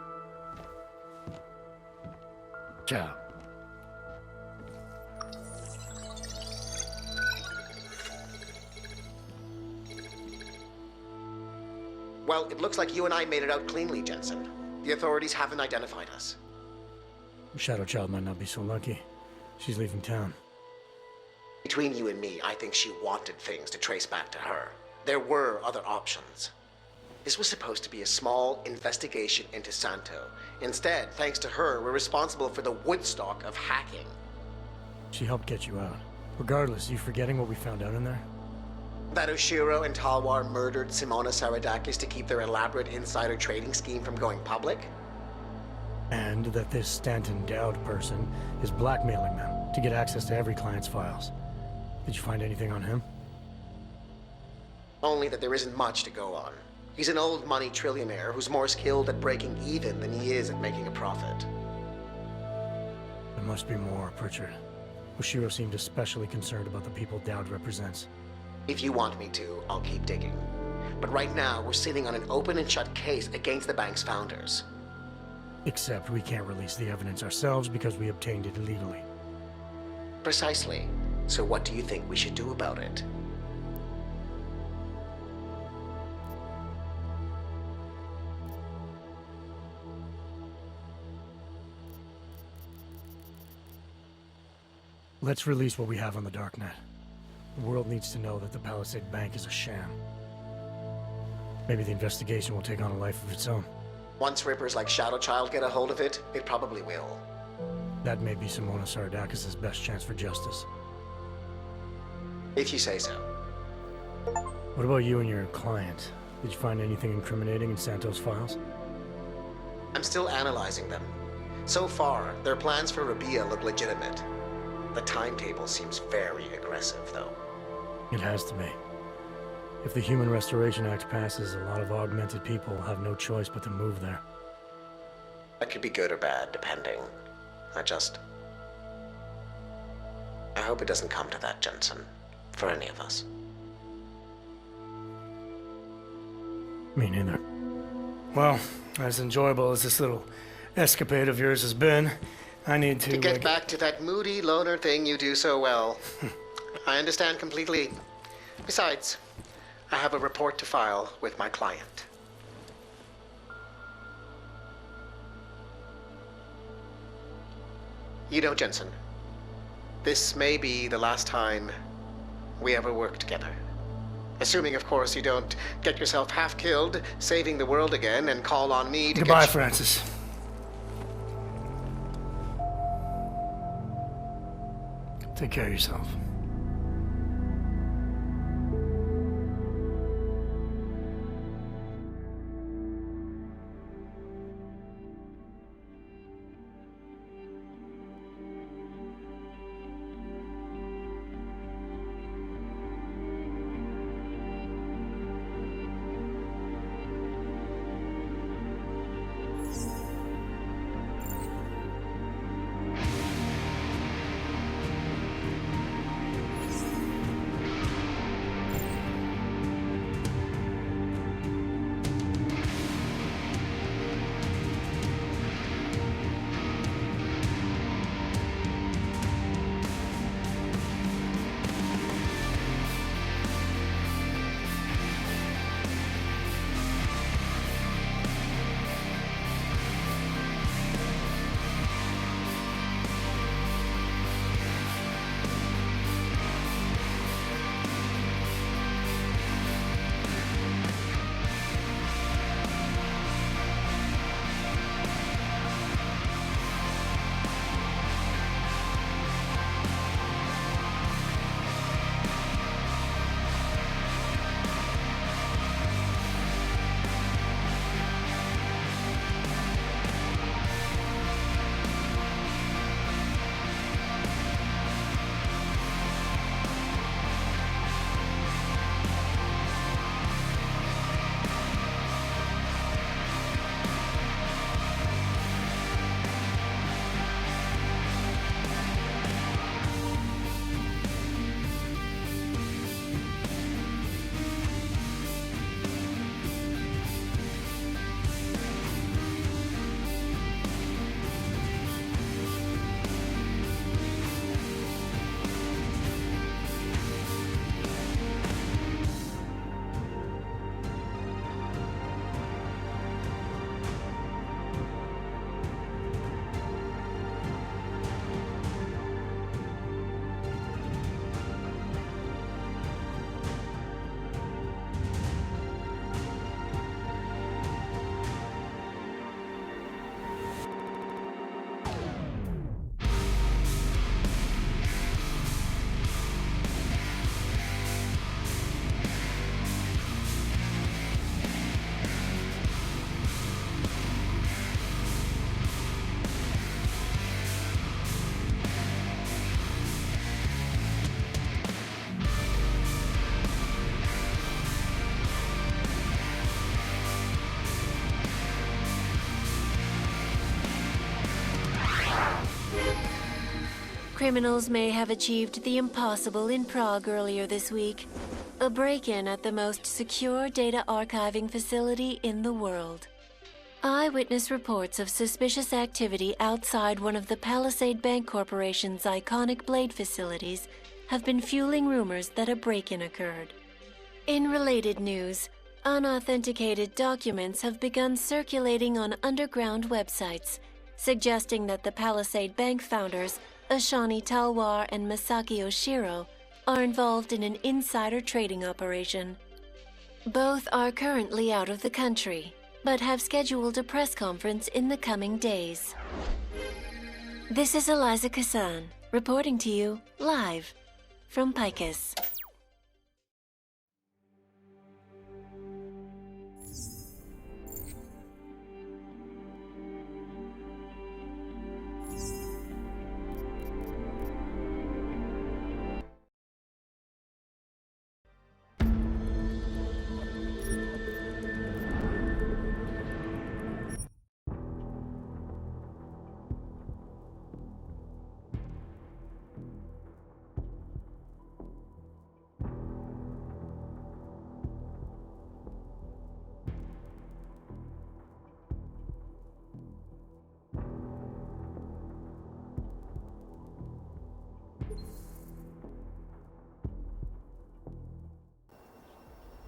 Ciao. Well, it looks like you and I made it out cleanly, Jensen. The authorities haven't identified us. Shadow Child might not be so lucky. She's leaving town. Between you and me, I think she wanted things to trace back to her. There were other options. This was supposed to be a small investigation into Santo. Instead, thanks to her, we're responsible for the Woodstock of hacking. She helped get you out. Regardless, you forgetting what we found out in there? That Oshiro and Talwar murdered Simona Saradakis to keep their elaborate insider trading scheme from going public? And that this Stanton Dowd person is blackmailing them to get access to every client's files. Did you find anything on him? Only that there isn't much to go on. He's an old money trillionaire who's more skilled at breaking even than he is at making a profit. There must be more, Pritchard. Oshiro seemed especially concerned about the people Dowd represents. If you want me to, I'll keep digging. But right now, we're sitting on an open and shut case against the bank's founders. Except we can't release the evidence ourselves because we obtained it illegally. Precisely. So what do you think we should do about it? Let's release what we have on the darknet. The world needs to know that the Palisade Bank is a sham. Maybe the investigation will take on a life of its own. Once rippers like Shadow Child get a hold of it, it probably will. That may be Simona Saradakis' best chance for justice. If you say so. What about you and your client? Did you find anything incriminating in Santo's files? I'm still analyzing them. So far, their plans for Rabia look legitimate. The timetable seems very aggressive, though. It has to be. If the Human Restoration Act passes, a lot of augmented people will have no choice but to move there. That could be good or bad, depending. I hope it doesn't come to that, Jensen. For any of us. Me neither. Well, as enjoyable as this little escapade of yours has been, I need to get back to that moody loner thing you do so well. I understand completely. Besides, I have a report to file with my client. You know, Jensen, this may be the last time we ever work together. Assuming, of course, you don't get yourself half killed, saving the world again, and call on me to Goodbye, Francis. Take care of yourself. criminals may have achieved the impossible in Prague earlier this week. A break-in at the most secure data archiving facility in the world. Eyewitness reports of suspicious activity outside one of the Palisade Bank Corporation's iconic Blade facilities have been fueling rumors that a break-in occurred. In related news, unauthenticated documents have begun circulating on underground websites, suggesting that the Palisade Bank founders, Ashani Talwar and Masaki Oshiro, are involved in an insider trading operation. Both are currently out of the country, but have scheduled a press conference in the coming days. This is Eliza Kassan, reporting to you live from Picus.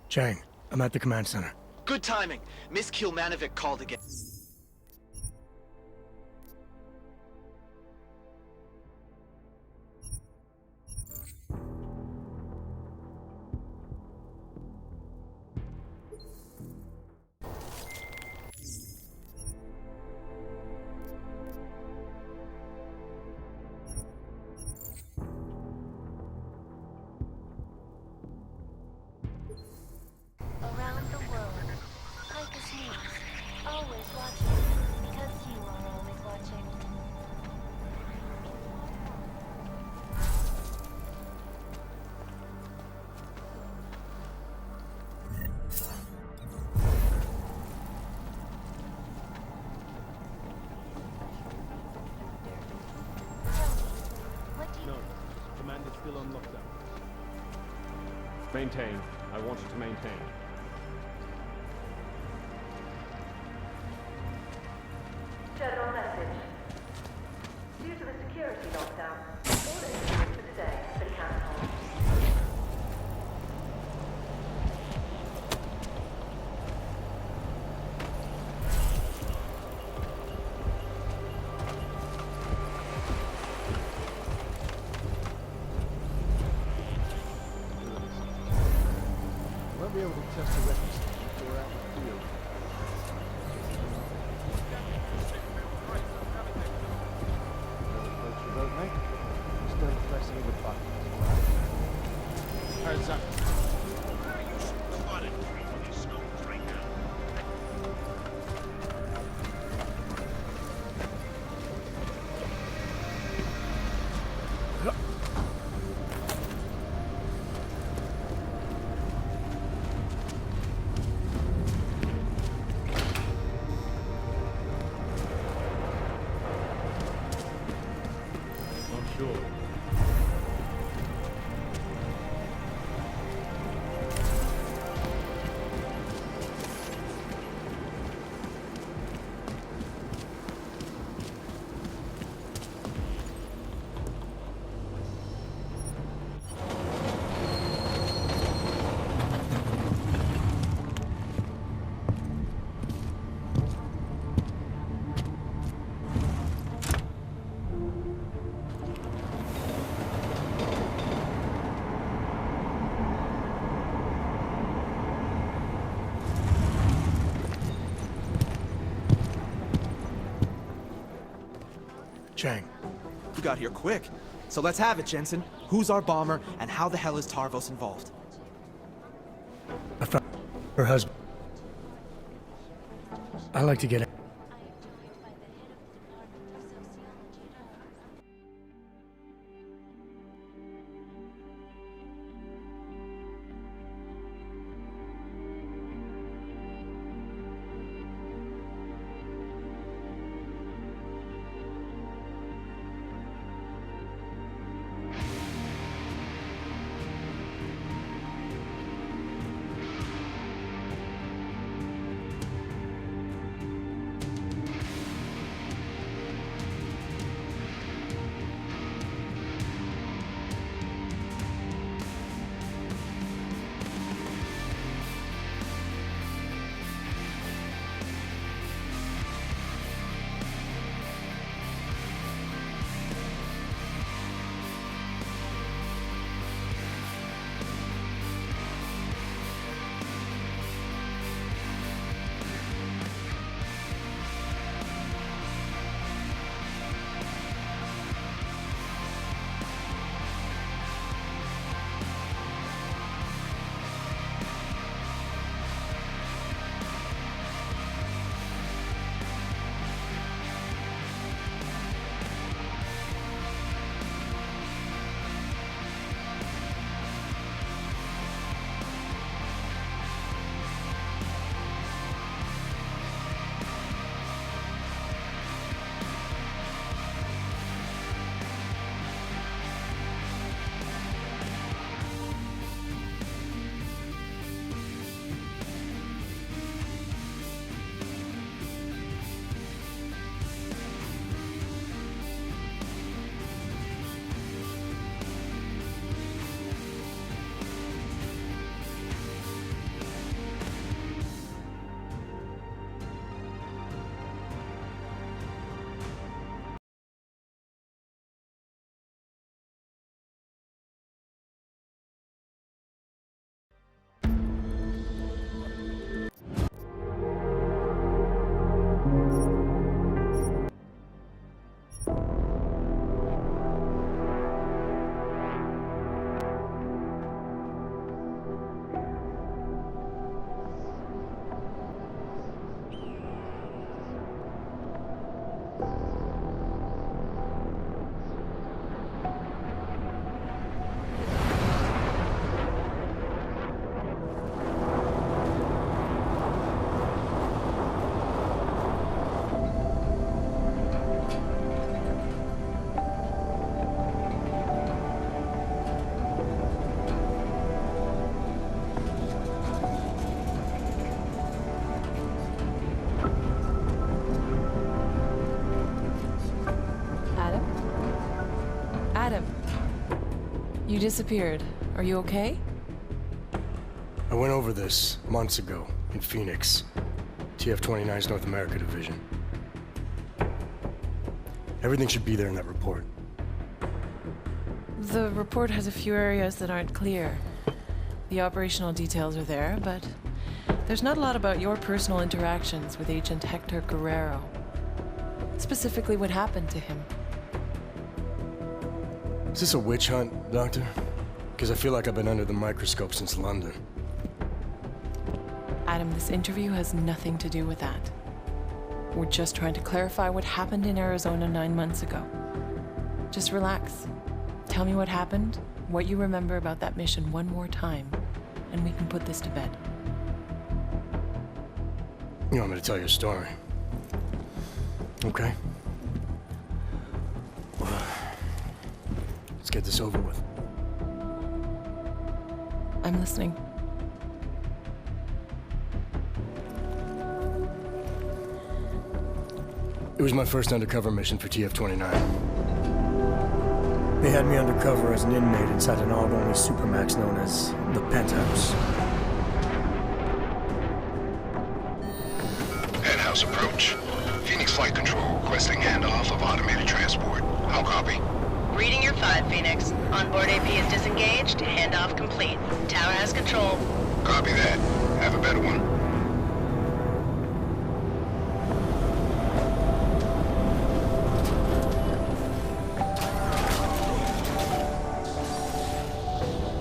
Chang, I'm at the command center. Good timing. Miss Kilmanovic called again. Around the world, Picus News, always watching, because you are always watching. No, command is still on lockdown. Maintain. I want you to maintain. General message. Due to the security lockdown, all interviews for today have been cancelled. Won't be able to test the weapons until we're out in the field. Another approach you wrote, mate. Just don't press any of the buttons. How's that? Not sure. Chang. You got here quick. So let's have it, Jensen. Who's our bomber, and how the hell is Tarvos involved? I found her husband. I like to get disappeared. Are you okay? I went over this months ago in Phoenix, TF-29's North America division. Everything should be there in that report. The report has a few areas that aren't clear. The operational details are there, but there's not a lot about your personal interactions with Agent Hector Guerrero. Specifically, what happened to him. Is this a witch hunt, Doctor? Because I feel like I've been under the microscope since London. Adam, this interview has nothing to do with that. We're just trying to clarify what happened in Arizona 9 months ago. Just relax. Tell me what happened, what you remember about that mission one more time, and we can put this to bed. You want me to tell you a story? Okay. Let's get this over with. I'm listening. It was my first undercover mission for TF-29. They had me undercover as an inmate inside an AUG-only supermax known as the Penthouse. Penthouse approach. Phoenix Flight Control requesting handoff of automated transport. How copy? Reading your 5, Phoenix. Onboard AP is disengaged. Handoff complete. Tower has control. Copy that. Have a better one.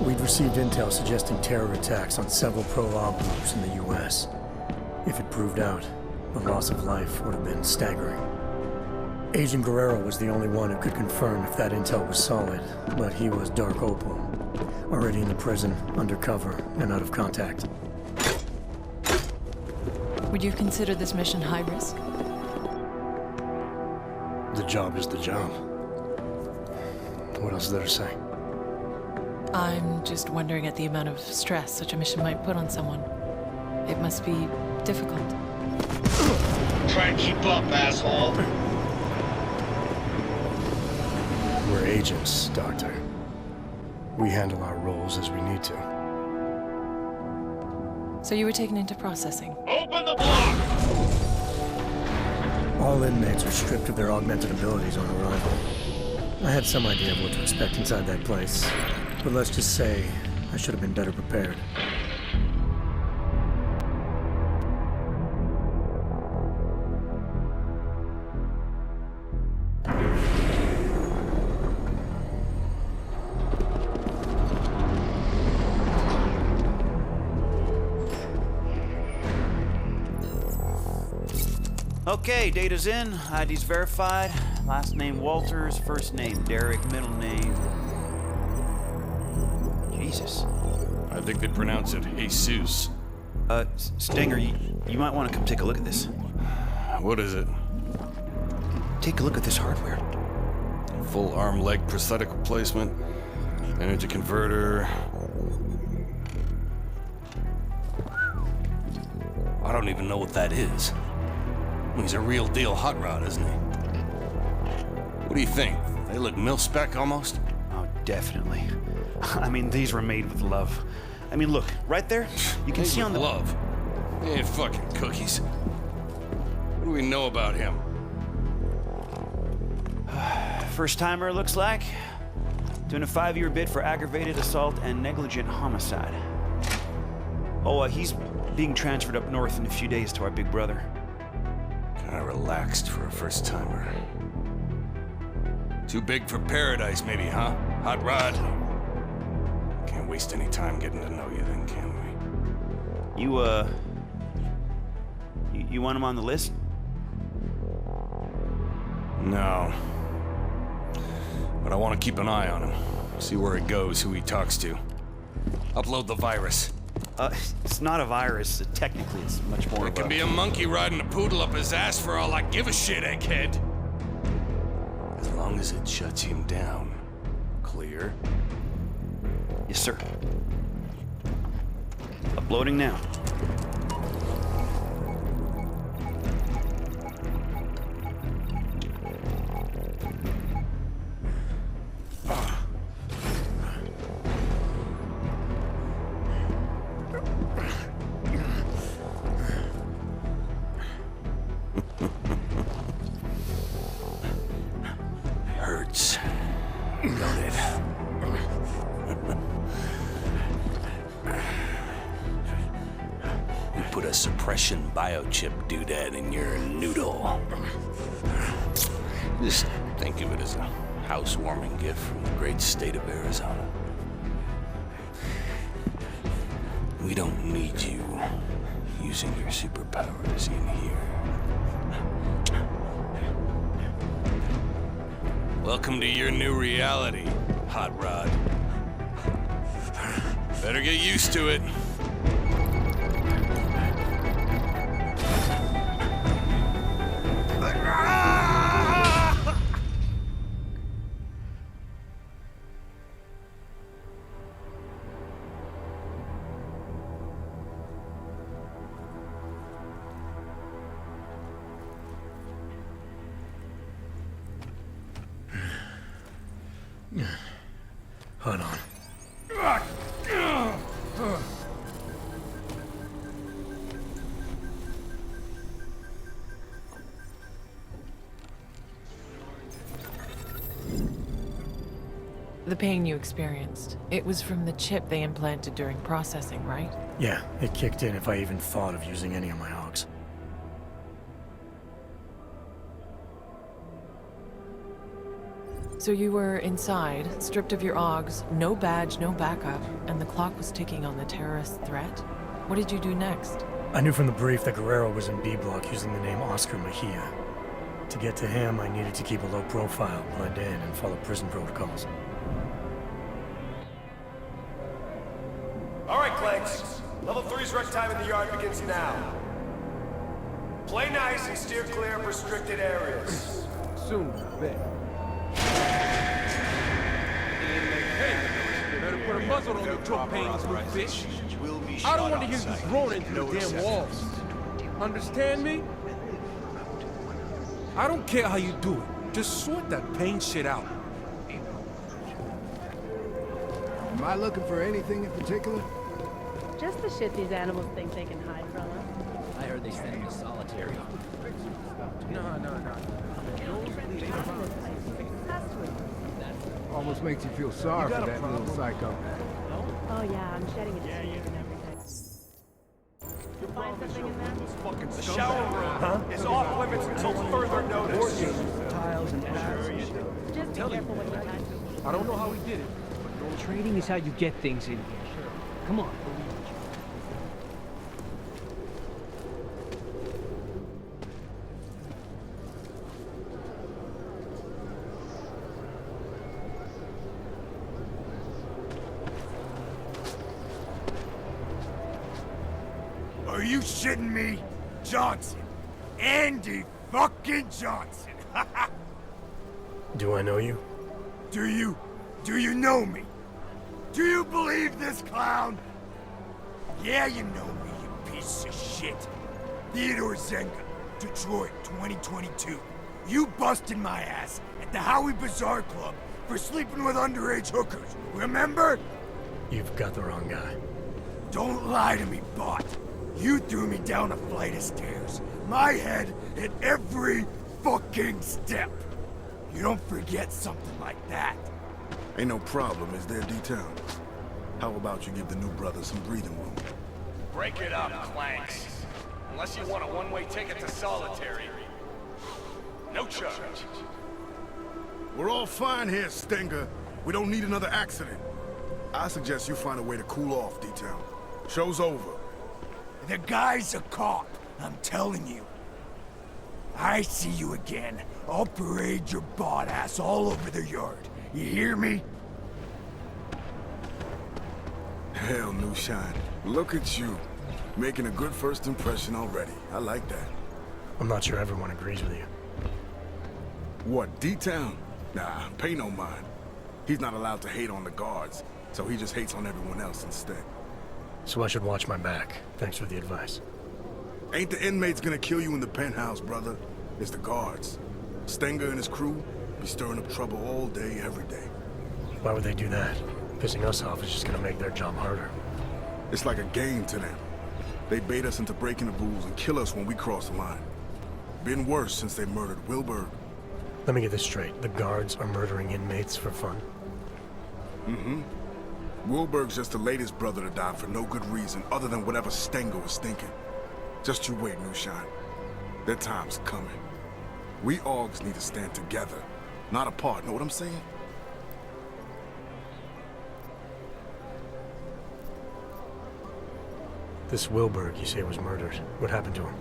We'd received intel suggesting terror attacks on several pro-AUG groups in the US. If it proved out, the loss of life would have been staggering. Agent Guerrero was the only one who could confirm if that intel was solid, but he was Dark Opal, already in the prison, undercover, and out of contact. Would you consider this mission high risk? The job is the job. What else is there to say? I'm just wondering at the amount of stress such a mission might put on someone. It must be difficult. Try and keep up, asshole. We're agents, Doctor. We handle our roles as we need to. So you were taken into processing? Open the block! All inmates are stripped of their augmented abilities on arrival. I had some idea of what to expect inside that place, but let's just say I should have been better prepared. Okay, data's in, ID's verified. Last name Walters, first name Derek, middle name... Jesus. I think they pronounce it Jesus. Stinger, you might want to come take a look at this. What is it? Take a look at this hardware. Full arm-leg prosthetic replacement, energy converter. I don't even know what that is. He's a real deal hot rod, isn't he? What do you think? They look mil-spec almost? Oh, definitely. I mean, these were made with love. I mean, look, right there, you can see on the... love? They ain't fucking cookies. What do we know about him? First timer, looks like. Doing a 5-year bid for aggravated assault and negligent homicide. Oh, he's being transferred up north in a few days to our big brother. Kinda relaxed for a first timer. Too big for paradise, maybe, huh? Hot rod. Can't waste any time getting to know you then, can we? You want him on the list? No. But I want to keep an eye on him. See where he goes, who he talks to. Upload the virus. It's not a virus. Technically, it's much more It can be a monkey riding a poodle up his ass for all I give a shit, egghead. As long as it shuts him down. Clear? Yes, sir. Uploading now. suppression biochip doodad in your noodle. Just think of it as a housewarming gift from the great state of Arizona. We don't need you using your superpowers in here. Welcome to your new reality, Hot Rod. Better get used to it. Hold on. The pain you experienced, it was from the chip they implanted during processing, right? Yeah, it kicked in if I even thought of using any of my augs. So you were inside, stripped of your augs, no badge, no backup, and the clock was ticking on the terrorist threat? What did you do next? I knew from the brief that Guerrero was in B Block using the name Oscar Mejia. To get to him, I needed to keep a low profile, blend in, and follow prison protocols. All right, Clanks. Level 3's rec time in the yard begins now. Play nice and steer clear of restricted areas. Soon, bet. Hey, better put a muzzle on your propane, little bitch. I don't want to hear you groaning through the damn walls. Understand me? I don't care how you do it. Just sort that pain shit out. Am I looking for anything in particular? Just the shit these animals think they can hide from us. I heard they sent him to solitary. No. Almost makes you feel sorry for that little psycho. Oh yeah, I'm shedding a tear and everything. You find something in there? The shower room is off limits until further notice. Tiles and ashes. Just be careful when you touch. I don't know how he did it. Trading is how you get things in here. Come on. Are you shitting me? Johnson. Andy fucking Johnson. Do I know you? Do you? Do you know me? Do you believe this clown? Yeah, you know me, you piece of shit. Theodore Zenga, Detroit, 2022. You busted my ass at the Howie Bazaar Club for sleeping with underage hookers, remember? You've got the wrong guy. Don't lie to me, bot. You threw me down a flight of stairs. My head at every fucking step. You don't forget something like that. Ain't no problem, is there, D-Town? How about you give the new brother some breathing room? Break it up, Clanks. Unless you want a one-way ticket to solitary. No charge. We're all fine here, Stinger. We don't need another accident. I suggest you find a way to cool off, D-Town. Show's over. The guy's a cop, I'm telling you. I see you again. I'll parade your bot ass all over the yard. You hear me? Hell, New Shine. Look at you. Making a good first impression already. I like that. I'm not sure everyone agrees with you. What, D-Town? Nah, pay no mind. He's not allowed to hate on the guards, so he just hates on everyone else instead. So I should watch my back. Thanks for the advice. Ain't the inmates gonna kill you in the penthouse, brother. It's the guards. Stenger and his crew be stirring up trouble all day, every day. Why would they do that? Pissing us off is just gonna make their job harder. It's like a game to them. They bait us into breaking the rules and kill us when we cross the line. Been worse since they murdered Wilbur. Let me get this straight. The guards are murdering inmates for fun? Mm-hmm. Wilbur's just the latest brother to die for no good reason other than whatever Stenger was thinking. Just you wait, Nushan. Their time's coming. We Augs need to stand together, not apart, know what I'm saying? This Wilberg you say was murdered. What happened to him?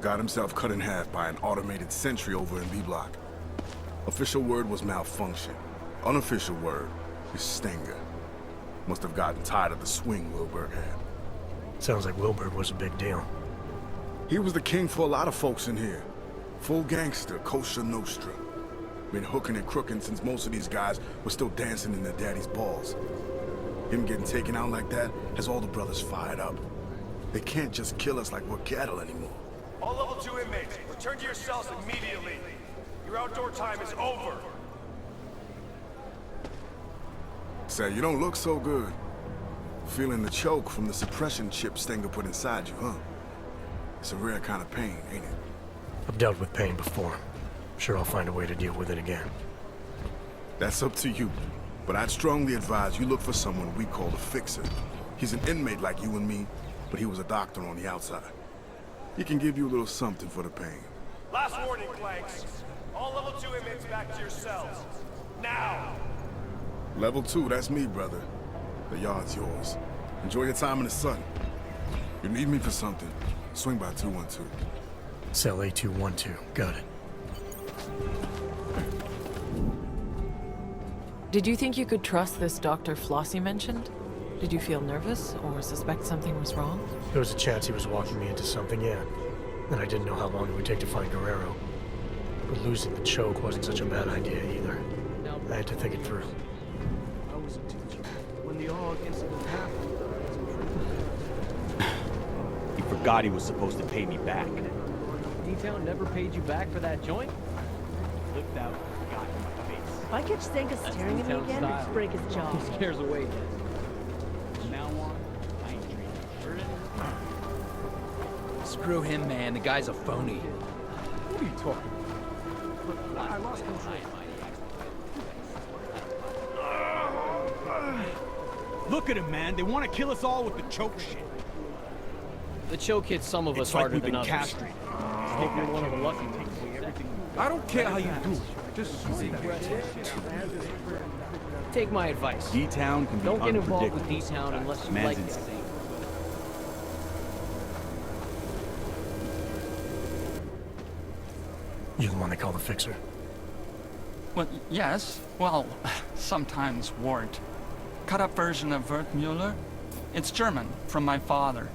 Got himself cut in half by an automated sentry over in B Block. Official word was malfunction. Unofficial word is Stinger. Must have gotten tired of the swing Wilberg had. Sounds like Wilberg was a big deal. He was the king for a lot of folks in here. Full gangster, kosher nostra. Been hooking and crooking since most of these guys were still dancing in their daddy's balls. Him getting taken out like that has all the brothers fired up. They can't just kill us like we're cattle anymore. All level 2 inmates, return to your cells immediately. Your outdoor time is over. Say, you don't look so good. Feeling the choke from the suppression chip Stinger put inside you, huh? It's a rare kind of pain, ain't it? I've dealt with pain before. Sure I'll find a way to deal with it again. That's up to you. But I'd strongly advise you look for someone we call a fixer. He's an inmate like you and me, but he was a doctor on the outside. He can give you a little something for the pain. Last warning, Clanks. All level 2 inmates back to your cells. Now! Level 2, that's me, brother. The yard's yours. Enjoy your time in the sun. You need me for something, swing by 212. Cell A212, got it. Did you think you could trust this Dr. Flossie mentioned? Did you feel nervous or suspect something was wrong? There was a chance he was walking me into something, yeah. And I didn't know how long it would take to find Guerrero. But losing the choke wasn't such a bad idea either. I had to think it through. I was a teacher. When the AUG incident happened, He forgot he was supposed to pay me back. D-Town never paid you back for that joint? Flipped out, got in my face. If I catch Stenka staring at me again, style. break his jaw. He scares away. From now on, I ain't treating you. Screw him, man. The guy's a phony. What are you talking about? I lost control. Look at him, man. They want to kill us all with the choke shit. The choke hits some of us It's like harder we've than been others. castrated. Hope you're one of the lucky ones. I don't care how you do it. Just Take my advice. D-Town can be Don't get involved with unpredictable D-Town unless you Man's like it. insane. You the one they call the fixer? Well, yes. Well, sometimes Wart. Cut-up version of Wertmüller. It's German, from my father.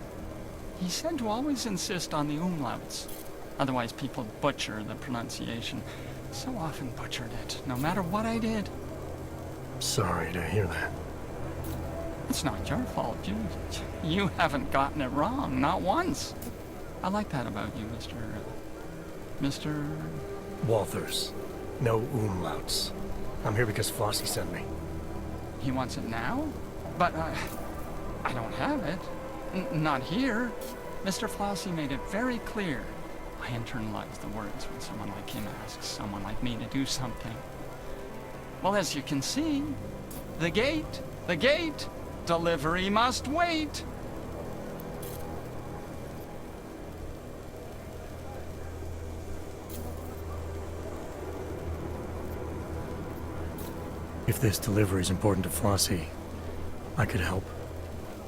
He said to always insist on the umlauts. Otherwise people butcher the pronunciation. So often butchered it, no matter what I did. Sorry to hear that. It's not your fault. You haven't gotten it wrong, not once. I like that about you, Mr. Walthers. No umlauts. I'm here because Flossie sent me. He wants it now? But I don't have it. Not here. Mr. Flossie made it very clear. I internalize the words when someone like him asks someone like me to do something. Well, as you can see, the gate, delivery must wait. If this delivery is important to Flossie, I could help.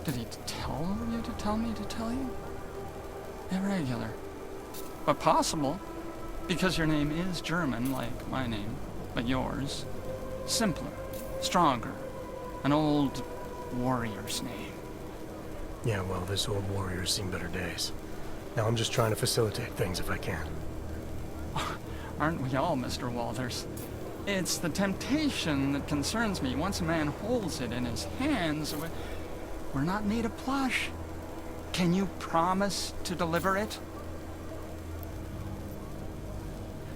Did he tell you to tell me to tell you? Irregular. But possible, because your name is German, like my name, but yours. Simpler, stronger, an old warrior's name. Yeah, well, this old warrior's seen better days. Now I'm just trying to facilitate things if I can. Aren't we all, Mr. Walters? It's the temptation that concerns me. Once a man holds it in his hands, we're not made of plush. Can you promise to deliver it?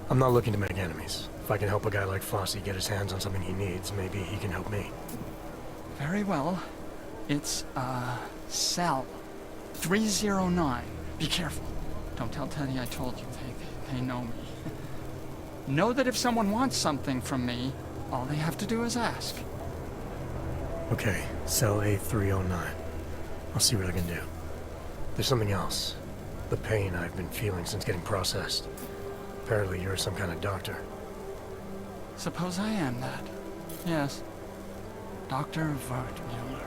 I'm not looking to make enemies. If I can help a guy like Flossie get his hands on something he needs, maybe he can help me. Very well. It's, cell 309. Be careful. Don't tell Teddy I told you. They know me. Know that if someone wants something from me, all they have to do is ask. Okay, cell A309. I'll see what I can do. There's something else. The pain I've been feeling since getting processed. Apparently you're some kind of doctor. Suppose I am that. Yes. Dr. Wertmuller.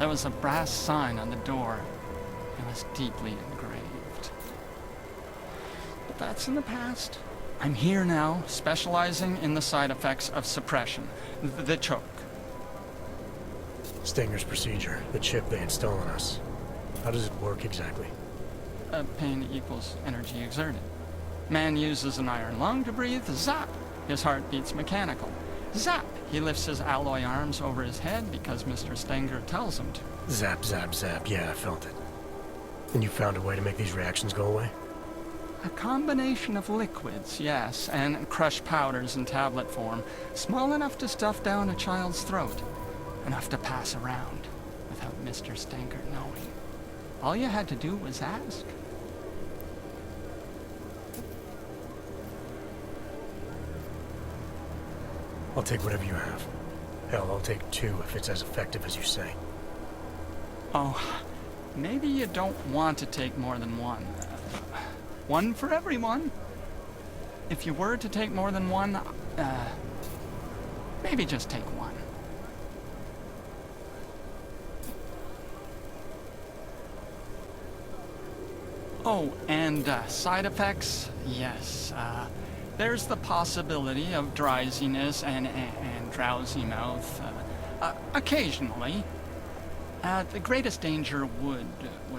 There was a brass sign on the door. It was deeply engraved. But that's in the past. I'm here now, specializing in the side effects of suppression. The choke. Stinger's procedure, the chip they install on us. How does it work exactly? Pain equals energy exerted. Man uses an iron lung to breathe, zap! His heart beats mechanical. Zap! He lifts his alloy arms over his head because Mr. Stenger tells him to. Zap, zap, zap. Yeah, I felt it. And you found a way to make these reactions go away? A combination of liquids, yes, and crushed powders in tablet form, small enough to stuff down a child's throat, enough to pass around without Mr. Stenger knowing. All you had to do was ask. I'll take whatever you have. Hell, I'll take 2 if it's as effective as you say. Oh, maybe you don't want to take more than 1. 1 for everyone. If you were to take more than 1, maybe just take 1. Oh, and side effects? Yes, there's the possibility of drowsiness and drowsy mouth, occasionally. The greatest danger would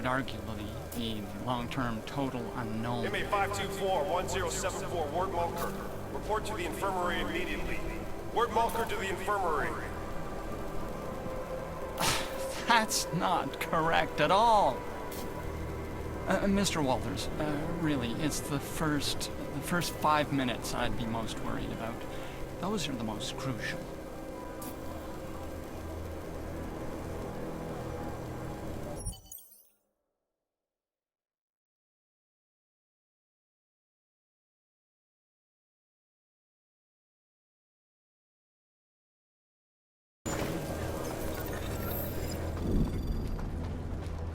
arguably be the long-term total unknown. Inmate 524-1074, Ward Mulker. Report to the infirmary immediately. Ward Mulker to the infirmary. That's not correct at all. Mr. Walters, really, it's the first 5 minutes I'd be most worried about. Those are the most crucial.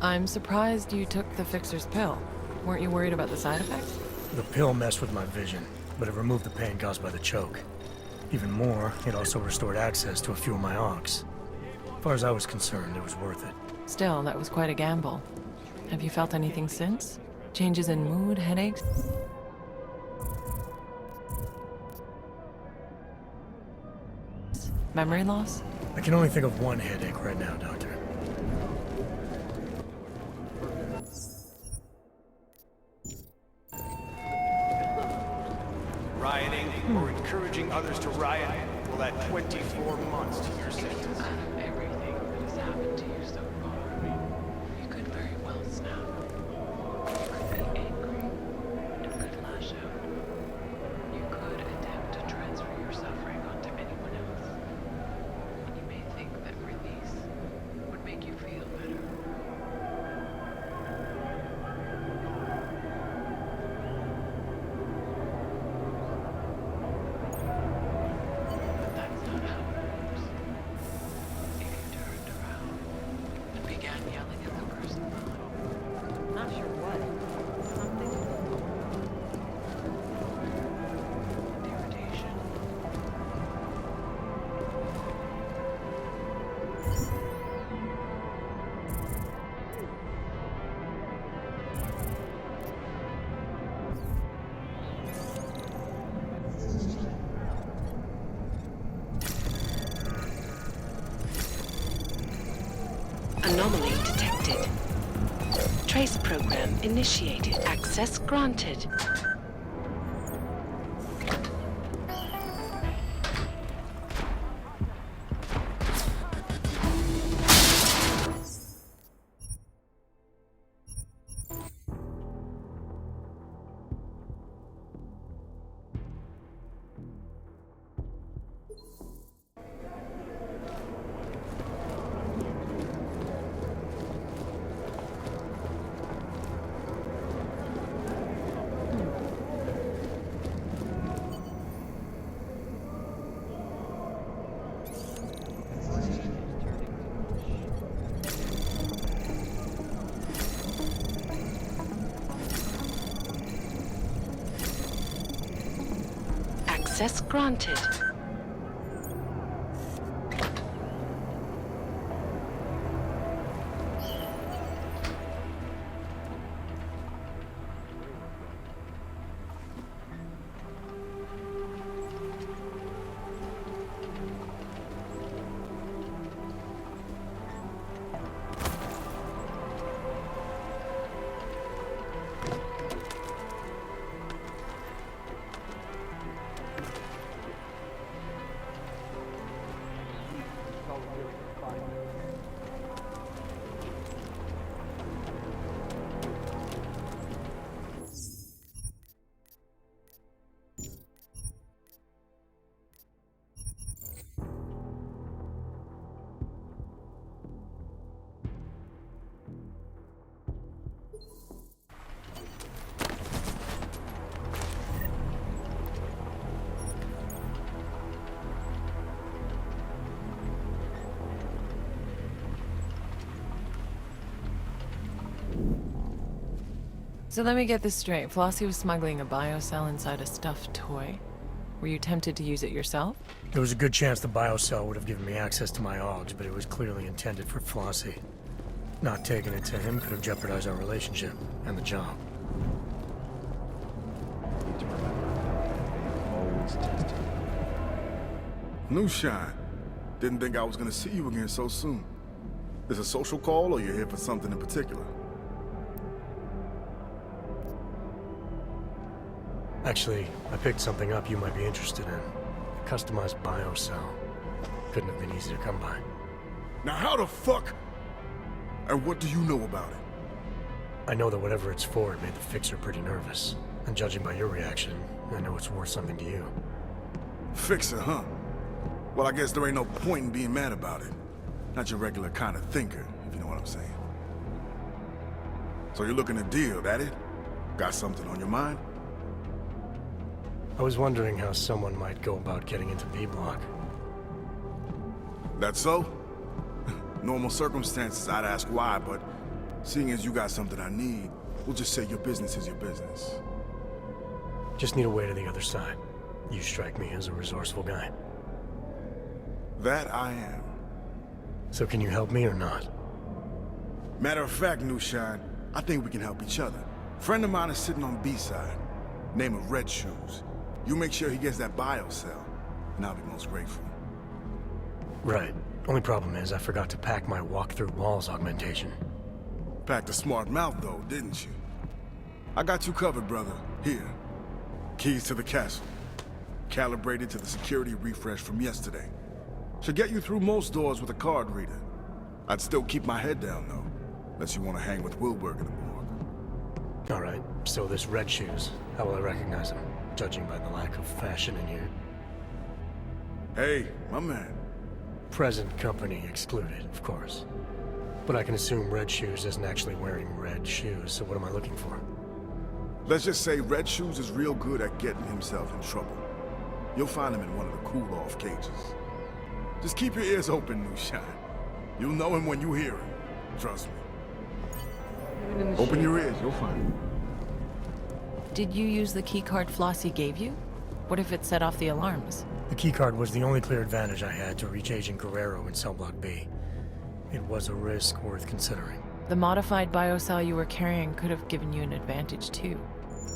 I'm surprised you took the fixer's pill. Weren't you worried about the side effects? The pill messed with my vision, but it removed the pain caused by the choke. Even more, it also restored access to a few of my augs. As far as I was concerned, it was worth it. Still, that was quite a gamble. Have you felt anything since? Changes in mood, headaches? Memory loss? I can only think of one headache right now, Doctor. Rioting or encouraging others to riot will add 24 months to your sentence. Everything that has happened to you so far, you could very well snap. You could be angry. You could lash out. You could attempt to transfer your suffering onto anyone else. And you may think that release would make you feel better. Anomaly detected. Trace program initiated. Access granted. Access granted. So let me get this straight. Flossie was smuggling a biocell inside a stuffed toy. Were you tempted to use it yourself? There was a good chance the biocell would have given me access to my augs, but it was clearly intended for Flossie. Not taking it to him could have jeopardized our relationship and the job. Need to remember, always tested. New Shine. Didn't think I was gonna see you again so soon. Is a social call or you're here for something in particular? Actually, I picked something up you might be interested in. A customized biocell. Couldn't have been easy to come by. Now how the fuck? And what do you know about it? I know that whatever it's for, it made the fixer pretty nervous. And judging by your reaction, I know it's worth something to you. Fixer, huh? Well, I guess there ain't no point in being mad about it. Not your regular kind of thinker, if you know what I'm saying. So you're looking to deal, that it? Got something on your mind? I was wondering how someone might go about getting into B-Block. That so? Normal circumstances, I'd ask why, but seeing as you got something I need, we'll just say your business is your business. Just need a way to the other side. You strike me as a resourceful guy. That I am. So can you help me or not? Matter of fact, New Shine, I think we can help each other. Friend of mine is sitting on B-side. Name of Red Shoes. You make sure he gets that biocell, and I'll be most grateful. Right. Only problem is I forgot to pack my walk-through walls augmentation. Packed a smart mouth though, didn't you? I got you covered, brother. Here. Keys to the castle. Calibrated to the security refresh from yesterday. Should get you through most doors with a card reader. I'd still keep my head down though, unless you want to hang with Wilberg in the morgue. Alright, so this Red Shoes, how will I recognize him? Judging by the lack of fashion in here. Hey, my man. Present company excluded, of course. But I can assume Red Shoes isn't actually wearing red shoes, so what am I looking for? Let's just say Red Shoes is real good at getting himself in trouble. You'll find him in one of the cool-off cages. Just keep your ears open, New Shine. You'll know him when you hear him. Trust me. Open your ears, you'll find him. Did you use the keycard Flossie gave you? What if it set off the alarms? The keycard was the only clear advantage I had to reach Agent Guerrero in Cell Block B. It was a risk worth considering. The modified biocell you were carrying could have given you an advantage too.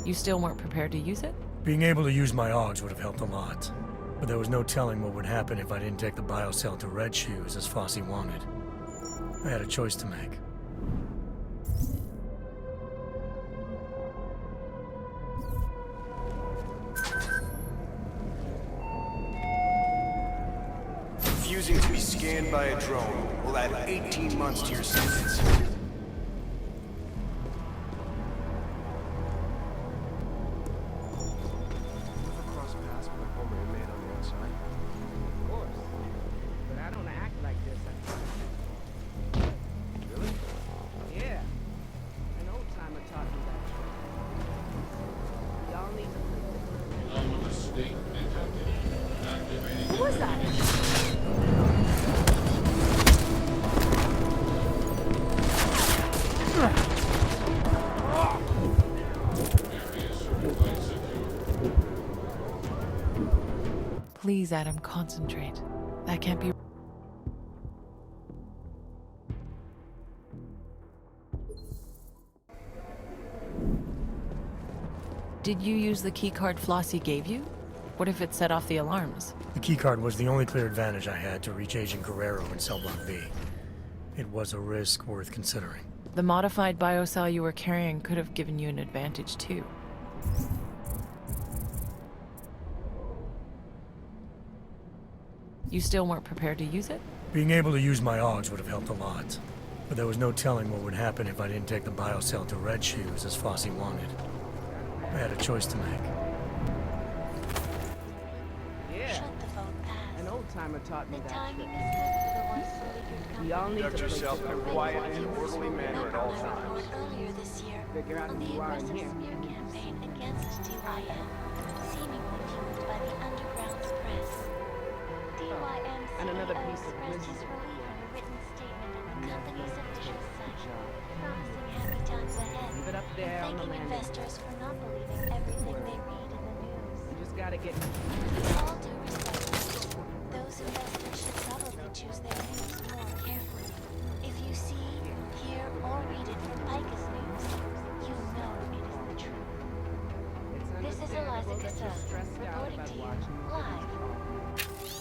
You still weren't prepared to use it? Being able to use my augs would have helped a lot. But there was no telling what would happen if I didn't take the biocell to Red Shoes as Flossie wanted. I had a choice to make. Refusing to be scanned by a drone will add 18 months to your sentence. Cross paths with a former inmate on the outside? Of course. But I don't act like this. Really? Yeah. An old timer taught me that. Y'all need to... Who was that? Please, Adam, concentrate. That can't be... Did you use the keycard Flossie gave you? What if it set off the alarms? The keycard was the only clear advantage I had to reach Agent Guerrero in Cell Block B. It was a risk worth considering. The modified biocell you were carrying could have given you an advantage, too. You still weren't prepared to use it? Being able to use my augs would have helped a lot. But there was no telling what would happen if I didn't take the biocell to Red Shoes as Flossie wanted. I had a choice to make. Yeah. Should the vote pass, An old-timer taught me the that timing trick. is good for the ones who lead your company. We all need to Conduct play yourself in a different quiet ways. and orderly manner at all times. Earlier this year, Figure out on who the you are in aggressive here. smear campaign against DYM, seemingly fueled by the underground's press. DYM And another CEO piece of expressed his wisdom. relief in a written statement on the company's official site, promising happy times ahead, Leave it up there on and the thanking landing. investors for not believing everything they read in the news. You just gotta get... With all due respect, those investors should probably choose their news more carefully. If you see, hear, or read it from Picus News, you know it is the truth. This is Eliza Understandable that you're Cassell, stressed out reporting about to you, watching the live.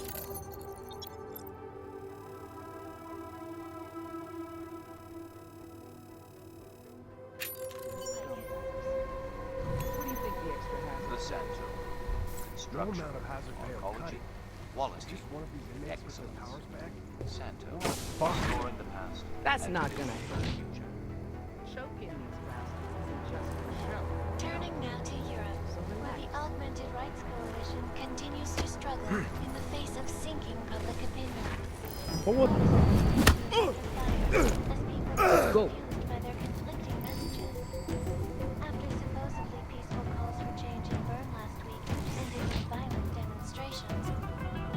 What do you think the extra has? The Santo. Construction, amount of hazard pay or oncology, cutting. quality, Just one of these inmates with their powers back. Santo. Fuck. Restoring the past. That's and not creating gonna the happen. future. Choking these bastards isn't just for show. Turning now to Europe, where the Augmented Rights Coalition continues to struggle in the face of sinking public opinion. Forward. As people are Go. confused by their conflicting messages. After supposedly peaceful calls for change in Bern last week ended with violent demonstrations,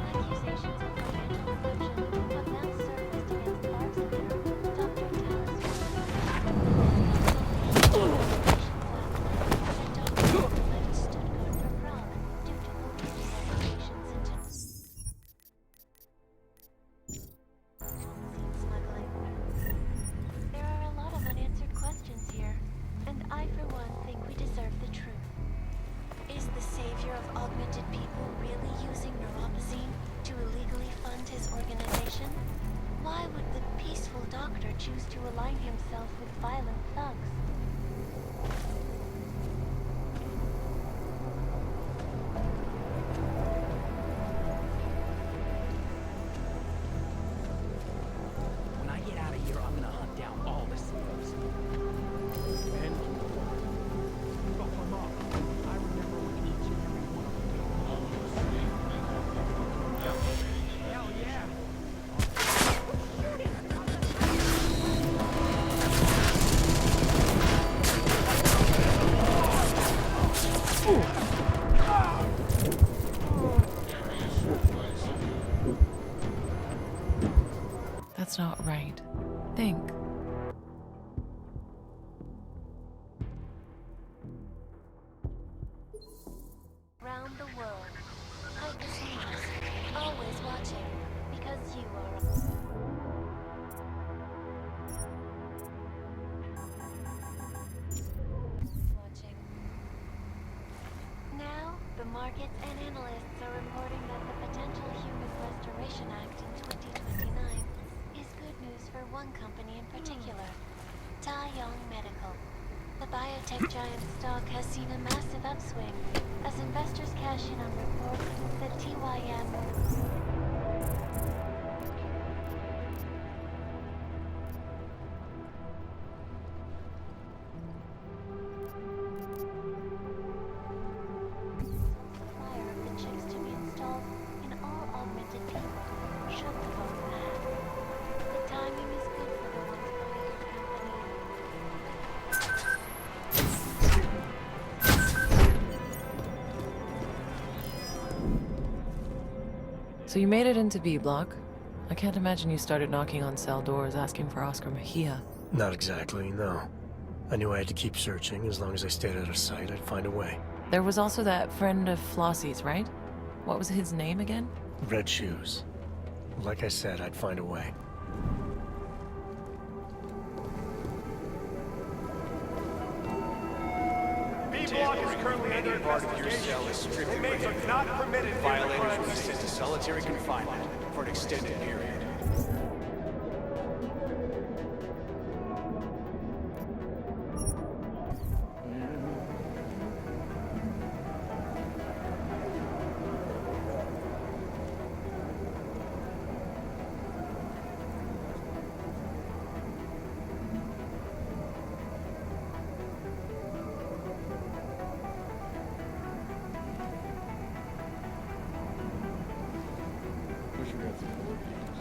accusations of financial corruption have now surfaced against bartender Dr. Talis. There are a lot of unanswered questions here, and I, for one, think we deserve the truth. Is the savior of augmented people really using neuropozyne to illegally fund his organization? Why would the peaceful doctor choose to align himself with violent thugs? When I get out of here, I'm gonna hunt down all the CEOs. And... Fuck my mom. I remember when each and every one of them... Hell yeah! That's not right. Think. Round the world, Picus News, always watching, because you are... watching. Now, the markets and analysts are reporting that the Potential Human Restoration Act in 2029 is good news for one company in particular, Ta Yong Medical. The biotech giant's stock has seen a massive upswing as investors cash in on reports that TYM supplier of the chips to be installed in all augmented people should the vote pass. The timing is good for the ones buying your company. So you made it into B Block. I can't imagine you started knocking on cell doors asking for Oscar Mejia. Not exactly, no. I knew I had to keep searching. As long as I stayed out of sight, I'd find a way. There was also that friend of Flossie's, right? What was his name again? Red Shoes. Like I said, I'd find a way. B-Block is currently under investigation. Inmates are not permitted. Violators will be sent to solitary confinement for an extended period.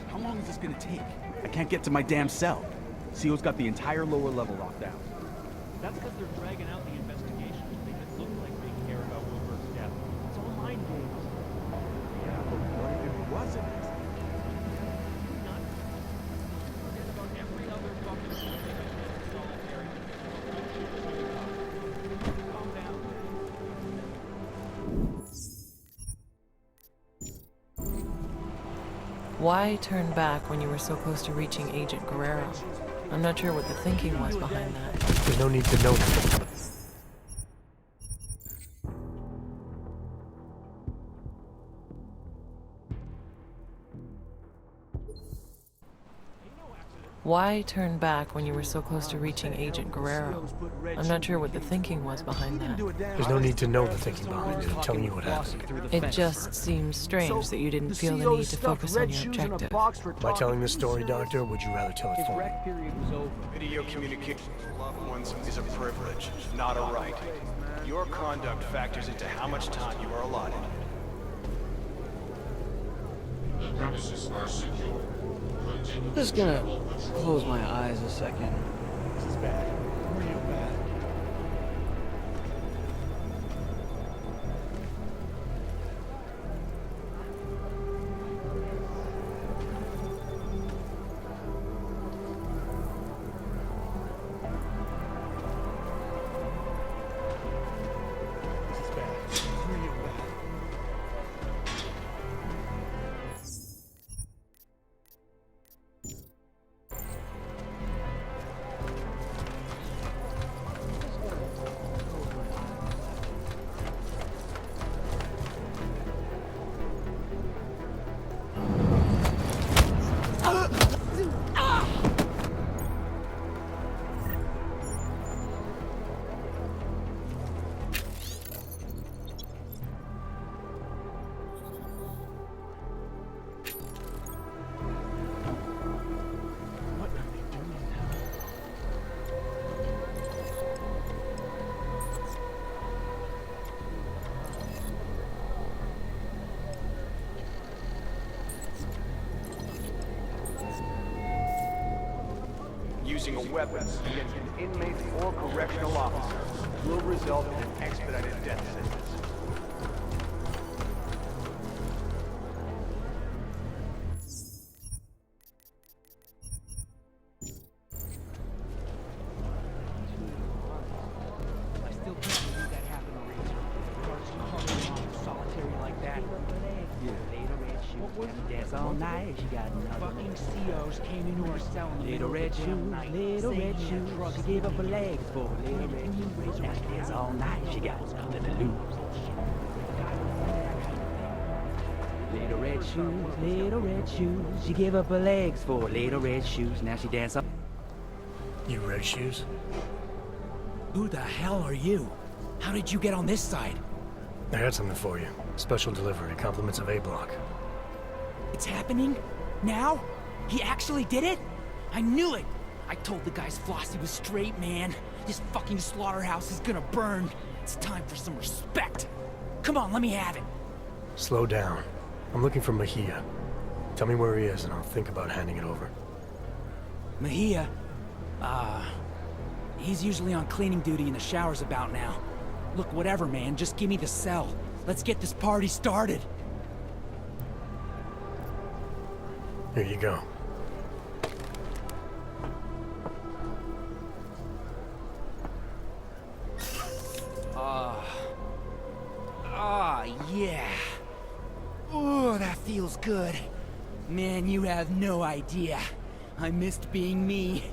How long is this gonna take? I can't get to my damn cell. CEO's got the entire lower level locked out. That's because they're dragging out the investigation to make it look like they care about Wilbur's death. It's all mind games. Yeah, but what if it wasn't? Forget about every other fucking thing in solitary. Calm down. Why turn back when you were so close to reaching Agent Guerrero? I'm not sure what the thinking was behind that. There's no need to know that. Why turn back when you were so close to reaching Agent Guerrero? I'm not sure what the thinking was behind that. There's no need to know the thinking behind it. I'm telling you what happened. It just seems strange that you didn't feel the need to focus on your objective. By telling this story, Doctor, would you rather tell it for me? Video communication with loved ones is a privilege, not a right. Your conduct factors into how much time you are allotted. Premises are secure. Just gonna close my eyes a second. This is bad. Real bad. This is bad. Real bad. Using a weapon against an inmate or correctional officer will result in an expedited death sentence. I still can't believe that happened to Razor. Solitary like that. Dance all night, she got another. Fucking COs came into our cell in the Little red shoes, little red shoes. She gave up her legs for little red shoes. Now she dance all night, she got nothing to lose. Little red shoes, little red shoes. She gave up her legs for little red shoes. Now she dance up. You Red Shoes? Who the hell are you? How did you get on this side? I had something for you. Special delivery, compliments of A-Block. It's happening? Now? He actually did it? I knew it! I told the guys Flossie was straight, man. This fucking slaughterhouse is gonna burn. It's time for some respect. Come on, let me have it. Slow down. I'm looking for Mejia. Tell me where he is and I'll think about handing it over. Mejia? He's usually on cleaning duty in the showers about now. Look, whatever, man, just give me the cell. Let's get this party started. Here you go. Yeah. good. Man, you have no idea. I missed being me.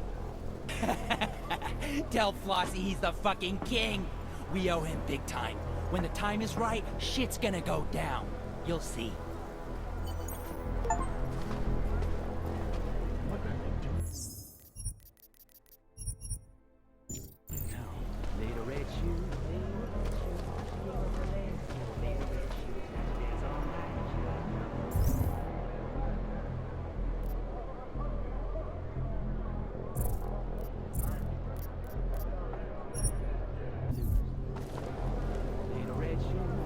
Tell Flossie he's the fucking king. We owe him big time. When the time is right, shit's gonna go down. You'll see. Little red shoes, little red shoes, little red shoes, dance all night. Little red shoes,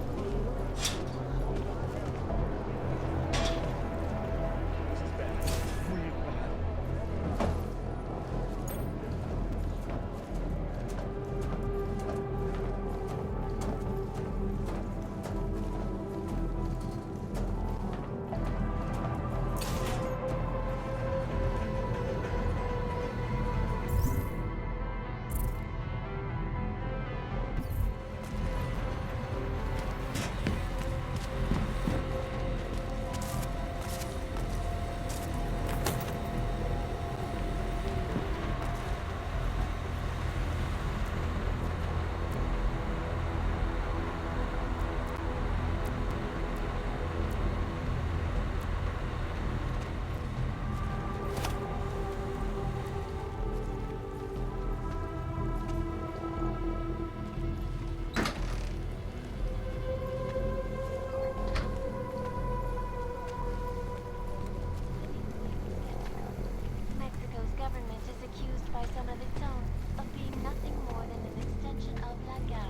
Mexico's government is accused by some of its own of being nothing more than an extension of La Guerra.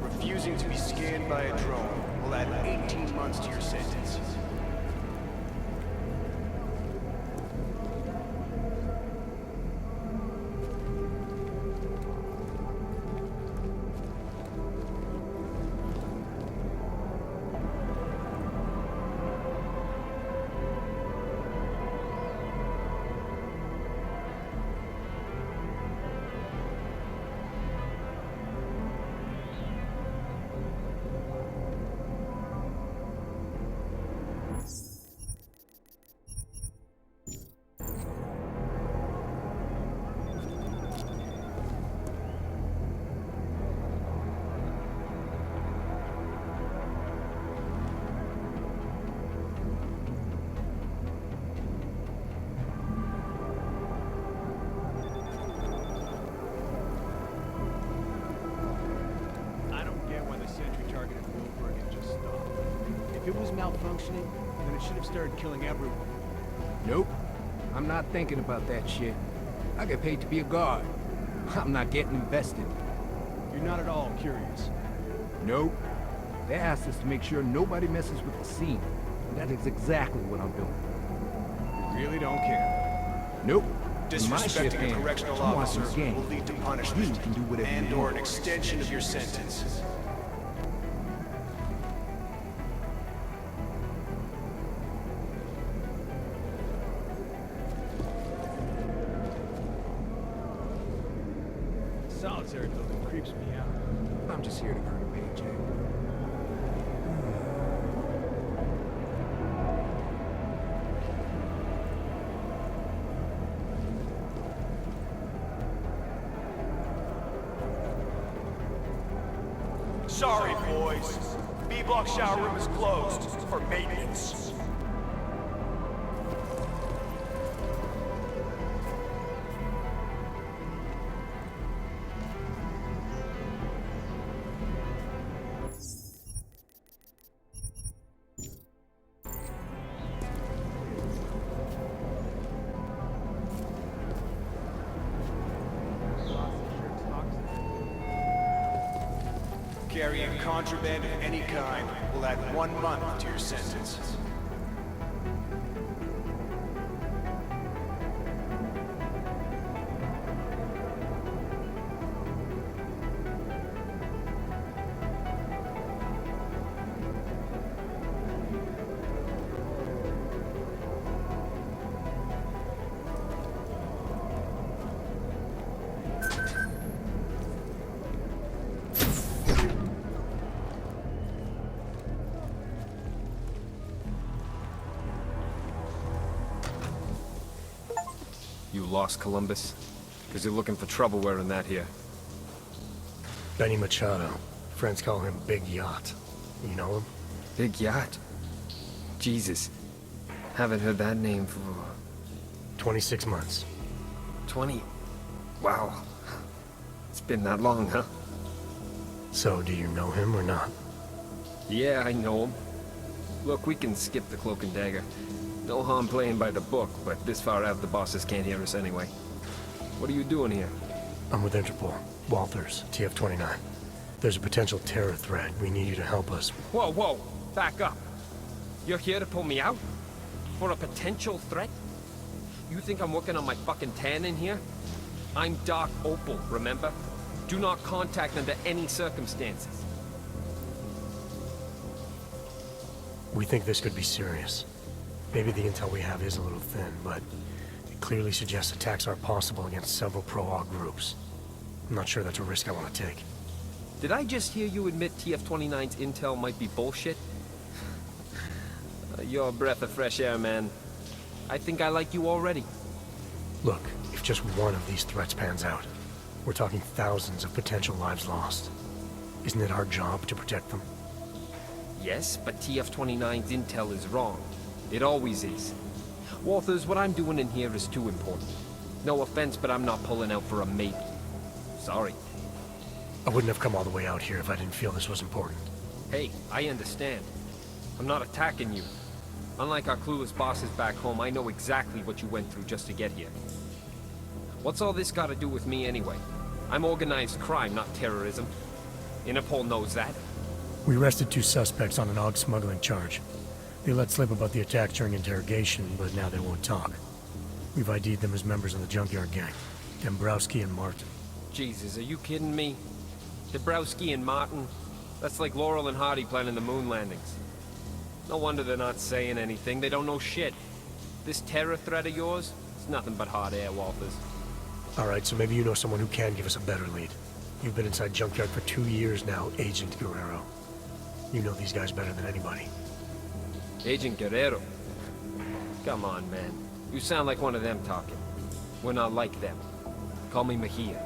Refusing to be scanned by a drone will add 18 months to your sentence. If it was malfunctioning, then it should have started killing everyone. Nope. I'm not thinking about that shit. I get paid to be a guard. I'm not getting invested. You're not at all curious. Nope. They asked us to make sure nobody messes with the scene. And that is exactly what I'm doing. You really don't care? Nope. In my shift Disrespecting a hand, correctional I'm watching officer the game. will lead to You punishment can do whatever you and/or want. an extension of your sentence. Solitary building creeps me out. I'm just here to earn a paycheck. Sorry, boys. B-block shower room is closed for maintenance. Carrying contraband of any kind will add 1 month to your sentence. You lost Columbus? Because you're looking for trouble wearing that here. Benny Machado. Friends call him Big Yacht. You know him? Big Yacht? Jesus. Haven't heard that name for... 26 months. 20? Wow. It's been that long, huh? So, do you know him or not? Yeah, I know him. Look, we can skip the cloak and dagger. No harm playing by the book, but this far out the bosses can't hear us anyway. What are you doing here? I'm with Interpol. Walters, TF-29. There's a potential terror threat. We need you to help us. Whoa, whoa! Back up! You're here to pull me out? For a potential threat? You think I'm working on my fucking tan in here? I'm Dark Opal, remember? Do not contact under any circumstances. We think this could be serious. Maybe the intel we have is a little thin, but it clearly suggests attacks are possible against several pro-AUG groups. I'm not sure that's a risk I want to take. Did I just hear you admit TF-29's intel might be bullshit? You're a breath of fresh air, man. I think I like you already. Look, if just one of these threats pans out, we're talking thousands of potential lives lost. Isn't it our job to protect them? Yes, but TF-29's intel is wrong. It always is. Walters, what I'm doing in here is too important. No offense, but I'm not pulling out for a maybe. Sorry. I wouldn't have come all the way out here if I didn't feel this was important. Hey, I understand. I'm not attacking you. Unlike our clueless bosses back home, I know exactly what you went through just to get here. What's all this got to do with me anyway? I'm organized crime, not terrorism. Interpol knows that. We arrested 2 suspects on an AUG smuggling charge. They let slip about the attack during interrogation, but now they won't talk. We've ID'd them as members of the Junkyard Gang. Dombrowski and Martin. Jesus, are you kidding me? Dombrowski and Martin? That's like Laurel and Hardy planning the moon landings. No wonder they're not saying anything. They don't know shit. This terror threat of yours, it's nothing but hot air, Walters. Alright, so maybe you know someone who can give us a better lead. You've been inside Junkyard for 2 years now, Agent Guerrero. You know these guys better than anybody. Agent Guerrero? Come on, man. You sound like one of them talking. We're not like them. Call me Mejia.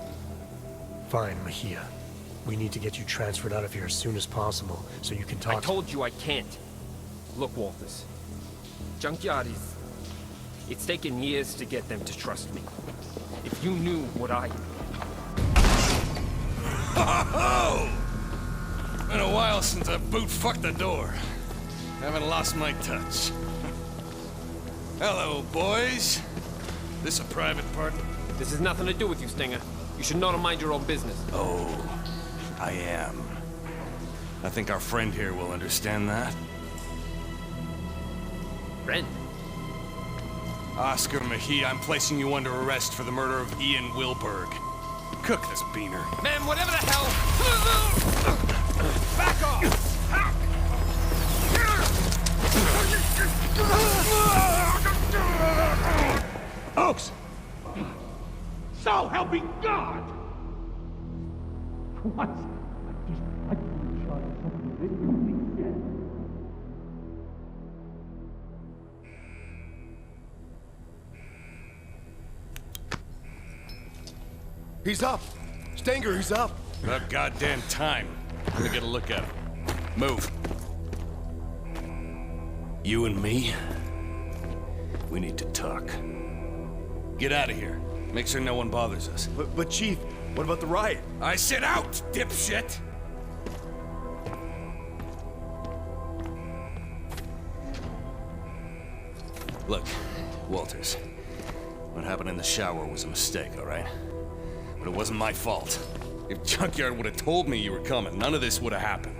Fine, Mejia. We need to get you transferred out of here as soon as possible, so you can talk— I told you I can't. Look, Walters. Junkyard is... It's taken years to get them to trust me. If you knew what I... Ho-ho-ho! Been a while since I boot-fucked the door. Haven't lost my touch. Hello, boys. This a private part? This has nothing to do with you, Stinger. You should know to mind your own business. Oh, I am. I think our friend here will understand that. Friend? Oscar Mejia, I'm placing you under arrest for the murder of Ian Wilberg. Cook this beaner. Man, whatever the hell... Back off! Oaks! So help me God! What? I couldn't shot something that you think yet. He's up! Stinger, he's up! About goddamn time. Let me get a look at him. Move. You and me? We need to talk. Get out of here. Make sure no one bothers us. But Chief, what about the riot? I said out, dipshit! Look, Walters. What happened in the shower was a mistake, all right? But it wasn't my fault. If Junkyard would have told me you were coming, none of this would have happened.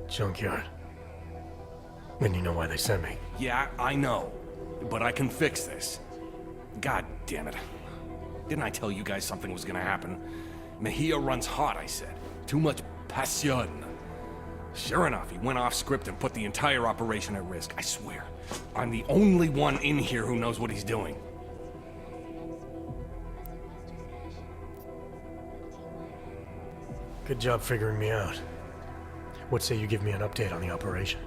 Junkyard. Then you know why they sent me. Yeah, I know. But I can fix this. God damn it. Didn't I tell you guys something was gonna happen? Mejia runs hot, I said. Too much passion. Sure enough, he went off script and put the entire operation at risk. I swear, I'm the only one in here who knows what he's doing. Good job figuring me out. What say you give me an update on the operation?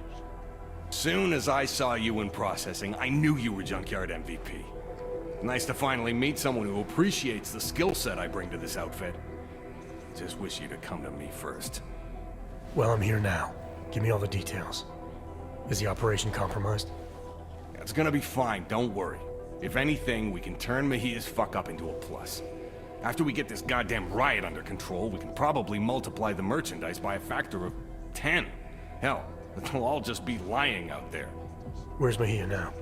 Soon as I saw you in processing, I knew you were Junkyard MVP. Nice to finally meet someone who appreciates the skill set I bring to this outfit. Just wish you'd have come to me first. Well, I'm here now. Give me all the details. Is the operation compromised? It's gonna be fine, don't worry. If anything, we can turn Mejia's fuck up into a plus. After we get this goddamn riot under control, we can probably multiply the merchandise by a factor of 10. Hell, they'll all just be lying out there. Where's Mejia now?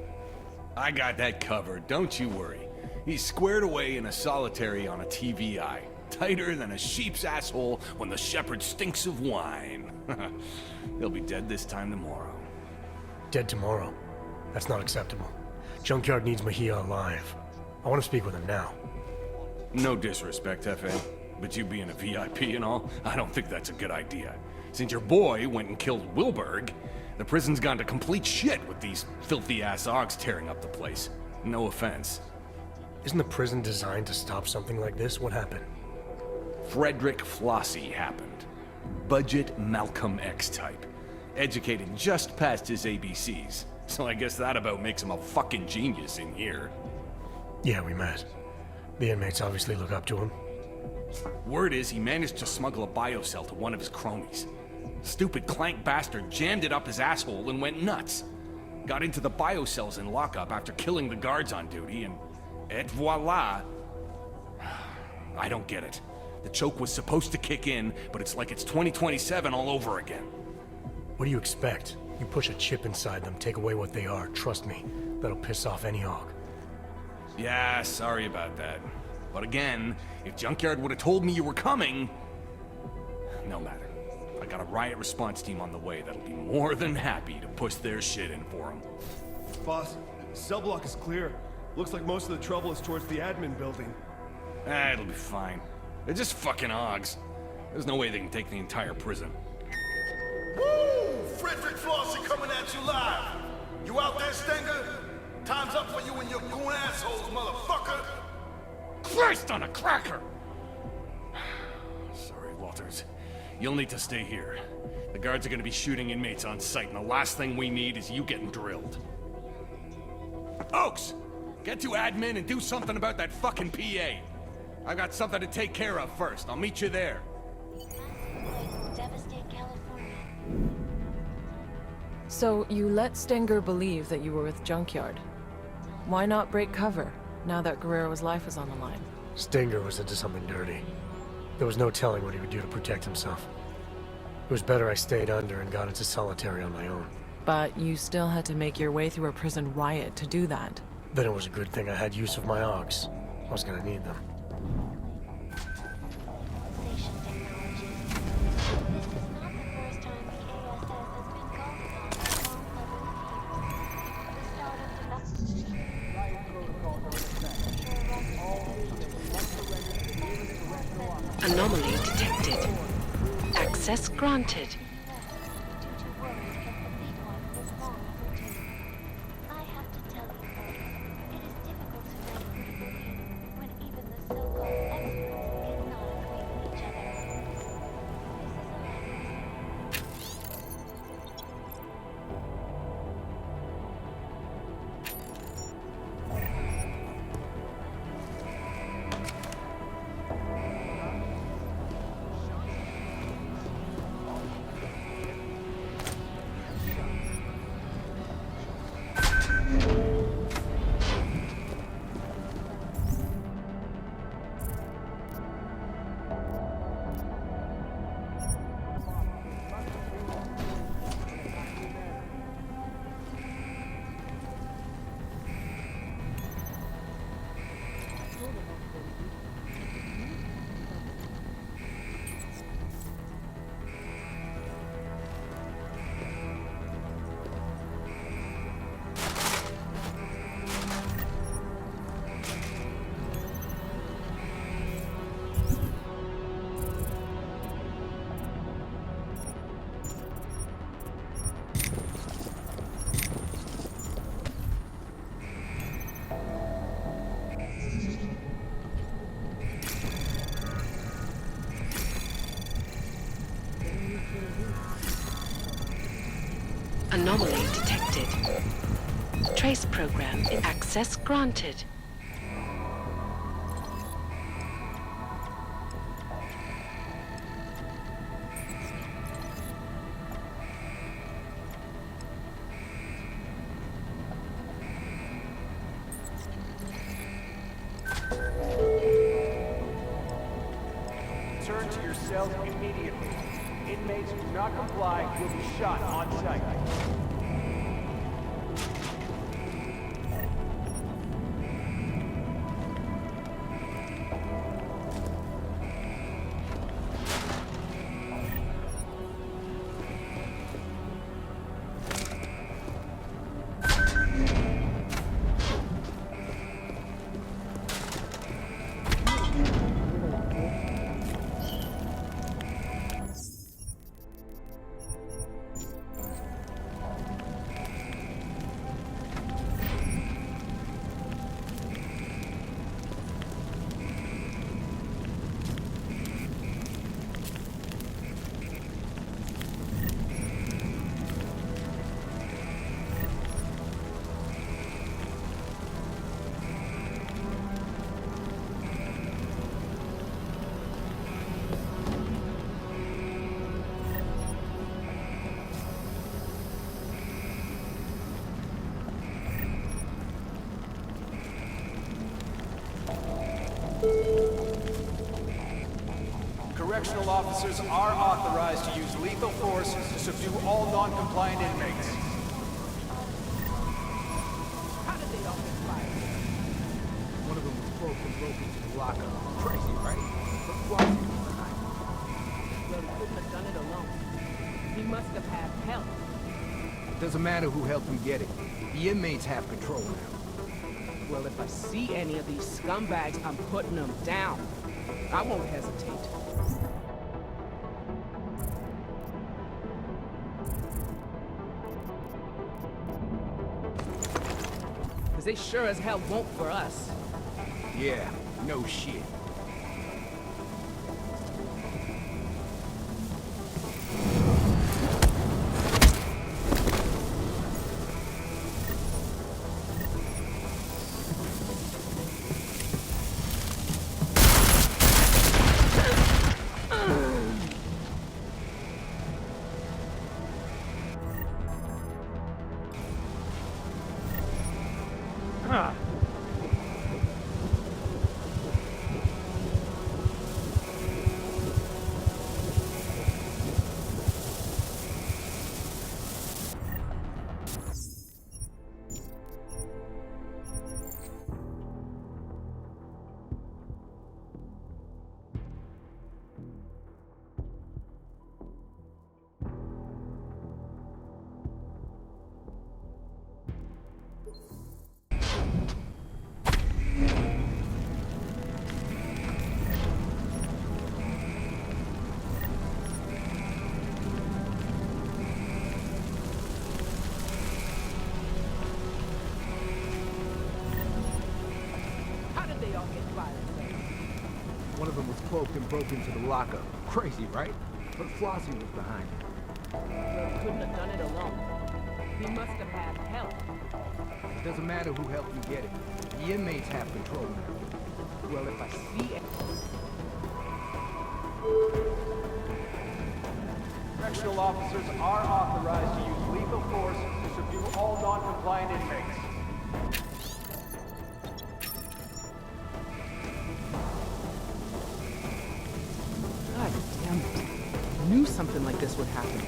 I got that covered, don't you worry. He's squared away in a solitary on a TVI. Tighter than a sheep's asshole when the shepherd stinks of wine. He'll be dead this time tomorrow. Dead tomorrow? That's not acceptable. Junkyard needs Mejia alive. I want to speak with him now. No disrespect, F.A., but you being a VIP and all, I don't think that's a good idea. Since your boy went and killed Wilberg, the prison's gone to complete shit with these filthy-ass Augs tearing up the place. No offense. Isn't the prison designed to stop something like this? What happened? Frederick Flossie happened. Budget Malcolm X type. Educated just past his ABCs. So I guess that about makes him a fucking genius in here. Yeah, we met. The inmates obviously look up to him. Word is he managed to smuggle a biocell to one of his cronies. Stupid clank bastard jammed it up his asshole and went nuts. Got into the biocells in lockup after killing the guards on duty, and et voila. I don't get it. The choke was supposed to kick in, but it's like it's 2027 all over again. What do you expect? You push a chip inside them, take away what they are. Trust me, that'll piss off any Aug. Yeah, sorry about that. But again, if Junkyard would have told me you were coming... No matter. I got a riot response team on the way that'll be more than happy to push their shit in for them. Boss, cell block is clear. Looks like most of the trouble is towards the admin building. It'll be fine. They're just fucking Augs. There's no way they can take the entire prison. Woo! Frederick Flossie coming at you live. You out there, Stenger? Time's up for you and your goon assholes, motherfucker! Christ on a cracker! Sorry, Walters. You'll need to stay here. The guards are gonna be shooting inmates on sight, and the last thing we need is you getting drilled. Oaks! Get to admin and do something about that fucking PA. I've got something to take care of first. I'll meet you there. So, you let Stenger believe that you were with Junkyard. Why not break cover, now that Guerrero's life was on the line? Stenger was into something dirty. There was no telling what he would do to protect himself. It was better I stayed under and got into solitary on my own. But you still had to make your way through a prison riot to do that. Then it was a good thing I had use of my Augs. I was gonna need them. Anomaly detected. Access granted. Anomaly detected. Trace program. Access granted. Return to your cells immediately. Inmates who do not comply will be shot on sight. Correctional officers are authorized to use lethal force to subdue all non-compliant inmates. How did they all get fired? One of them was broke and broke into the locker. Crazy, right? But Flossie was behind. Well, he couldn't have done it alone. He must have had help. Doesn't matter who helped him get it. The inmates have control now. Well, if I see any of these scumbags, I'm putting them down. I won't hesitate. Because they sure as hell won't for us. Yeah, no shit. One of them was cloaked and broke into the locker. Crazy, right? But Flossie was behind him. Well, he couldn't have done it alone. He must have had help. It doesn't matter who helped you get it. The inmates have control now. Well, if I see it... Correctional officers are authorized to use lethal force to subdue all non-compliant inmates. God damn it. I knew something like this would happen.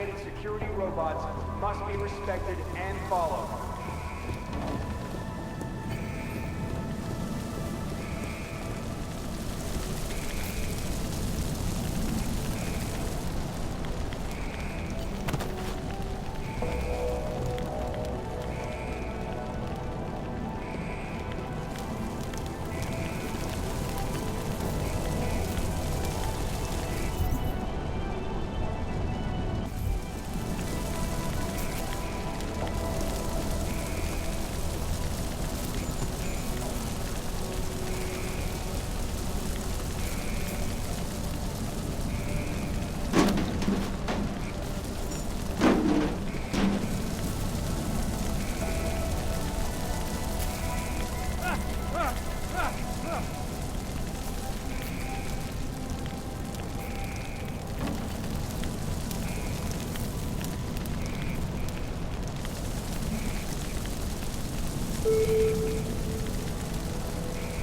automated security robots must be respected and followed.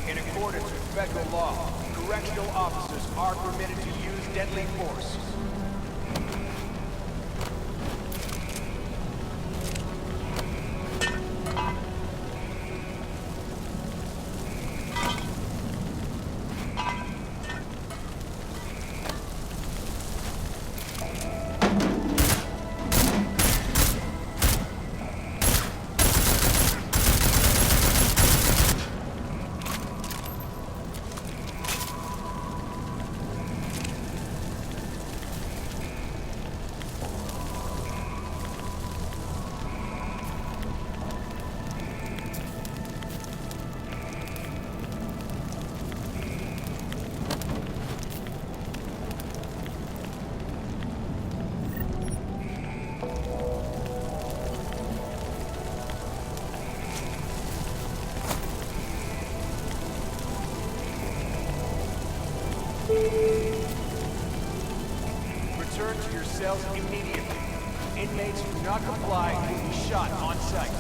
In accordance with federal law, correctional officers are permitted to use deadly force. Return to your cells immediately. Inmates who do not comply will be shot on sight.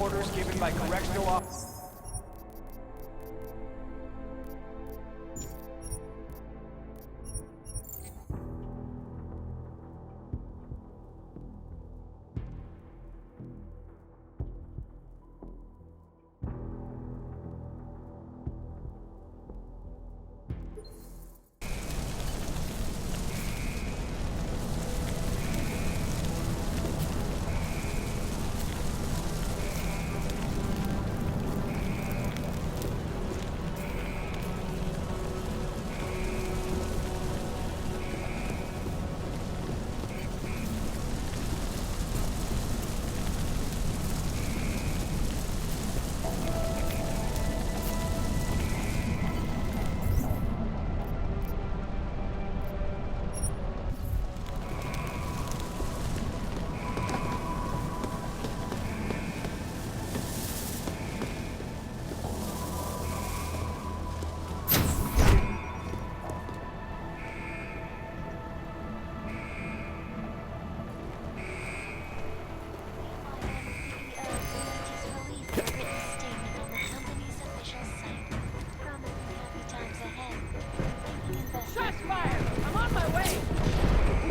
Orders given by correctional officers.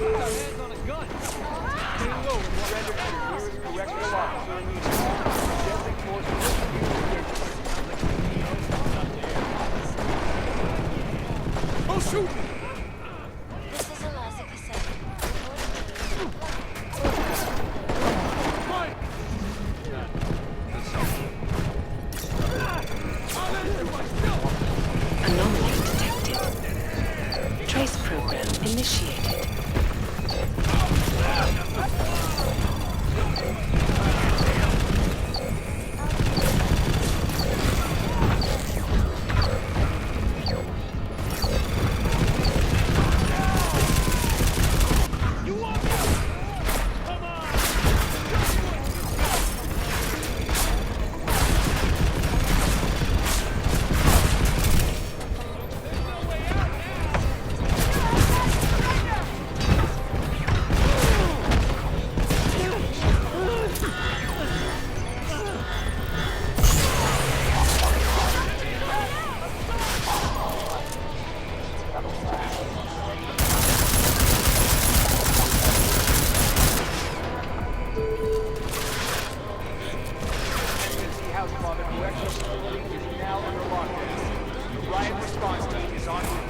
hands on a gun. Stay low and surrender to the nearest correctional officer immediately. Deadly force will Oh, shoot! This is Alaska 7. Anomaly detected. Trace program initiated. House Club and correctional facility is now under lockdown. The riot response team is en route.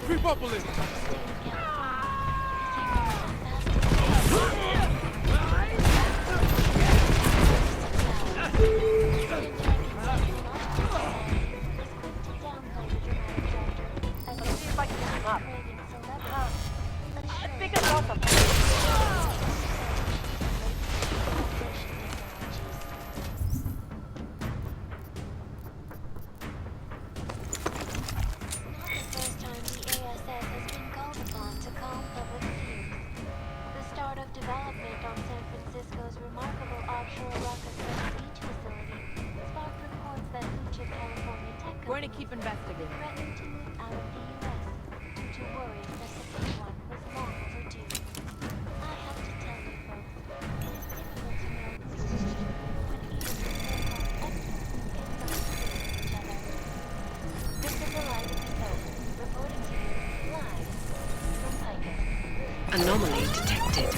Creep up a little. See if I can get him up. I think it's awesome. Development on San Francisco's remarkable offshore rocket beach facility sparked reports that Lucha California tech company Going to keep investigating. threatened to move out of the U.S. due to worries that the big one was long overdue. I have to tell you folks, it is difficult to know the situation when even the so-called experts cannot see each other. This is Alaska Soap, reporting to you live from Picus. Anomaly detected.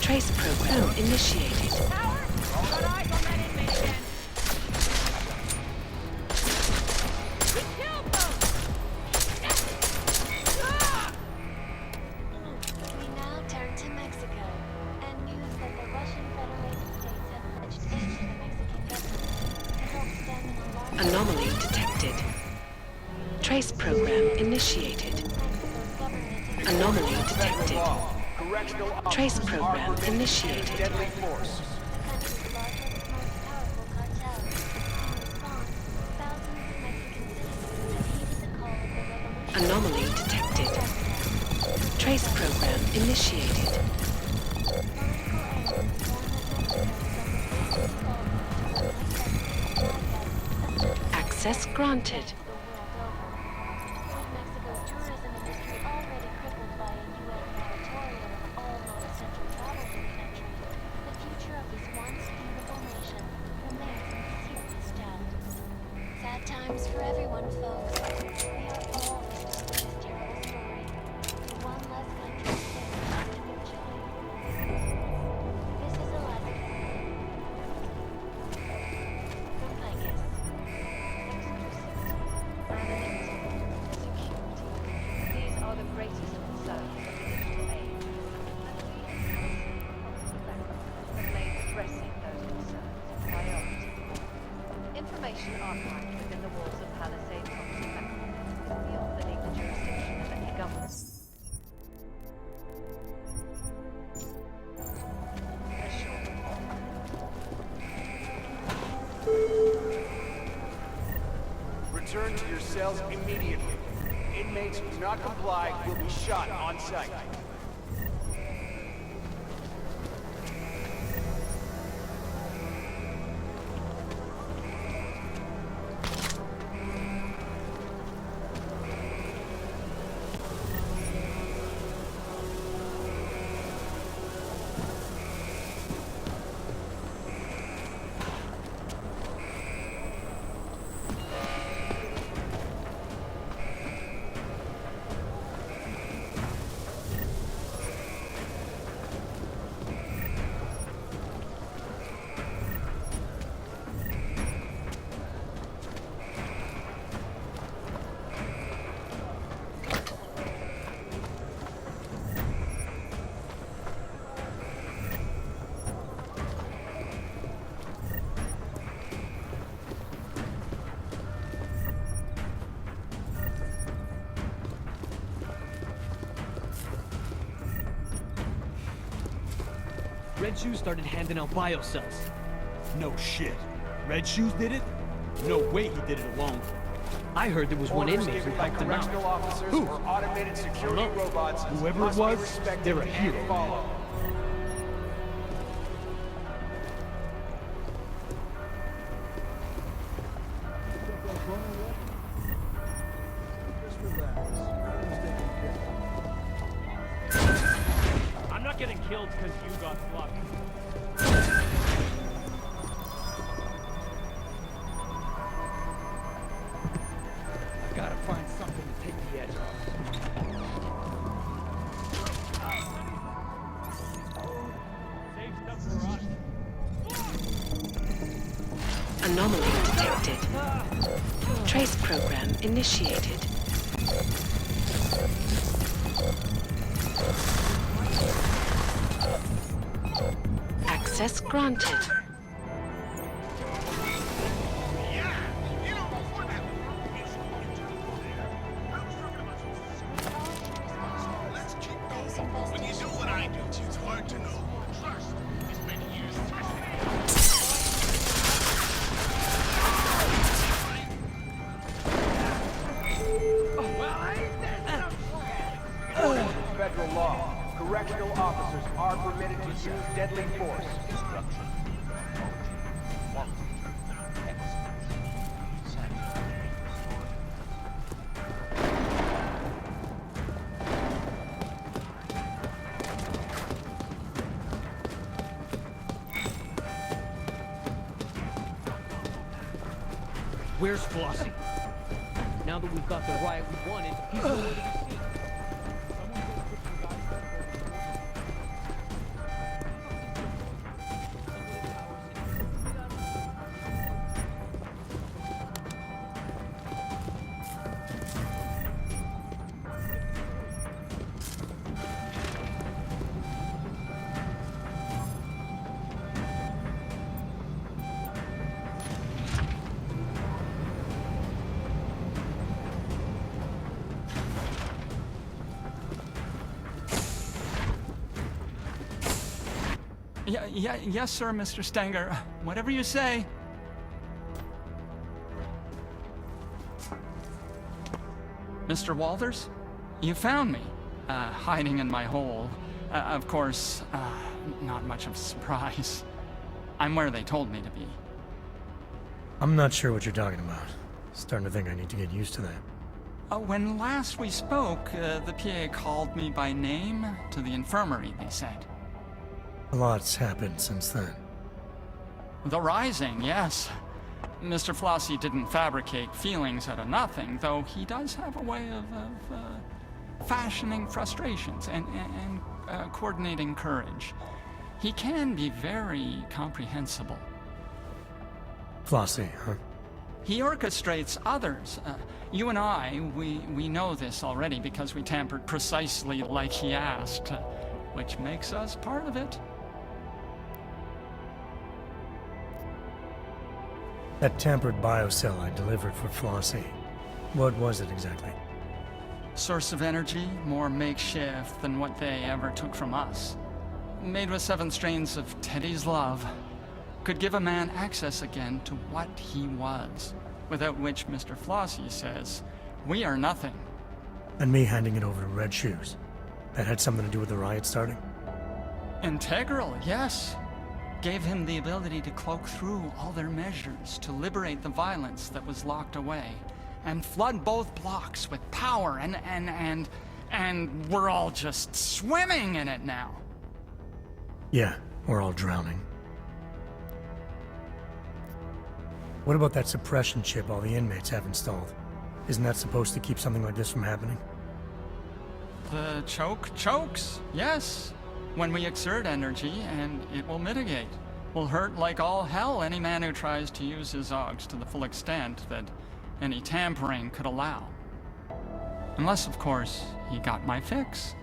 Trace program initiated. We now turn to Mexico, and news that the Russian Federated States have pledged aid to the Mexican government to help stem an alarming Anomaly detected. Trace program initiated. Anomaly detected. Trace program initiated. Deadly force. Anomaly detected. Trace program initiated. Access granted. Mexico's tourism industry already crippled by a UN moratorium on all non-essential travel to the country, the future of this once beautiful nation remains in serious doubt. Sad times for everyone, folks. We are all witnessing this terrible story. One less country faces to be chilling. This is Alaska. From Picus. These are the greatest concerns of digital age. archived within the walls of Palisade Property Management, beyond the legal jurisdiction of any government. Return to your cells immediately. Inmates who do not comply will be shot on sight. Red Shoes started handing out biocells. No shit. Red Shoes did it? No way he did it alone. I heard there was one Orders inmate who given by hyped him out. correctional officers Who? or automated security know. robots Whoever it must be was, respected they're a and hero, followed. I'm not getting killed because you got flopped. Gotta find something to take the edge off. Anomaly detected. Trace program initiated. Access granted. When you do what I do, it's hard to know who to trust. It's been years. According to federal law, correctional officers are permitted to use deadly force. Where's Flossie? Now that we've got the riot we wanted, he's nowhere to be seen. Yes, sir, Mr. Stenger. Whatever you say. Mr. Walters? You found me, hiding in my hole. Of course, not much of a surprise. I'm where they told me to be. I'm not sure what you're talking about. Starting to think I need to get used to that. When last we spoke, the PA called me by name to the infirmary, they said. A lot's happened since then. The Rising, yes. Mr. Flossie didn't fabricate feelings out of nothing, though he does have a way of fashioning frustrations and coordinating courage. He can be very comprehensible. Flossie, huh? He orchestrates others. You and I, we know this already because we tampered precisely like he asked, which makes us part of it. That tampered biocell I delivered for Flossie. What was it exactly? Source of energy, more makeshift than what they ever took from us. Made with 7 strains of Teddy's love. Could give a man access again to what he was. Without which Mr. Flossie says, we are nothing. And me handing it over to Red Shoes. That had something to do with the riot starting? Integral, yes. Gave him the ability to cloak through all their measures to liberate the violence that was locked away and flood both blocks with power and we're all just swimming in it now. Yeah, we're all drowning. What about that suppression chip all the inmates have installed? Isn't that supposed to keep something like this from happening? The chokes, yes. When we exert energy, and it will mitigate. Will hurt like all hell any man who tries to use his augs to the full extent that any tampering could allow. Unless, of course, he got my fix.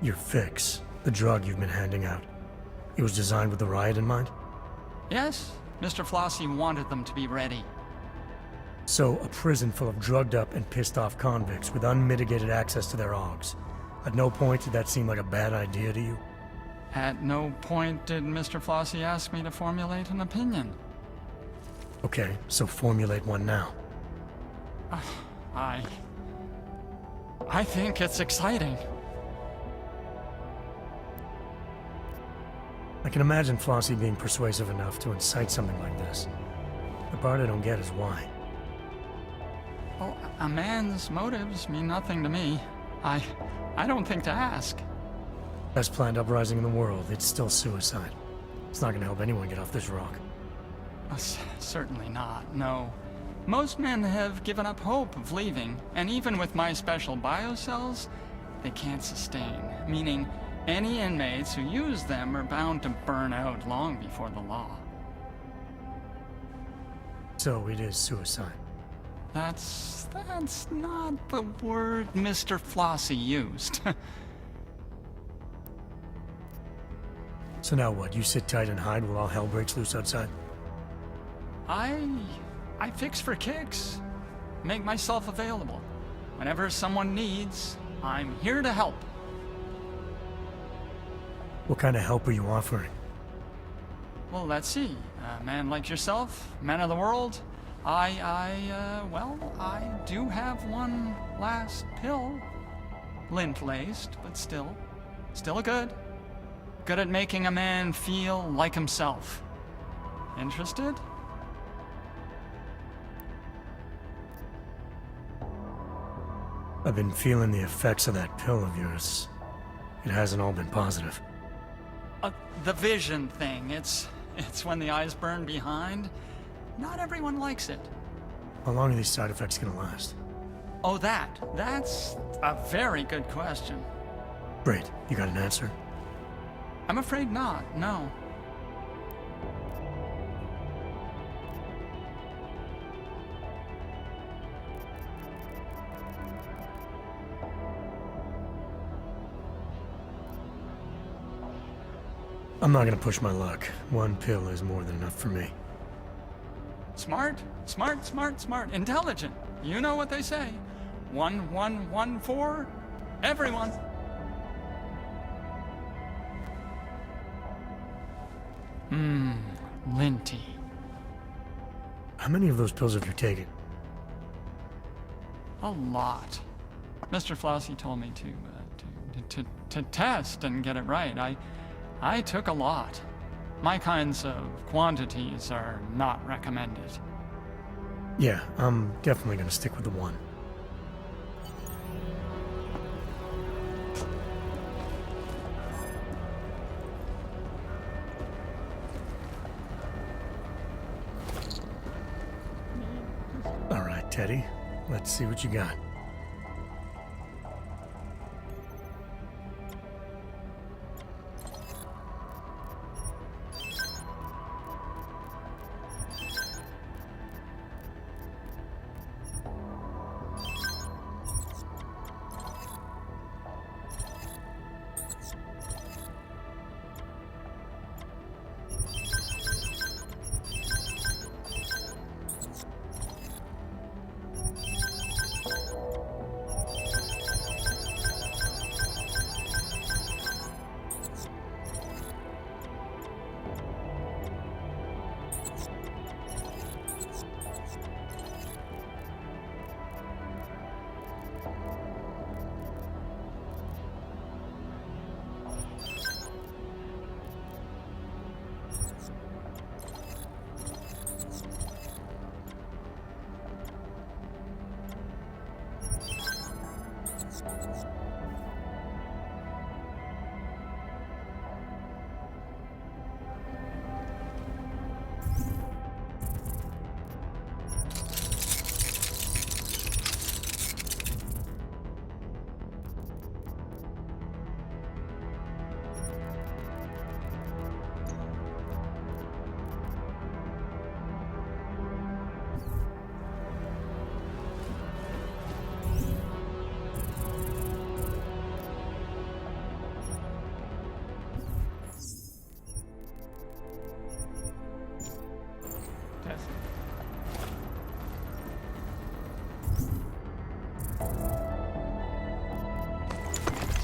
Your fix? The drug you've been handing out. It was designed with the riot in mind? Yes, Mr. Flossie wanted them to be ready. So, a prison full of drugged up and pissed off convicts with unmitigated access to their augs. At no point did that seem like a bad idea to you? At no point did Mr. Flossie ask me to formulate an opinion. Okay, so formulate one now. I think it's exciting. I can imagine Flossie being persuasive enough to incite something like this. The part I don't get is why. Well, a man's motives mean nothing to me. I don't think to ask. Best planned uprising in the world, it's still suicide. It's not gonna help anyone get off this rock. Certainly not, no. Most men have given up hope of leaving, and even with my special biocells, they can't sustain. Meaning, any inmates who use them are bound to burn out long before the law. So it is suicide. That's not the word Mr. Flossie used. So now what, you sit tight and hide while all hell breaks loose outside? I fix for kicks. Make myself available. Whenever someone needs, I'm here to help. What kind of help are you offering? Well, let's see. A man like yourself, man of the world, I do have one last pill. Lint-laced, but still good. Good at making a man feel like himself. Interested? I've been feeling the effects of that pill of yours. It hasn't all been positive. The vision thing. It's when the eyes burn behind. Not everyone likes it. How long are these side effects gonna last? Oh, that's a very good question. Great. You got an answer? I'm afraid not, no. I'm not gonna push my luck. One pill is more than enough for me. Smart. Intelligent. You know what they say. 1114. Everyone. Linty. How many of those pills have you taken? A lot. Mr. Flossie told me to test and get it right. I took a lot. My kinds of quantities are not recommended. Yeah, I'm definitely gonna stick with the one. All right, Teddy. Let's see what you got.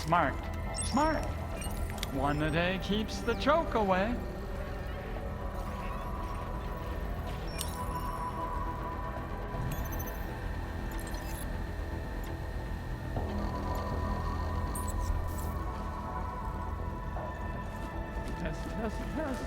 Smart. Smart. One a day keeps the choke away. Test, test, test.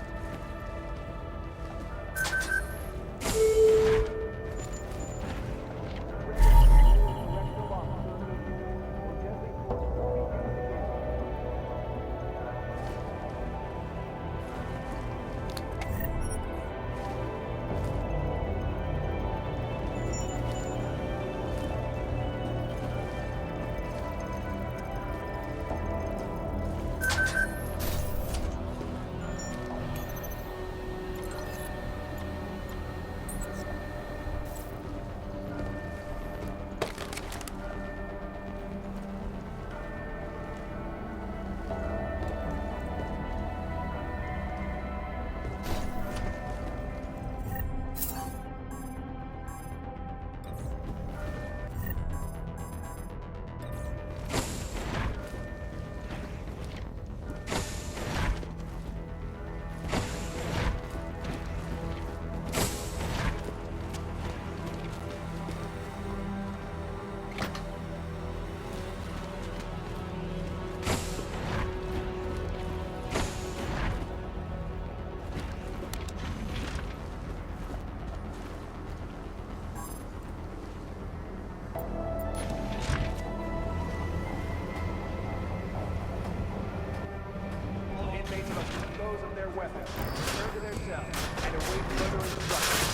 weapons, return to their cells, and await further instructions.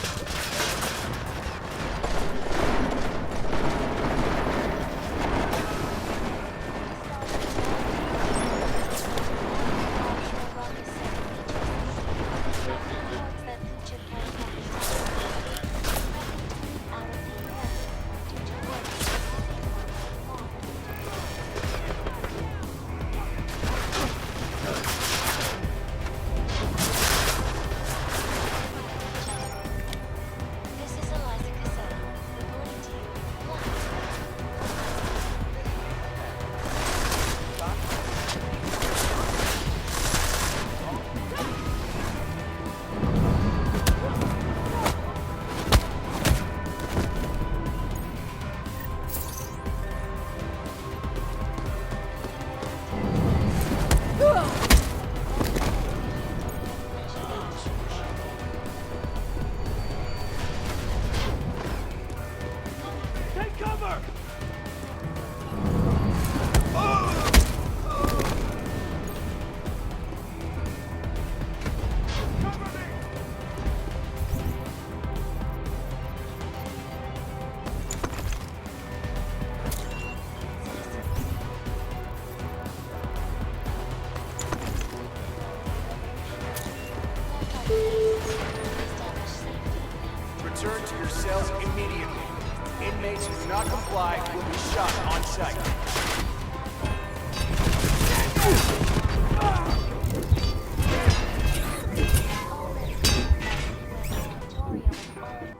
Return to your cells immediately. Inmates who do not comply will be shot on sight.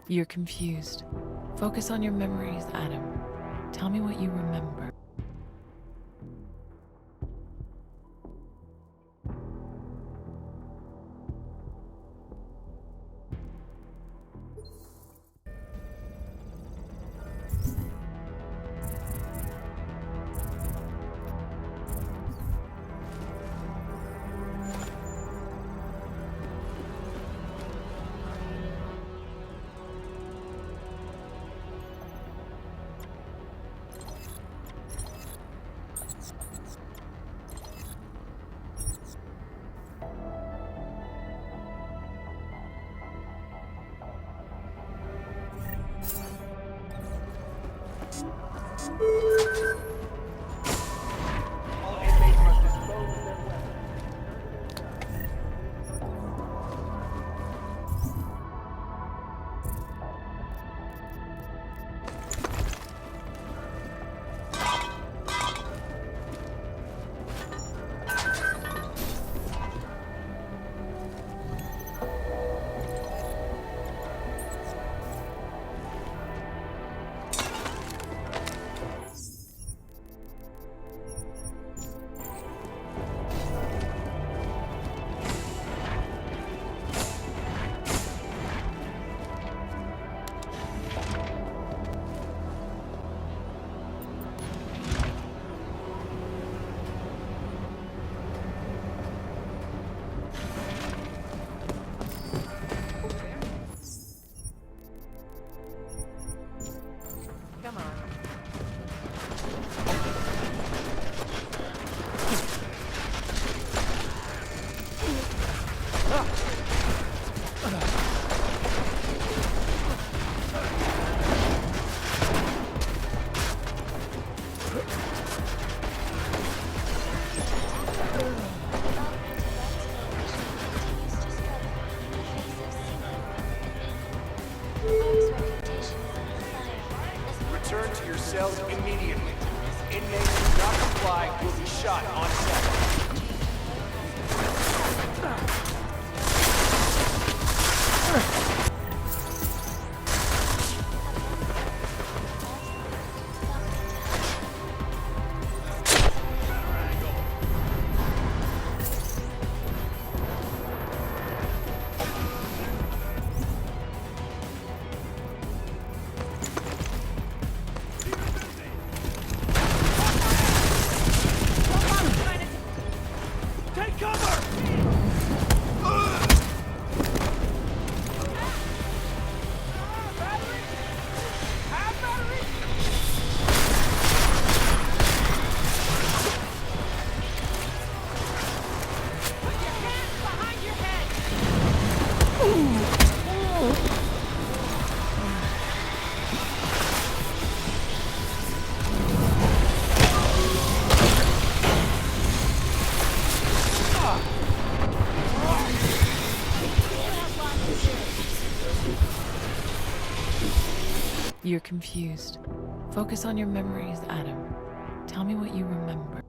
You're confused. Focus on your memories, Adam. Tell me what you remember. All inmates must dispose of their weapons. Return to your cells immediately. Inmates who do not comply will be shot on sight. Take cover! You're confused. Focus on your memories, Adam. Tell me what you remember.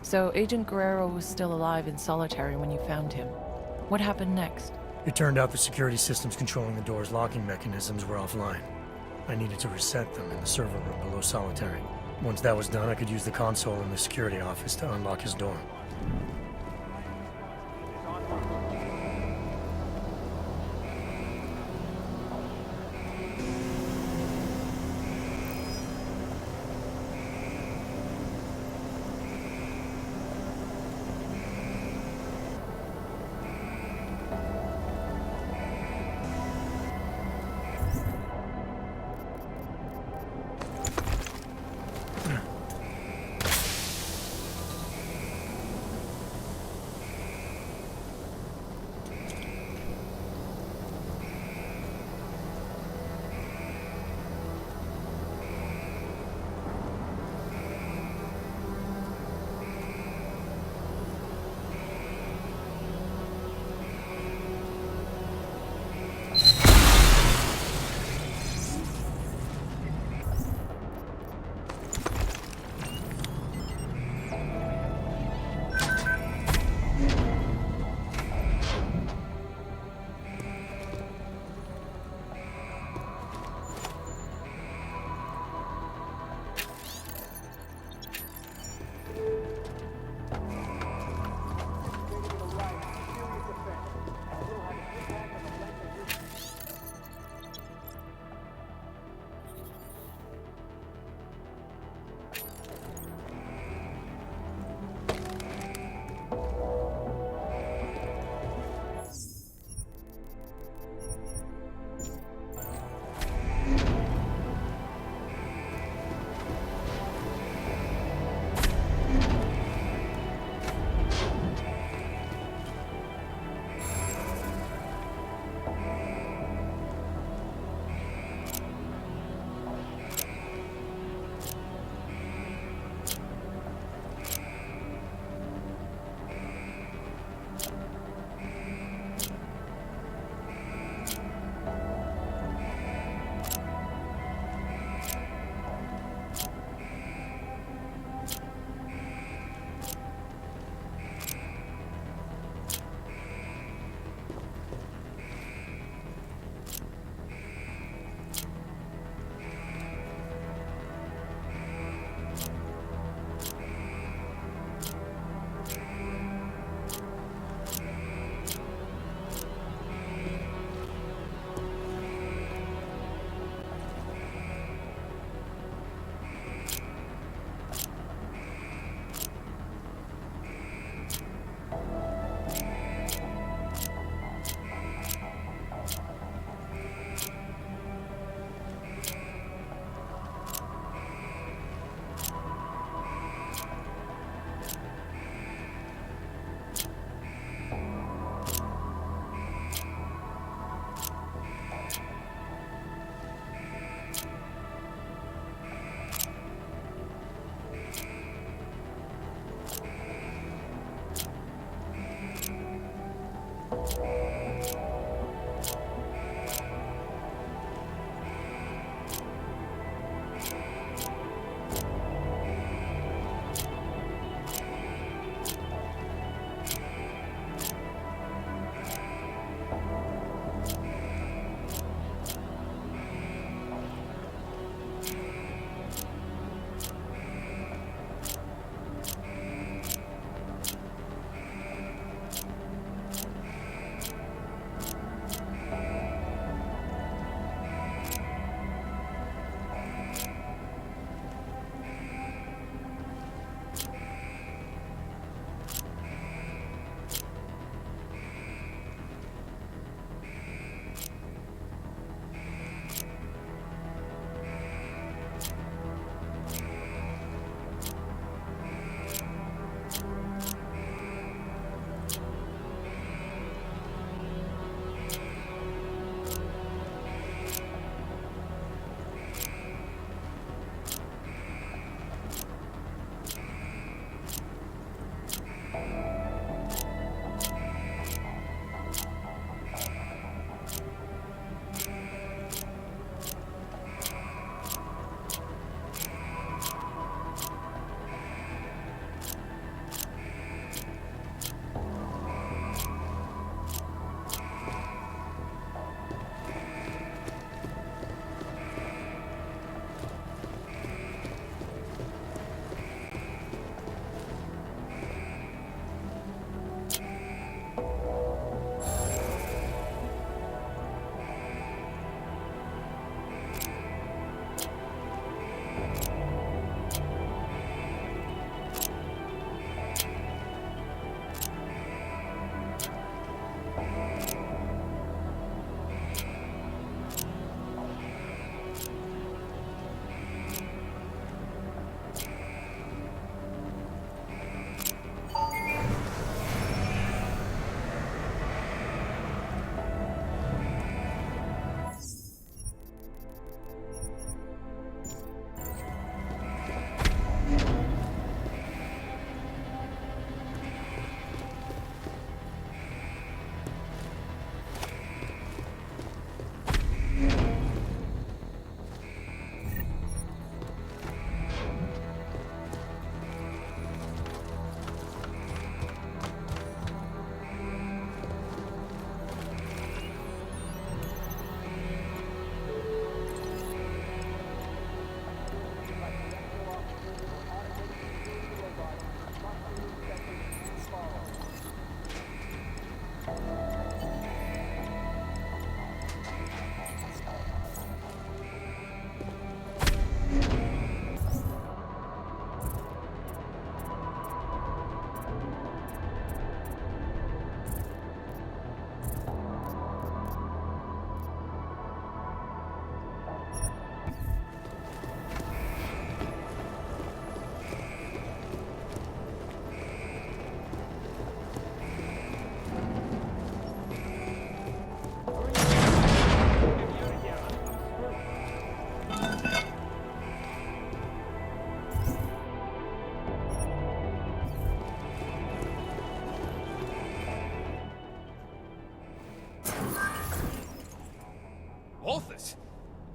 So Agent Guerrero was still alive in solitary when you found him. What happened next? It turned out the security systems controlling the door's locking mechanisms were offline. I needed to reset them in the server room below solitary. Once that was done, I could use the console in the security office to unlock his door.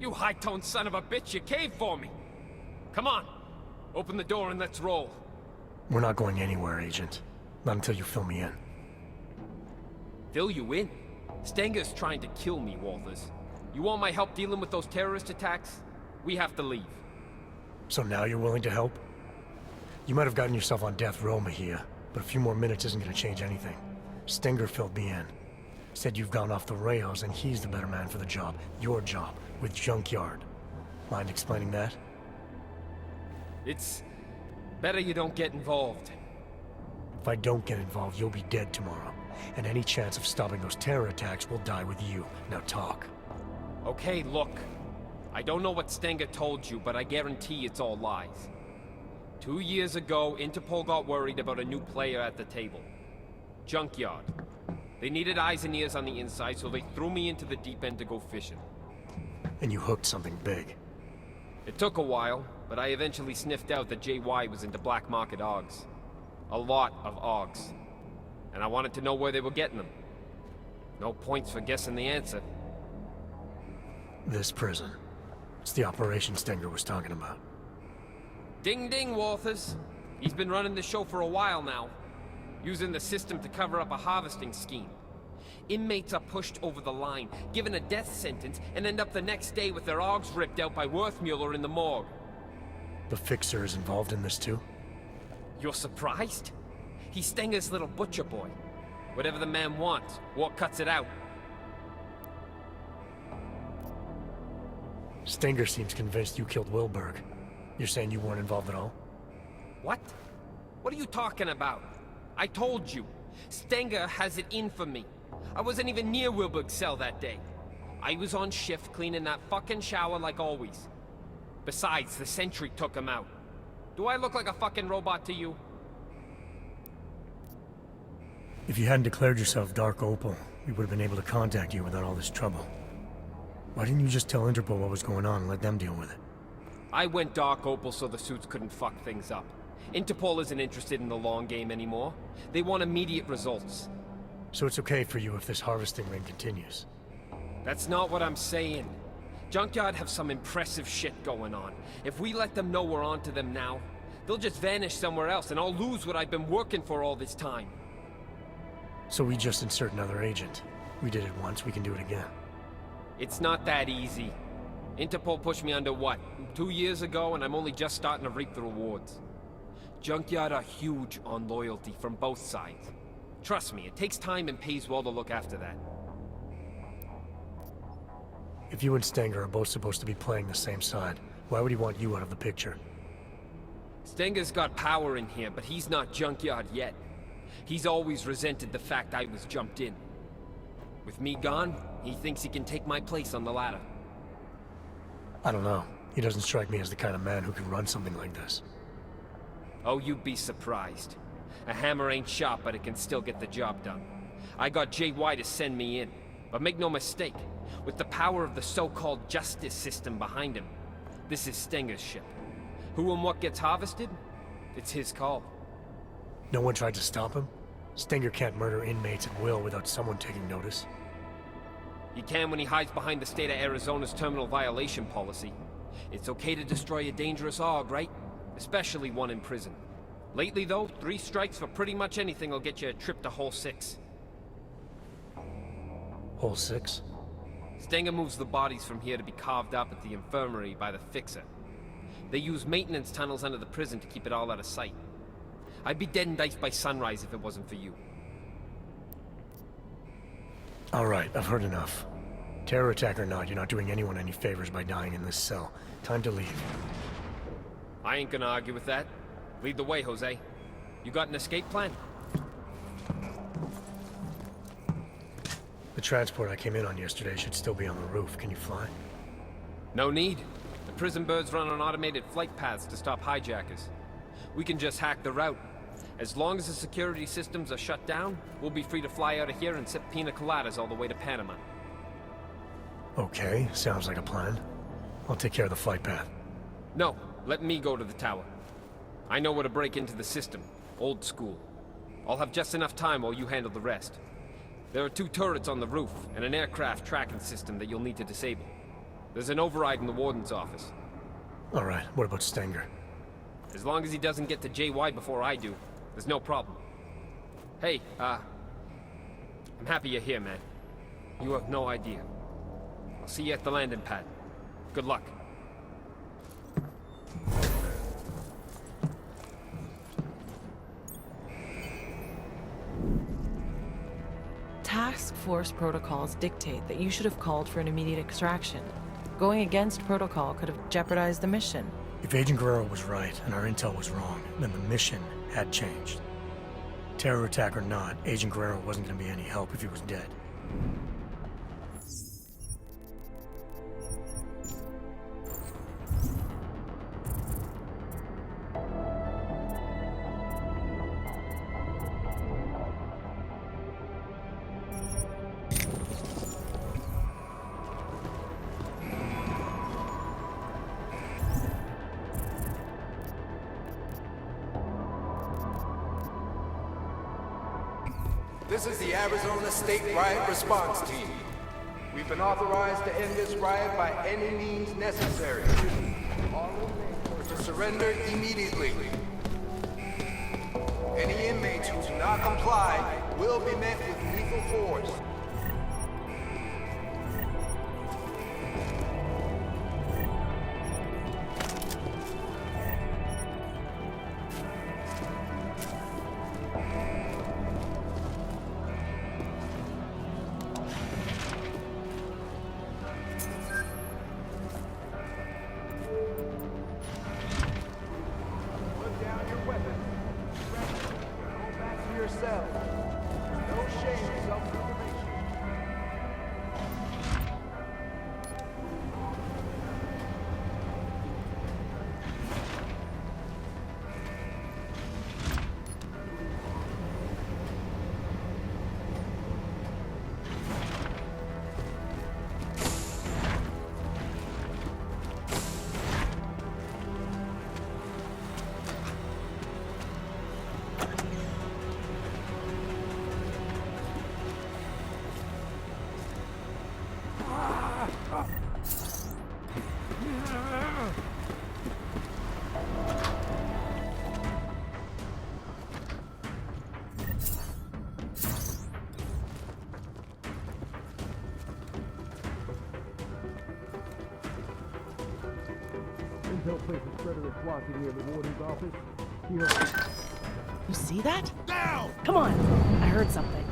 You high-toned son of a bitch, you caved for me! Come on! Open the door and let's roll. We're not going anywhere, Agent. Not until you fill me in. Fill you in? Stenger's trying to kill me, Walters. You want my help dealing with those terrorist attacks? We have to leave. So now you're willing to help? You might have gotten yourself on death row, Mejia, but a few more minutes isn't gonna change anything. Stenger filled me in. Said you've gone off the rails and he's the better man for the job. Your job, with Junkyard. Mind explaining that? It's better you don't get involved. If I don't get involved, you'll be dead tomorrow. And any chance of stopping those terror attacks will die with you. Now talk. Okay, look. I don't know what Stenger told you, but I guarantee it's all lies. 2 years ago, Interpol got worried about a new player at the table. Junkyard. They needed eyes and ears on the inside, so they threw me into the deep end to go fishing. And you hooked something big. It took a while, but I eventually sniffed out that JY was into black market AUGs. A lot of AUGs. And I wanted to know where they were getting them. No points for guessing the answer. This prison. It's the operation Stenger was talking about. Ding ding, Walters. He's been running the show for a while now. Using the system to cover up a harvesting scheme. Inmates are pushed over the line, given a death sentence, and end up the next day with their AUGs ripped out by Worthmuller in the morgue. The Fixer is involved in this too? You're surprised? He's Stenger's little butcher boy. Whatever the man wants, war cuts it out. Stenger seems convinced you killed Wilberg. You're saying you weren't involved at all? What? What are you talking about? I told you. Stenger has it in for me. I wasn't even near Wilberg's cell that day. I was on shift cleaning that fucking shower like always. Besides, the sentry took him out. Do I look like a fucking robot to you? If you hadn't declared yourself Dark Opal, we would have been able to contact you without all this trouble. Why didn't you just tell Interpol what was going on and let them deal with it? I went Dark Opal so the suits couldn't fuck things up. Interpol isn't interested in the long game anymore. They want immediate results. So it's okay for you if this harvesting ring continues? That's not what I'm saying. Junkyard have some impressive shit going on. If we let them know we're onto them now, they'll just vanish somewhere else and I'll lose what I've been working for all this time. So we just insert another agent. We did it once, we can do it again. It's not that easy. Interpol pushed me under what, 2 years ago, and I'm only just starting to reap the rewards. Junkyard are huge on loyalty from both sides. Trust me, it takes time and pays well to look after that. If you and Stenger are both supposed to be playing the same side, why would he want you out of the picture? Stenger's got power in here, but he's not Junkyard yet. He's always resented the fact I was jumped in. With me gone, he thinks he can take my place on the ladder. I don't know. He doesn't strike me as the kind of man who can run something like this. Oh, you'd be surprised. A hammer ain't sharp, but it can still get the job done. I got JY to send me in. But make no mistake, with the power of the so-called justice system behind him, this is Stenger's ship. Who and what gets harvested? It's his call. No one tried to stop him? Stenger can't murder inmates at will without someone taking notice. He can when he hides behind the state of Arizona's terminal violation policy. It's okay to destroy a dangerous AUG, right? Especially one in prison. Lately, though, 3 strikes for pretty much anything will get you a trip to Hole 6. Hole 6? Stenger moves the bodies from here to be carved up at the infirmary by the Fixer. They use maintenance tunnels under the prison to keep it all out of sight. I'd be dead and diced by sunrise if it wasn't for you. All right, I've heard enough. Terror attack or not, you're not doing anyone any favors by dying in this cell. Time to leave. I ain't gonna argue with that. Lead the way, Jose. You got an escape plan? The transport I came in on yesterday should still be on the roof. Can you fly? No need. The prison birds run on automated flight paths to stop hijackers. We can just hack the route. As long as the security systems are shut down, we'll be free to fly out of here and sip pina coladas all the way to Panama. Okay, sounds like a plan. I'll take care of the flight path. No, let me go to the tower. I know where to break into the system. Old school. I'll have just enough time while you handle the rest. There are 2 turrets on the roof, and an aircraft tracking system that you'll need to disable. There's an override in the warden's office. Alright, what about Stenger? As long as he doesn't get to JY before I do, there's no problem. Hey, I'm happy you're here, man. You have no idea. I'll see you at the landing pad. Good luck. Task force protocols dictate that you should have called for an immediate extraction. Going against protocol could have jeopardized the mission. If Agent Guerrero was right and our intel was wrong, then the mission had changed. Terror attack or not, Agent Guerrero wasn't going to be any help if he was dead. This is the Arizona State Riot Response Team. We've been authorized to end this riot by any means necessary. All inmates are to surrender immediately. Any inmates who do not comply will be met with lethal force. Intel places Frederick Flossie near the warden's office. He heard... You see that? Down! Come on! I heard something.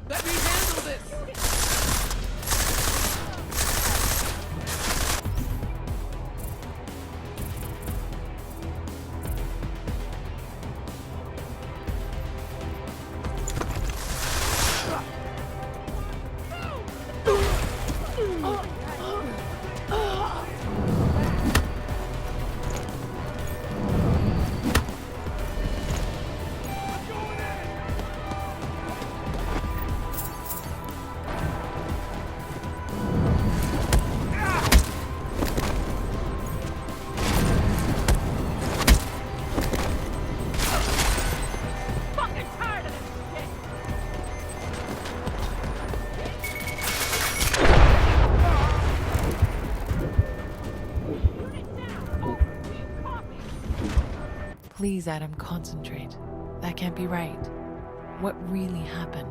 Let me handle this! Please, Adam, concentrate. That can't be right. What really happened?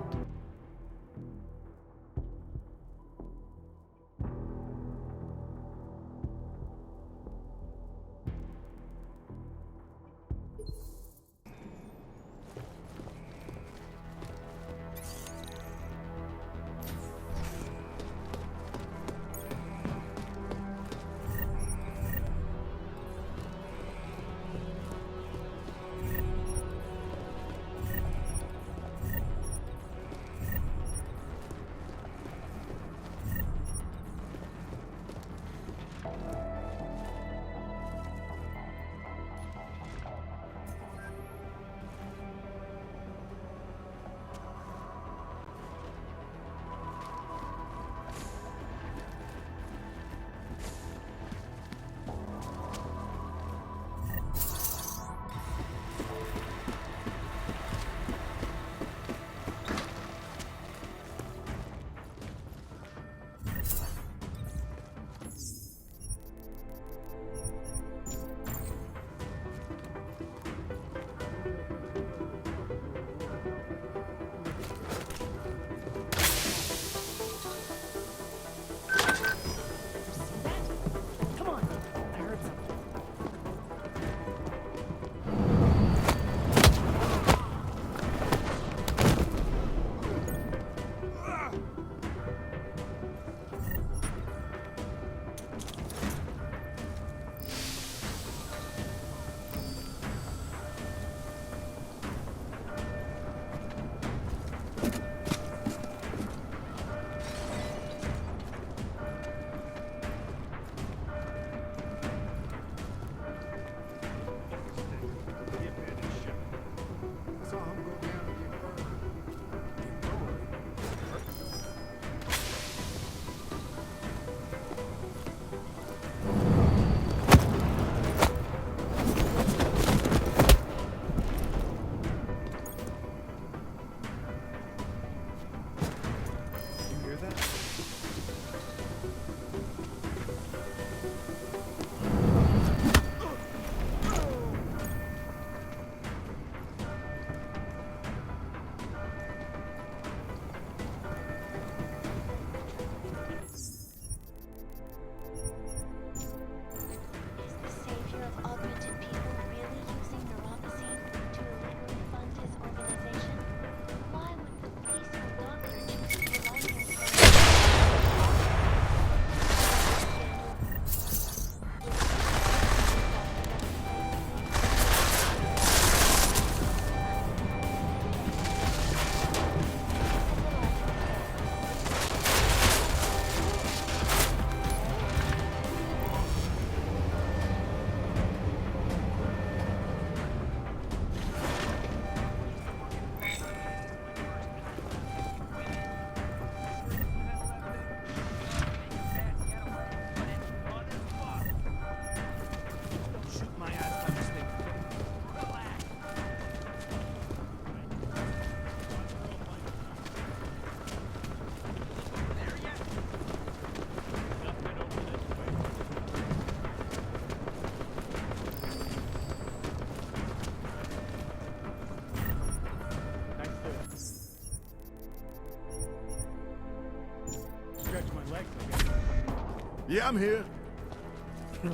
Yeah, I'm here.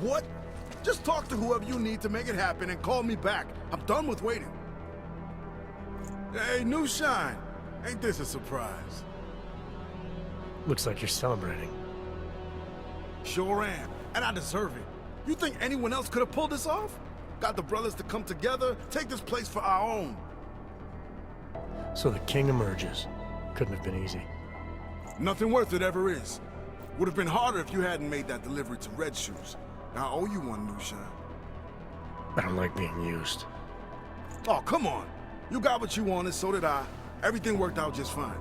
What? Just talk to whoever you need to make it happen and call me back. I'm done with waiting. Hey, new shine. Ain't this a surprise? Looks like you're celebrating. Sure am, and I deserve it. You think anyone else could have pulled this off? Got the brothers to come together, take this place for our own. So the king emerges. Couldn't have been easy. Nothing worth it ever is. Would have been harder if you hadn't made that delivery to Red Shoes. Now I owe you one, new shine. I don't like being used. Oh, come on. You got what you wanted, so did I. Everything worked out just fine.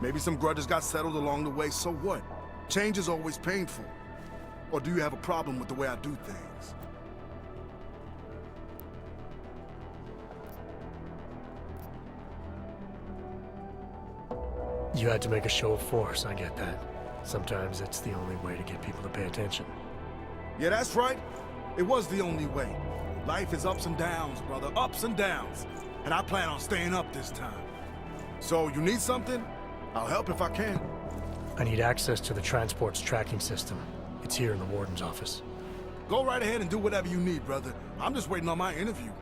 Maybe some grudges got settled along the way, so what? Change is always painful. Or do you have a problem with the way I do things? You had to make a show of force, I get that. Sometimes it's the only way to get people to pay attention. Yeah, that's right. It was the only way. Life is ups and downs, brother, ups and downs. And I plan on staying up this time. So, you need something? I'll help if I can. I need access to the transport's tracking system. It's here in the warden's office. Go right ahead and do whatever you need, brother. I'm just waiting on my interview.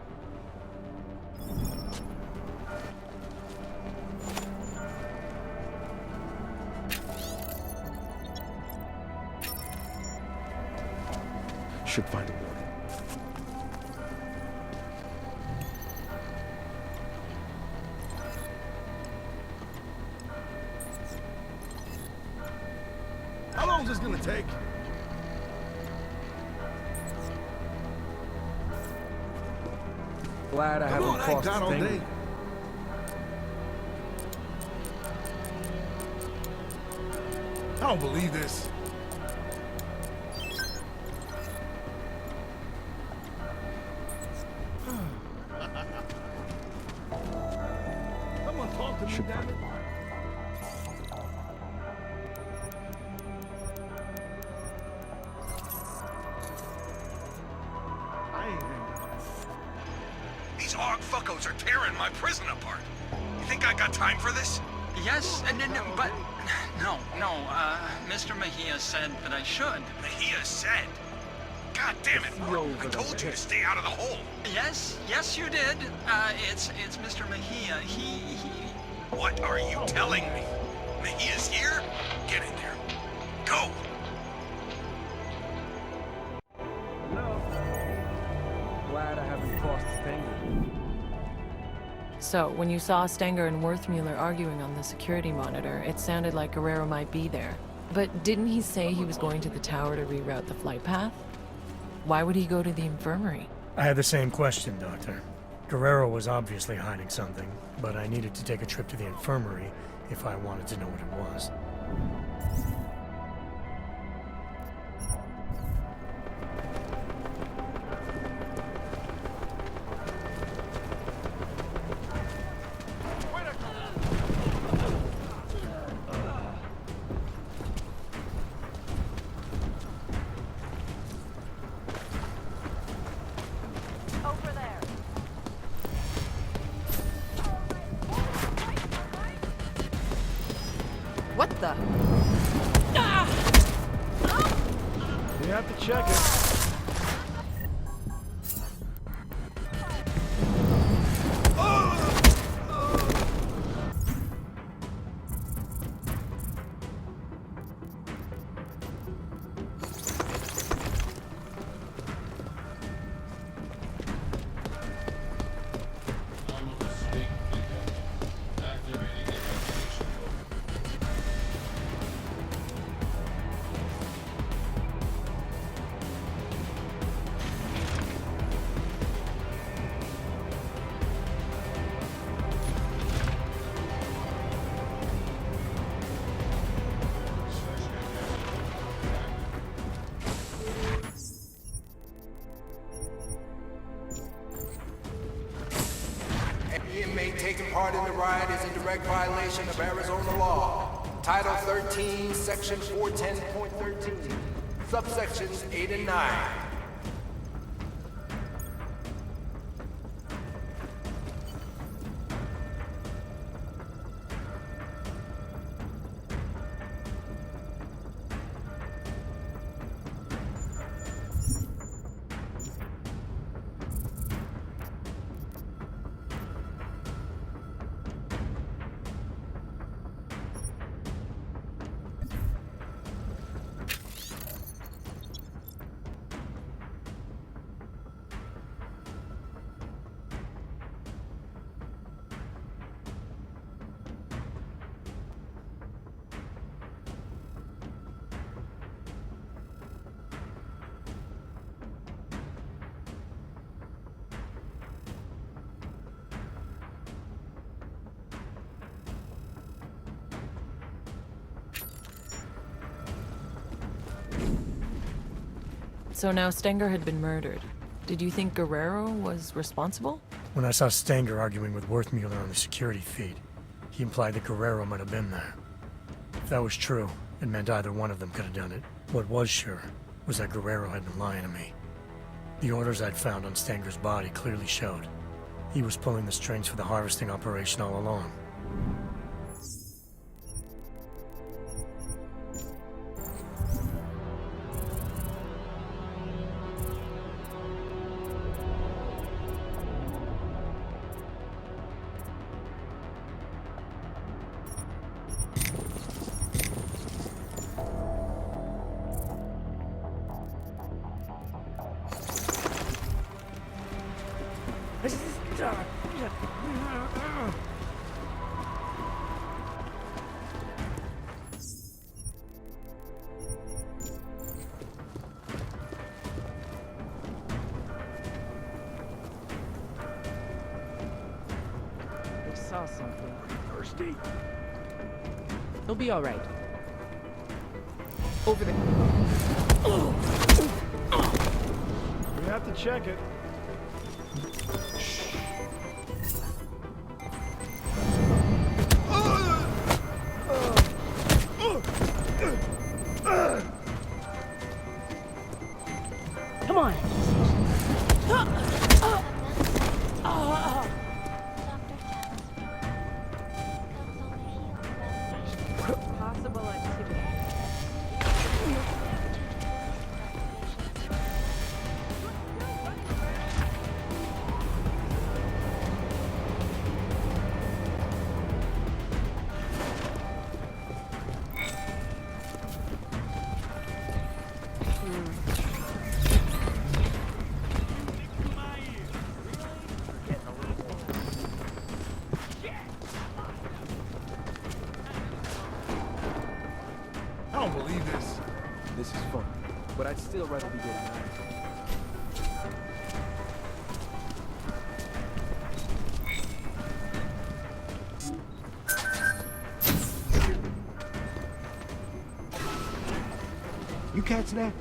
Should find a warden. How long is this gonna take? Glad I haven't crossed all the day. thing. I don't believe this. Someone talk to me, damn it. These hog fuckos are tearing my prison apart. You think I got time for this? Yes, but no, Mr. Mejia said that I should. Mejia said. God damn it, I told you to stay out of the hole. Yes, you did. It's Mr. Mejia. He... What are you telling me? Mejia's here? Get in there. Go! Glad I haven't crossed the thing. So, when you saw Stenger and Worthmuller arguing on the security monitor, it sounded like Guerrero might be there. But didn't he say he was going to the tower to reroute the flight path? Why would he go to the infirmary? I had the same question, Doctor. Guerrero was obviously hiding something, but I needed to take a trip to the infirmary if I wanted to know what it was. What the? You have to check it. Inmate taking part in the riot is in direct violation of Arizona law. Title 13, Section 410.13, subsections 8 and 9. So now Stenger had been murdered. Did you think Guerrero was responsible? When I saw Stenger arguing with Worthmuller on the security feed, he implied that Guerrero might have been there. If that was true, it meant either one of them could have done it. What was sure was that Guerrero had been lying to me. The orders I'd found on Stenger's body clearly showed he was pulling the strings for the harvesting operation all along. Saw something. Thirsty? He'll be all right. Over there. We have to check it. Come on. Possible activity. I don't believe this. This is fun, but I'd still rather be getting married. You catch that?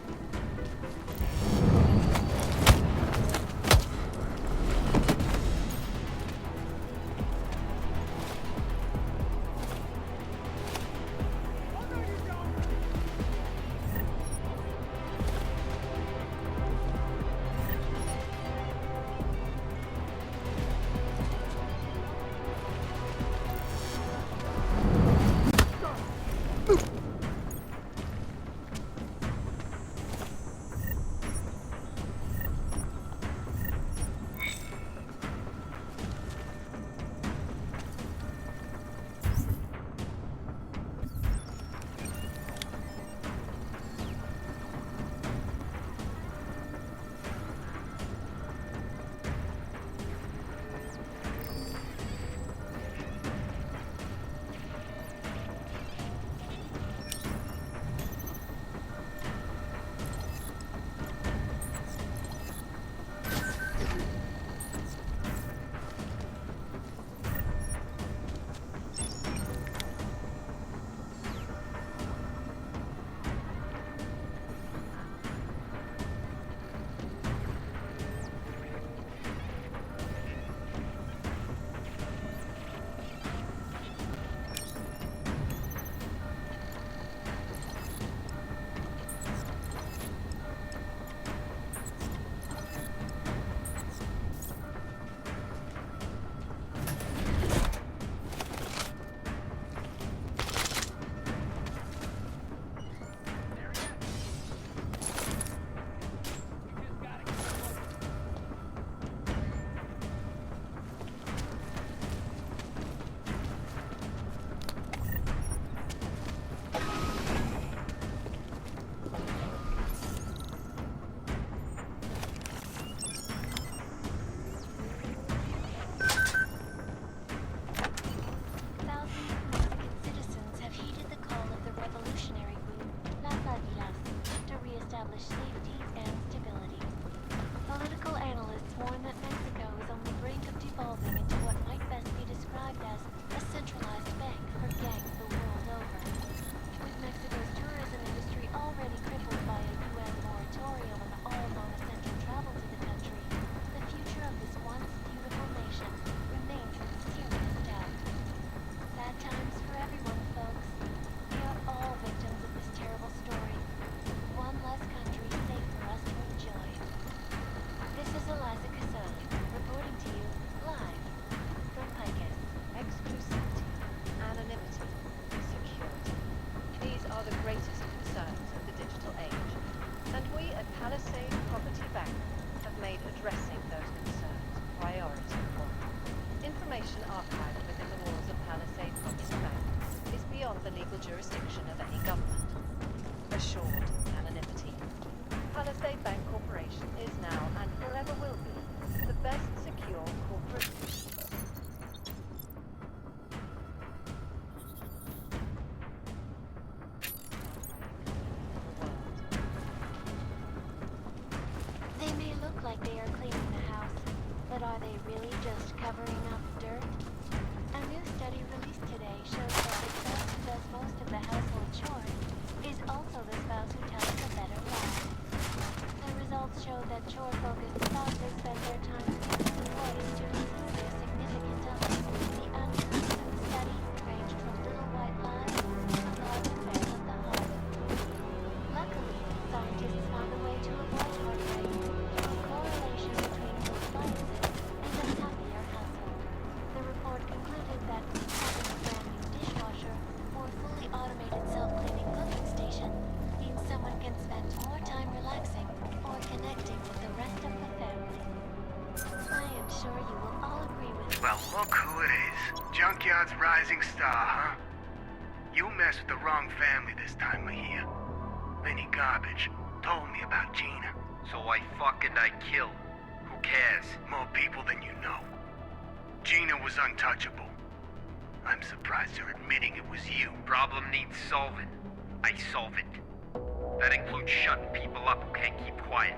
Mexico's tourism industry already crippled by a UN moratorium on the Palisade Property Bank have made addressing those concerns priority one. Information archived within the walls of Palisade Property Bank is beyond the legal jurisdiction of any government. Assured anonymity. Palisade Bank Corporation is now and forever will be the best secure corporate. They may look like they are cleaning the house, but are they really just covering up dirt? A new study released today shows that the spouse who does most of the household chores is also the spouse who tells a better lie. The results show that chore-focused spouses spend their time giving employees to pursue their significant other. The answers to the study ranged from little white lies to large affairs of the heart. Luckily, scientists found a way to avoid heartbreak through a correlation between good biases and a happier household. The report concluded that having a brand new dishwasher or fully automated self-cleaning cooking station means someone can spend more time relaxing or connecting with the rest of the family. I am sure you will all agree with me. Well, look who it is. Junkyard's rising star, huh? You messed with the wrong family this time of year. Vinny Garbage told me about Gina. So I fuck and I kill. Who cares? More people than you know. Gina was untouchable. I'm surprised you're admitting it was you. Problem needs solving. I solve it. That includes shutting people up who can't keep quiet.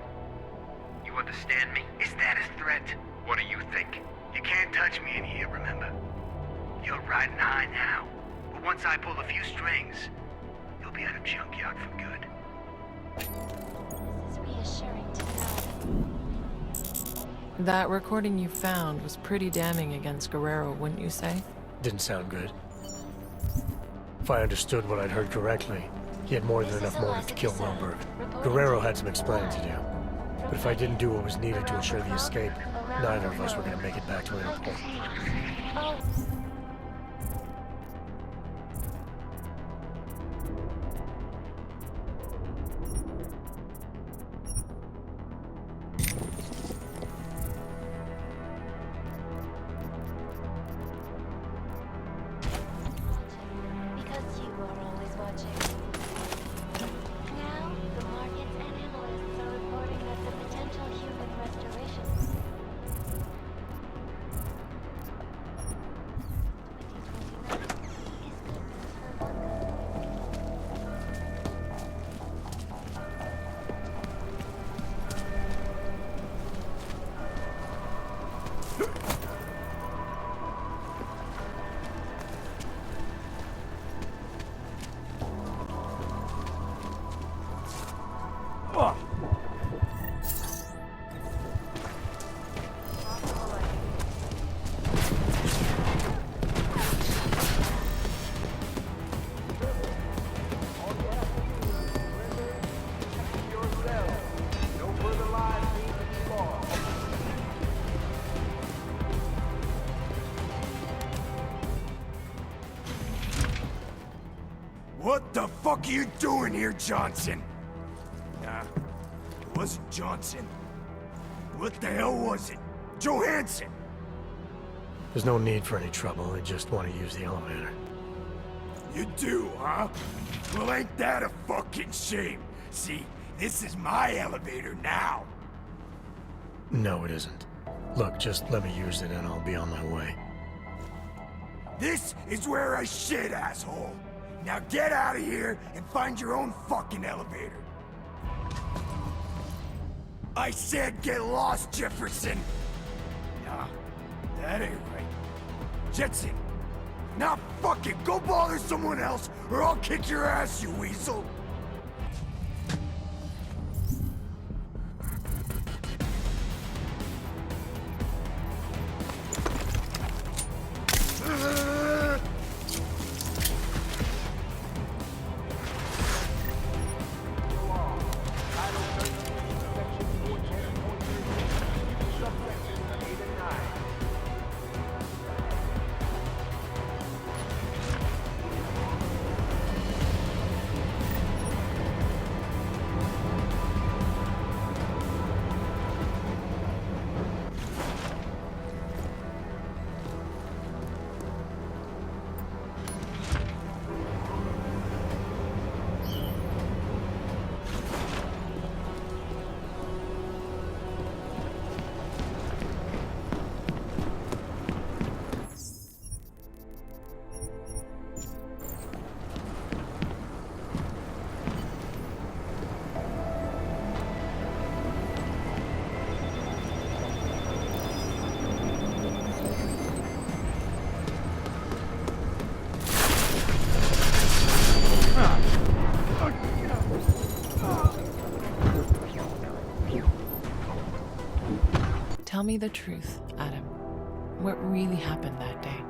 You understand me? Is that a threat? What do you think? You can't touch me in here, remember? You're riding high now. But once I pull a few strings, you'll be out of Junkyard for good. This is reassuring to know. That recording you found was pretty damning against Guerrero, wouldn't you say? Didn't sound good. If I understood what I'd heard correctly, he had more than enough motive to kill Wilberg. Guerrero had some explaining to do. But if I didn't do what was needed to ensure the escape, neither of us were going to make it back to Interpol. Oh. Because you are always watching. Now, the markets and analysts are reporting that the potential human restoration. What the fuck are you doing here, Johnson? Nah, it wasn't Johnson. What the hell was it? Johansson! There's no need for any trouble, I just want to use the elevator. You do, huh? Well, ain't that a fucking shame? See, this is my elevator now. No, it isn't. Look, just let me use it and I'll be on my way. This is where I shit, asshole. Now get out of here and find your own fucking elevator. I said get lost, Jefferson! Nah, that ain't right. Jetson! Now fuck it, go bother someone else or I'll kick your ass, you weasel! Tell me the truth, Adam. What really happened that day?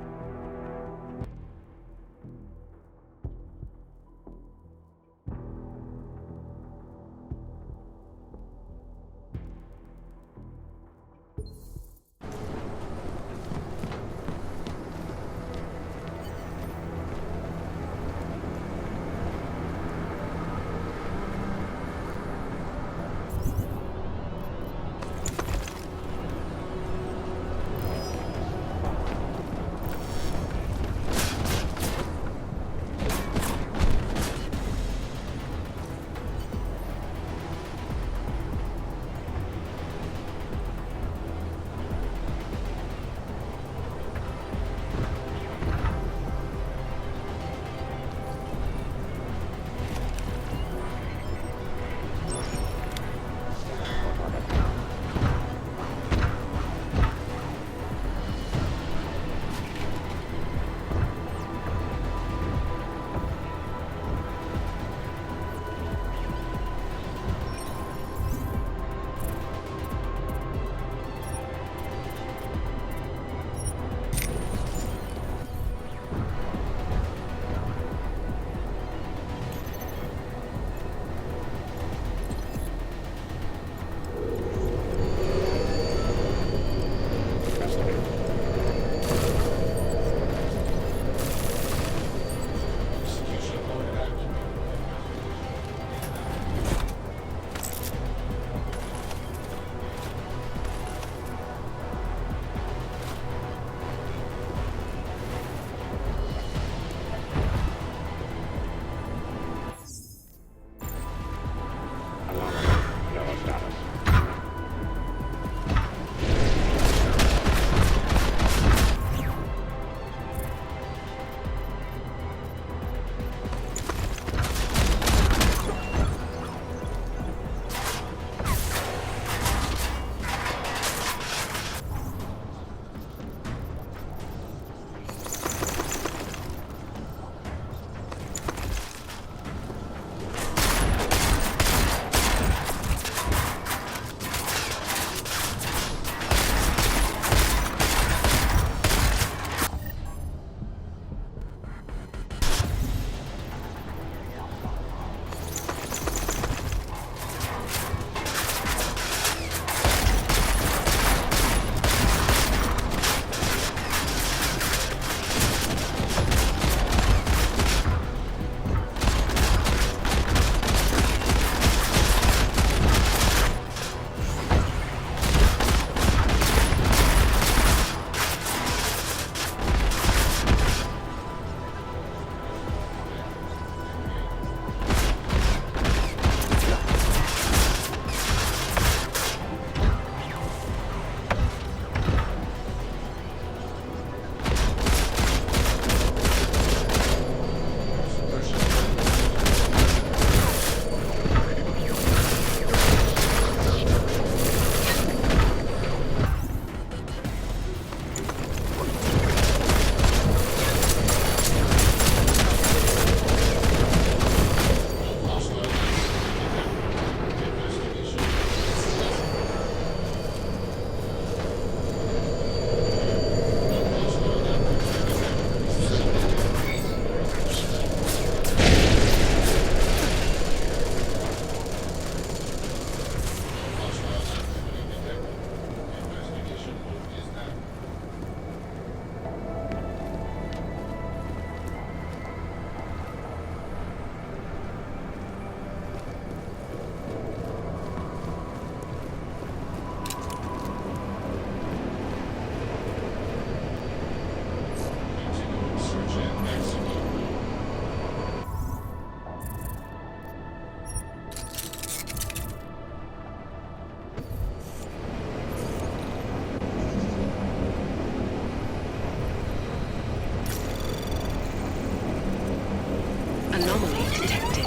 Anomaly detected.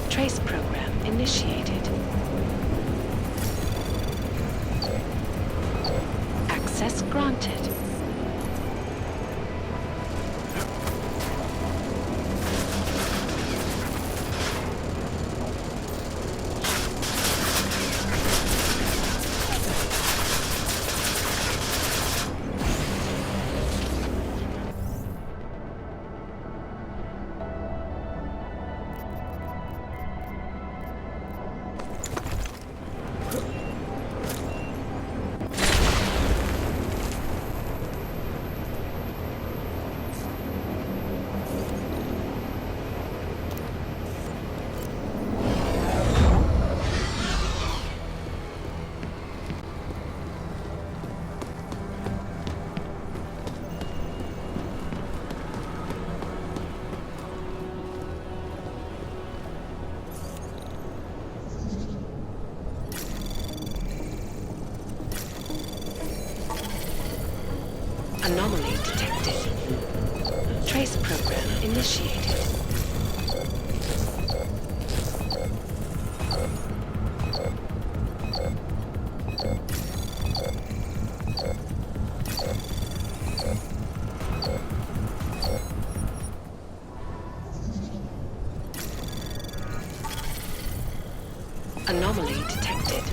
Trace program initiated. Access granted. Anomaly detected. Trace program initiated. Anomaly detected.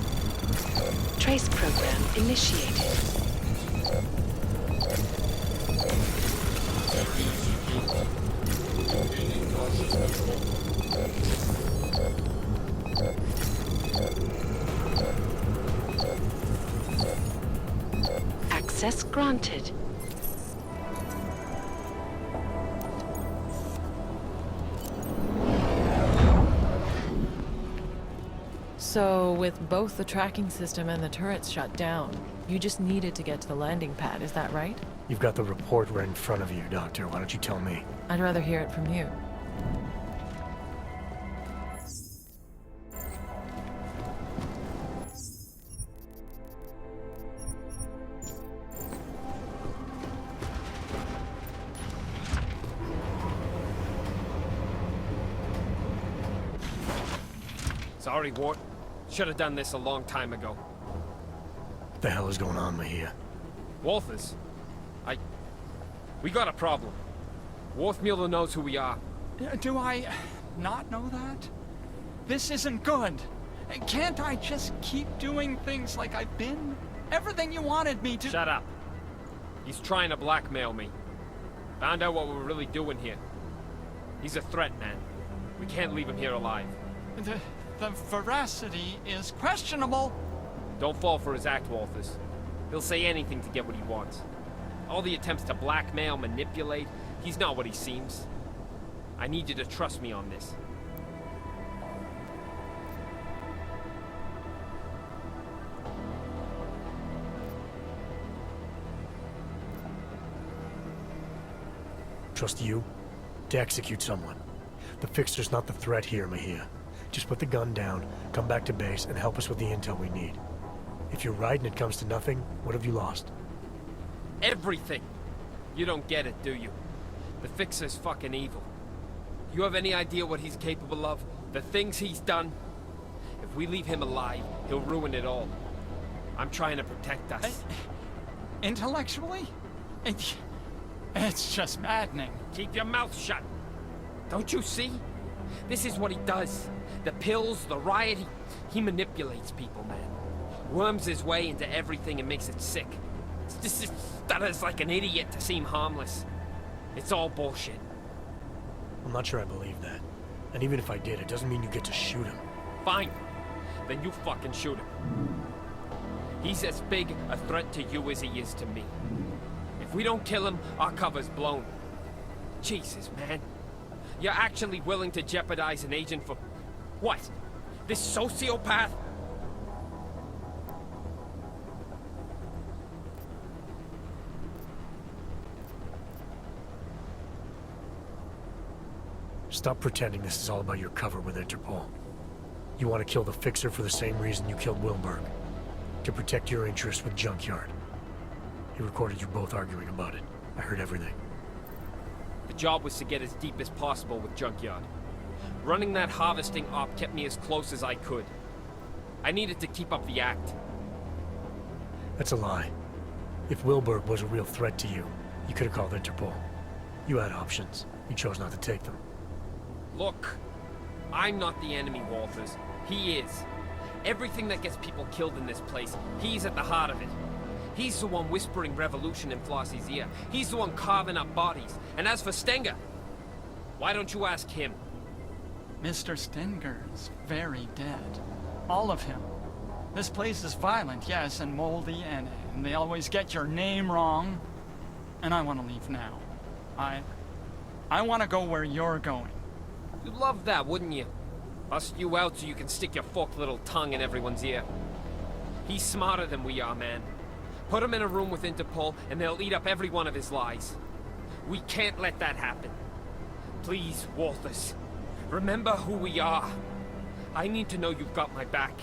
Trace program initiated. Access granted. So, with both the tracking system and the turrets shut down, you just needed to get to the landing pad, is that right? You've got the report right in front of you, Doctor. Why don't you tell me? I'd rather hear it from you. Sorry, Wart. Should have done this a long time ago. What the hell is going on, Mejia? Walters? We got a problem. Worf Mueller knows who we are. Do I not know that? This isn't good. Can't I just keep doing things like I've been? Everything you wanted me to— Shut up. He's trying to blackmail me. Found out what we're really doing here. He's a threat, man. We can't leave him here alive. The veracity is questionable. Don't fall for his act, Walters. He'll say anything to get what he wants. All the attempts to blackmail, manipulate, he's not what he seems. I need you to trust me on this. Trust you? To execute someone. The Fixer's not the threat here, Mejia. Just put the gun down, come back to base, and help us with the intel we need. If you're right and it comes to nothing, what have you lost? Everything! You don't get it, do you? The Fixer's fucking evil. You have any idea what he's capable of? The things he's done? If we leave him alive, he'll ruin it all. I'm trying to protect us. Intellectually? It's just maddening. Keep your mouth shut! Don't you see? This is what he does. The pills, the riot, he manipulates people, man. Worms his way into everything and makes it sick. Just stutters like an idiot to seem harmless. It's all bullshit. I'm not sure I believe that. And even if I did, it doesn't mean you get to shoot him. Fine. Then you fucking shoot him. He's as big a threat to you as he is to me. If we don't kill him, our cover's blown. Jesus, man. You're actually willing to jeopardize an agent for... what? This sociopath? Stop pretending this is all about your cover with Interpol. You want to kill the Fixer for the same reason you killed Wilberg. To protect your interests with Junkyard. He recorded you both arguing about it. I heard everything. The job was to get as deep as possible with Junkyard. Running that harvesting op kept me as close as I could. I needed to keep up the act. That's a lie. If Wilberg was a real threat to you, you could have called Interpol. You had options. You chose not to take them. Look, I'm not the enemy, Walters. He is. Everything that gets people killed in this place, he's at the heart of it. He's the one whispering revolution in Flossie's ear. He's the one carving up bodies. And as for Stenger, why don't you ask him? Mr. Stenger's very dead. All of him. This place is violent, yes, and moldy, and they always get your name wrong. And I want to leave now. I want to go where you're going. You'd love that, wouldn't you? Bust you out so you can stick your forked little tongue in everyone's ear. He's smarter than we are, man. Put him in a room with Interpol, and they'll eat up every one of his lies. We can't let that happen. Please, Walters. Remember who we are. I need to know you've got my back.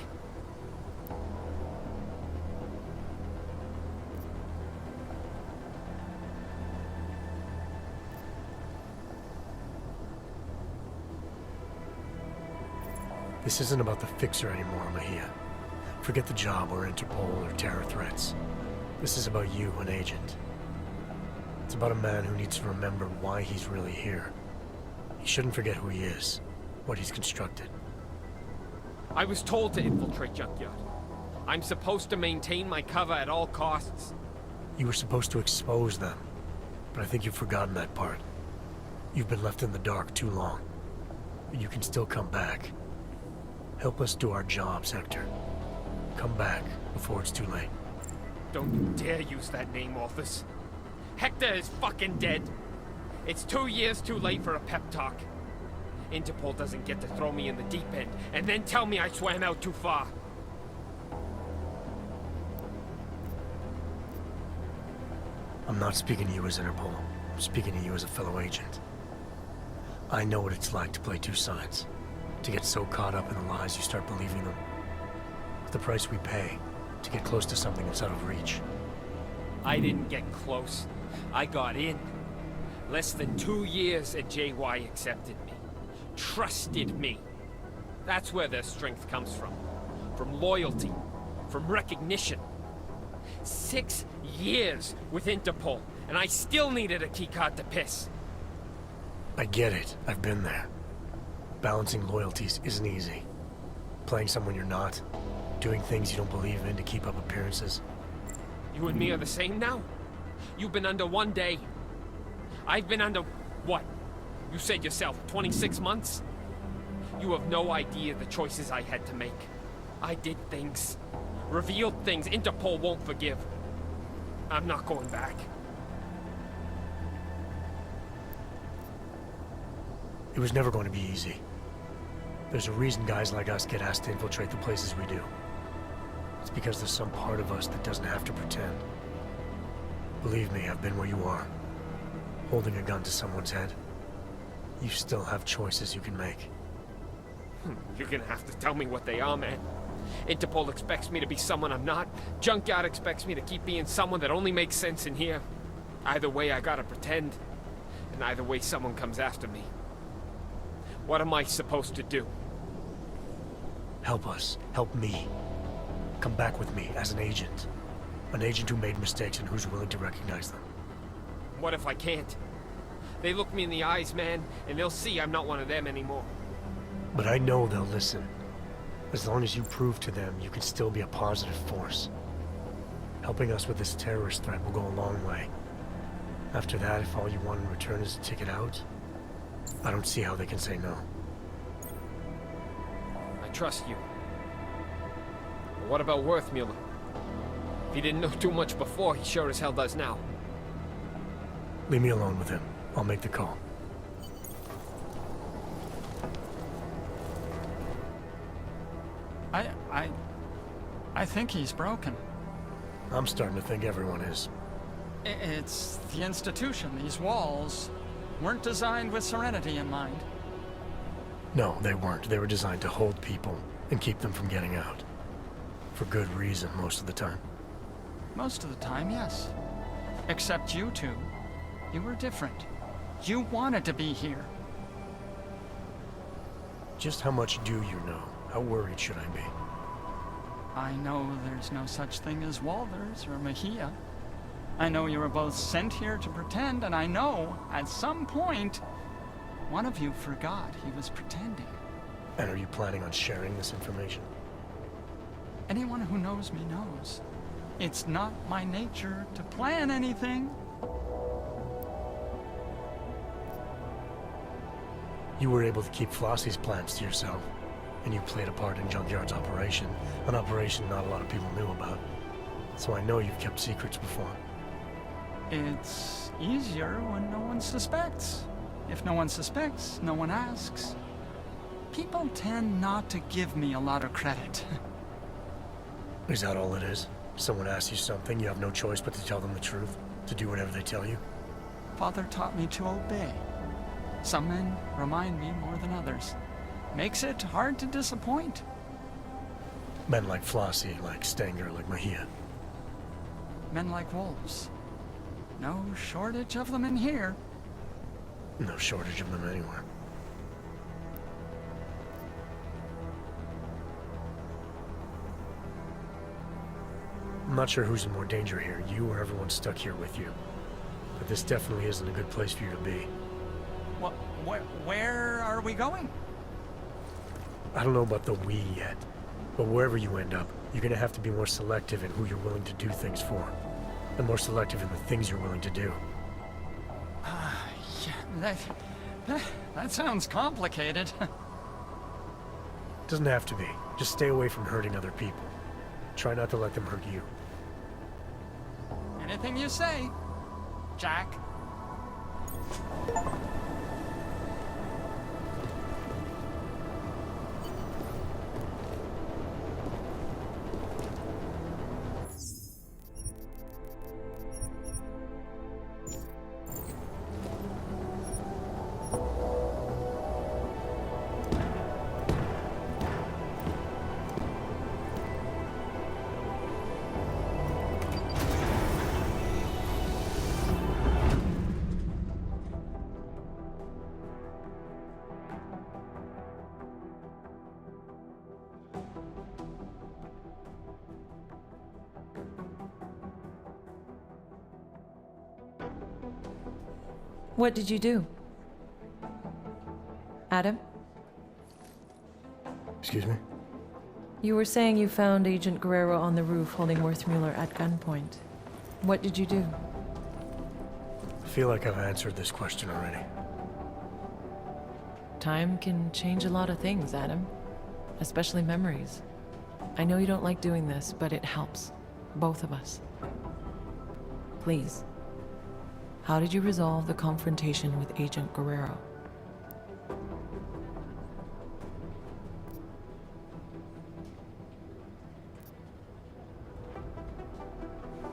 This isn't about the fixer anymore, Mahia. Forget the job or Interpol or terror threats. This is about you, an agent. It's about a man who needs to remember why he's really here. He shouldn't forget who he is, what he's constructed. I was told to infiltrate Junkyard. I'm supposed to maintain my cover at all costs. You were supposed to expose them, but I think you've forgotten that part. You've been left in the dark too long. But you can still come back. Help us do our jobs, Hector. Come back before it's too late. Don't you dare use that name, Office. Hector is fucking dead. It's 2 years too late for a pep talk. Interpol doesn't get to throw me in the deep end and then tell me I swam out too far. I'm not speaking to you as Interpol. I'm speaking to you as a fellow agent. I know what it's like to play two sides. To get so caught up in the lies you start believing them. It's the price we pay to get close to something that's out of reach. I didn't get close. I got in. Less than 2 years and JY accepted me. Trusted me. That's where their strength comes from. From loyalty. From recognition. 6 years with Interpol, and I still needed a keycard to piss. I get it. I've been there. Balancing loyalties isn't easy. Playing someone you're not. Doing things you don't believe in to keep up appearances. You and me are the same now? You've been under 1 day. I've been under, what? You said yourself, 26 months? You have no idea the choices I had to make. I did things. Revealed things Interpol won't forgive. I'm not going back. It was never going to be easy. There's a reason guys like us get asked to infiltrate the places we do. It's because there's some part of us that doesn't have to pretend. Believe me, I've been where you are. Holding a gun to someone's head. You still have choices you can make. You're gonna have to tell me what they are, man. Interpol expects me to be someone I'm not. Junkyard expects me to keep being someone that only makes sense in here. Either way, I gotta pretend. And either way, someone comes after me. What am I supposed to do? Help us. Help me. Come back with me as an agent. An agent who made mistakes and who's willing to recognize them. What if I can't? They look me in the eyes, man, and they'll see I'm not one of them anymore. But I know they'll listen. As long as you prove to them you can still be a positive force. Helping us with this terrorist threat will go a long way. After that, if all you want in return is a ticket out, I don't see how they can say no. I trust you. But what about Worthmuller? If he didn't know too much before, he sure as hell does now. Leave me alone with him. I'll make the call. I think he's broken. I'm starting to think everyone is. It's the institution. These walls weren't designed with serenity in mind. No, they weren't. They were designed to hold people and keep them from getting out. For good reason, most of the time. Most of the time, yes. Except you two. You were different. You wanted to be here. Just how much do you know? How worried should I be? I know there's no such thing as Walters or Mejia. I know you were both sent here to pretend, and I know, at some point, one of you forgot he was pretending. And are you planning on sharing this information? Anyone who knows me knows. It's not my nature to plan anything. You were able to keep Flossie's plans to yourself, and you played a part in Junkyard's operation, an operation not a lot of people knew about. So I know you've kept secrets before. It's easier when no one suspects. If no one suspects, no one asks. People tend not to give me a lot of credit. Is that all it is? Someone asks you something, you have no choice but to tell them the truth? To do whatever they tell you? Father taught me to obey. Some men remind me more than others. Makes it hard to disappoint. Men like Flossie, like Stenger, like Mejia. Men like wolves. No shortage of them in here. No shortage of them anywhere. I'm not sure who's in more danger here, you or everyone stuck here with you. But this definitely isn't a good place for you to be. Well, where are we going? I don't know about the we yet, but wherever you end up, you're gonna have to be more selective in who you're willing to do things for. And more selective in the things you're willing to do. Yeah, that sounds complicated. Doesn't have to be. Just stay away from hurting other people. Try not to let them hurt you. Anything you say, Jack. What did you do? Adam? Excuse me? You were saying you found Agent Guerrero on the roof holding Worthmuller at gunpoint. What did you do? I feel like I've answered this question already. Time can change a lot of things, Adam. Especially memories. I know you don't like doing this, but it helps. Both of us. Please. How did you resolve the confrontation with Agent Guerrero?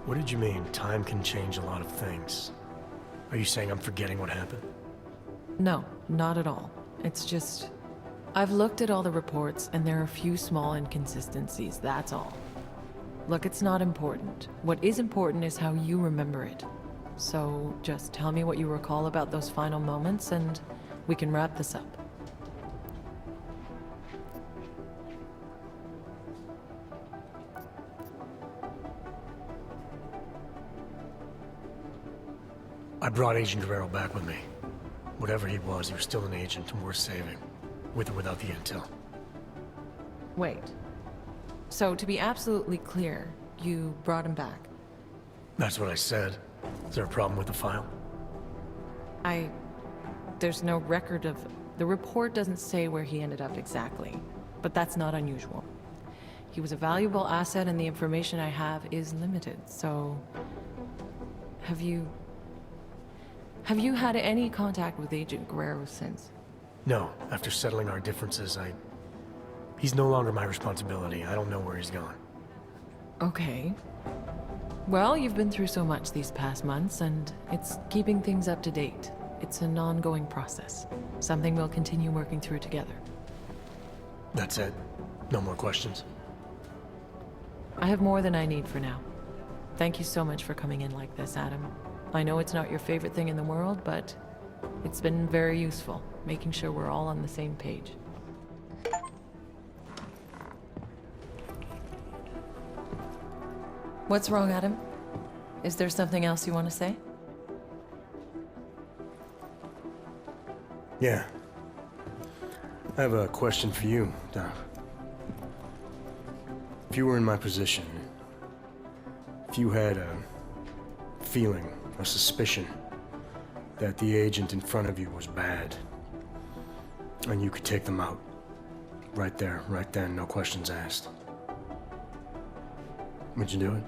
What did you mean, time can change a lot of things? Are you saying I'm forgetting what happened? No, not at all. It's just... I've looked at all the reports, and there are a few small inconsistencies, that's all. Look, it's not important. What is important is how you remember it. So, just tell me what you recall about those final moments, and we can wrap this up. I brought Agent Guerrero back with me. Whatever he was still an agent and worth saving. With or without the intel. Wait. So, to be absolutely clear, you brought him back? That's what I said. Is there a problem with the file? There's no record of... The report doesn't say where he ended up exactly, but that's not unusual. He was a valuable asset and the information I have is limited, so... Have you had any contact with Agent Guerrero since? No. After settling our differences, He's no longer my responsibility. I don't know where he's gone. Okay. Well, you've been through so much these past months, and it's keeping things up to date. It's an ongoing process. Something we'll continue working through together. That's it? No more questions? I have more than I need for now. Thank you so much for coming in like this, Adam. I know it's not your favorite thing in the world, but it's been very useful, making sure we're all on the same page. What's wrong, Adam? Is there something else you want to say? Yeah. I have a question for you, Doc. If you were in my position, if you had a feeling or suspicion that the agent in front of you was bad, and you could take them out, right there, right then, no questions asked, would you do it?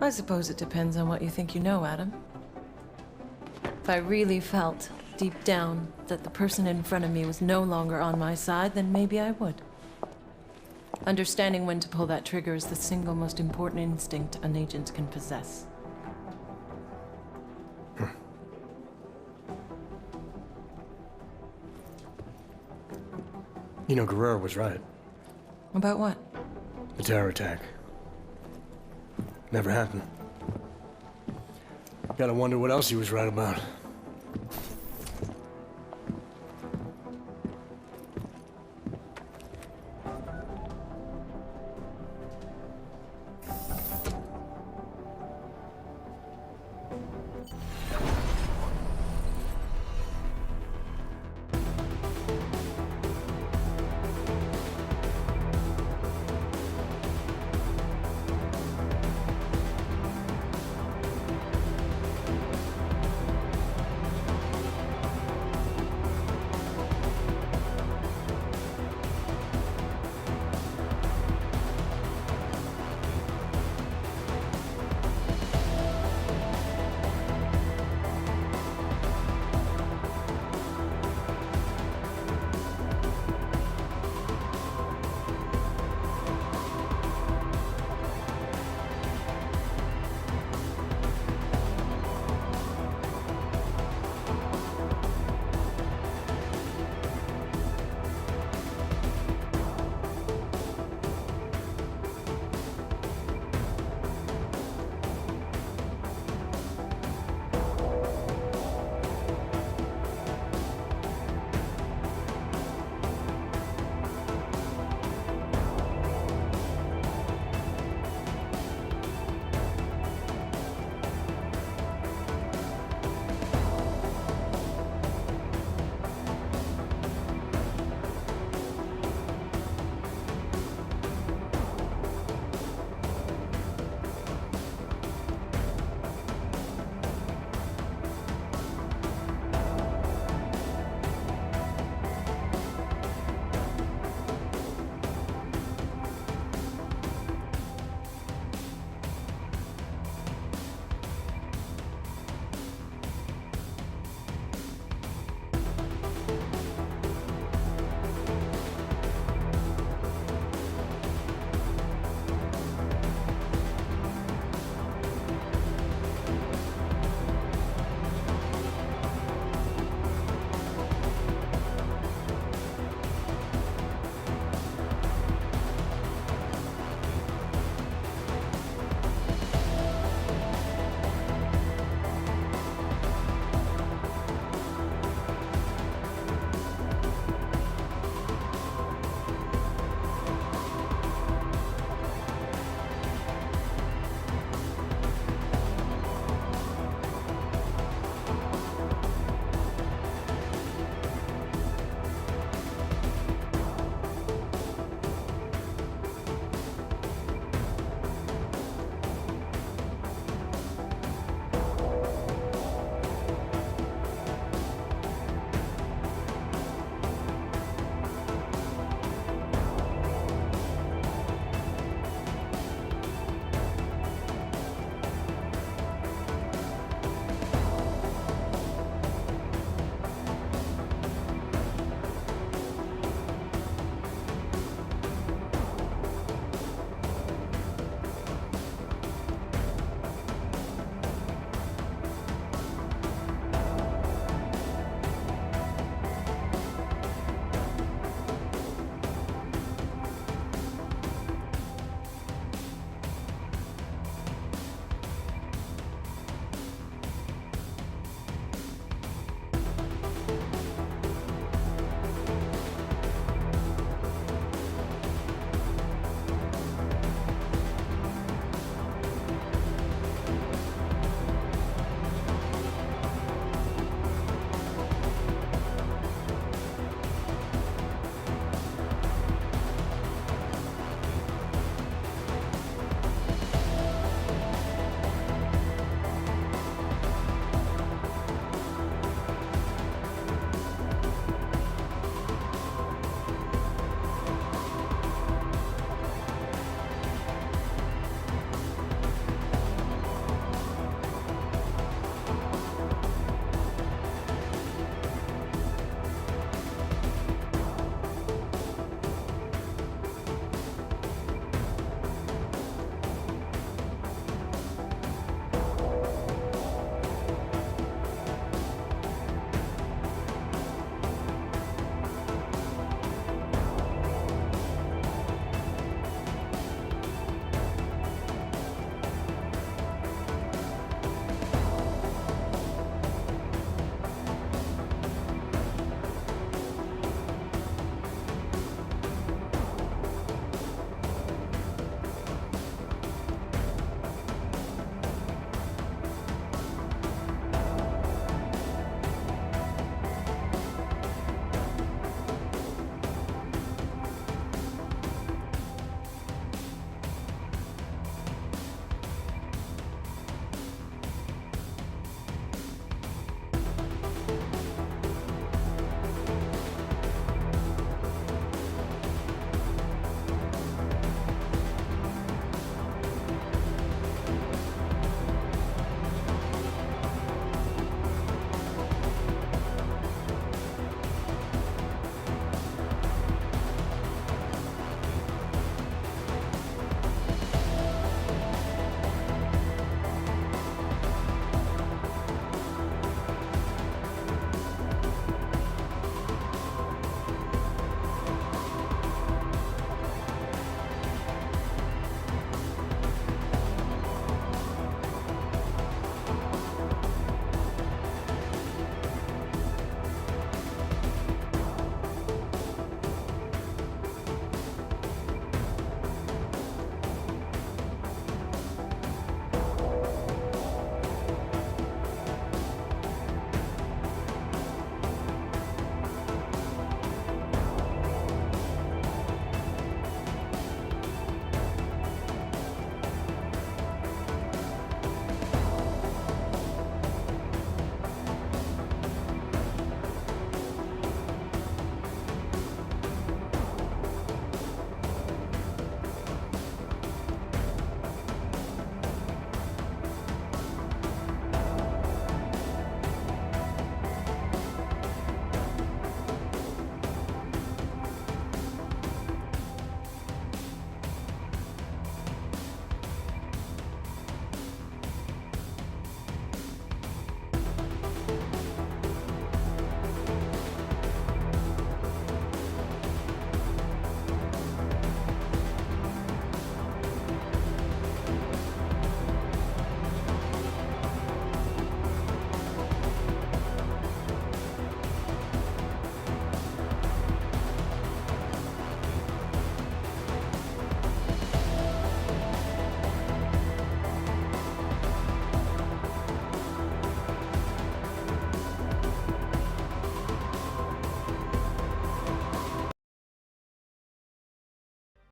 I suppose it depends on what you think you know, Adam. If I really felt, deep down, that the person in front of me was no longer on my side, then maybe I would. Understanding when to pull that trigger is the single most important instinct an agent can possess. You know, Guerrero was right. About what? The terror attack. Never happened. Gotta wonder what else he was right about.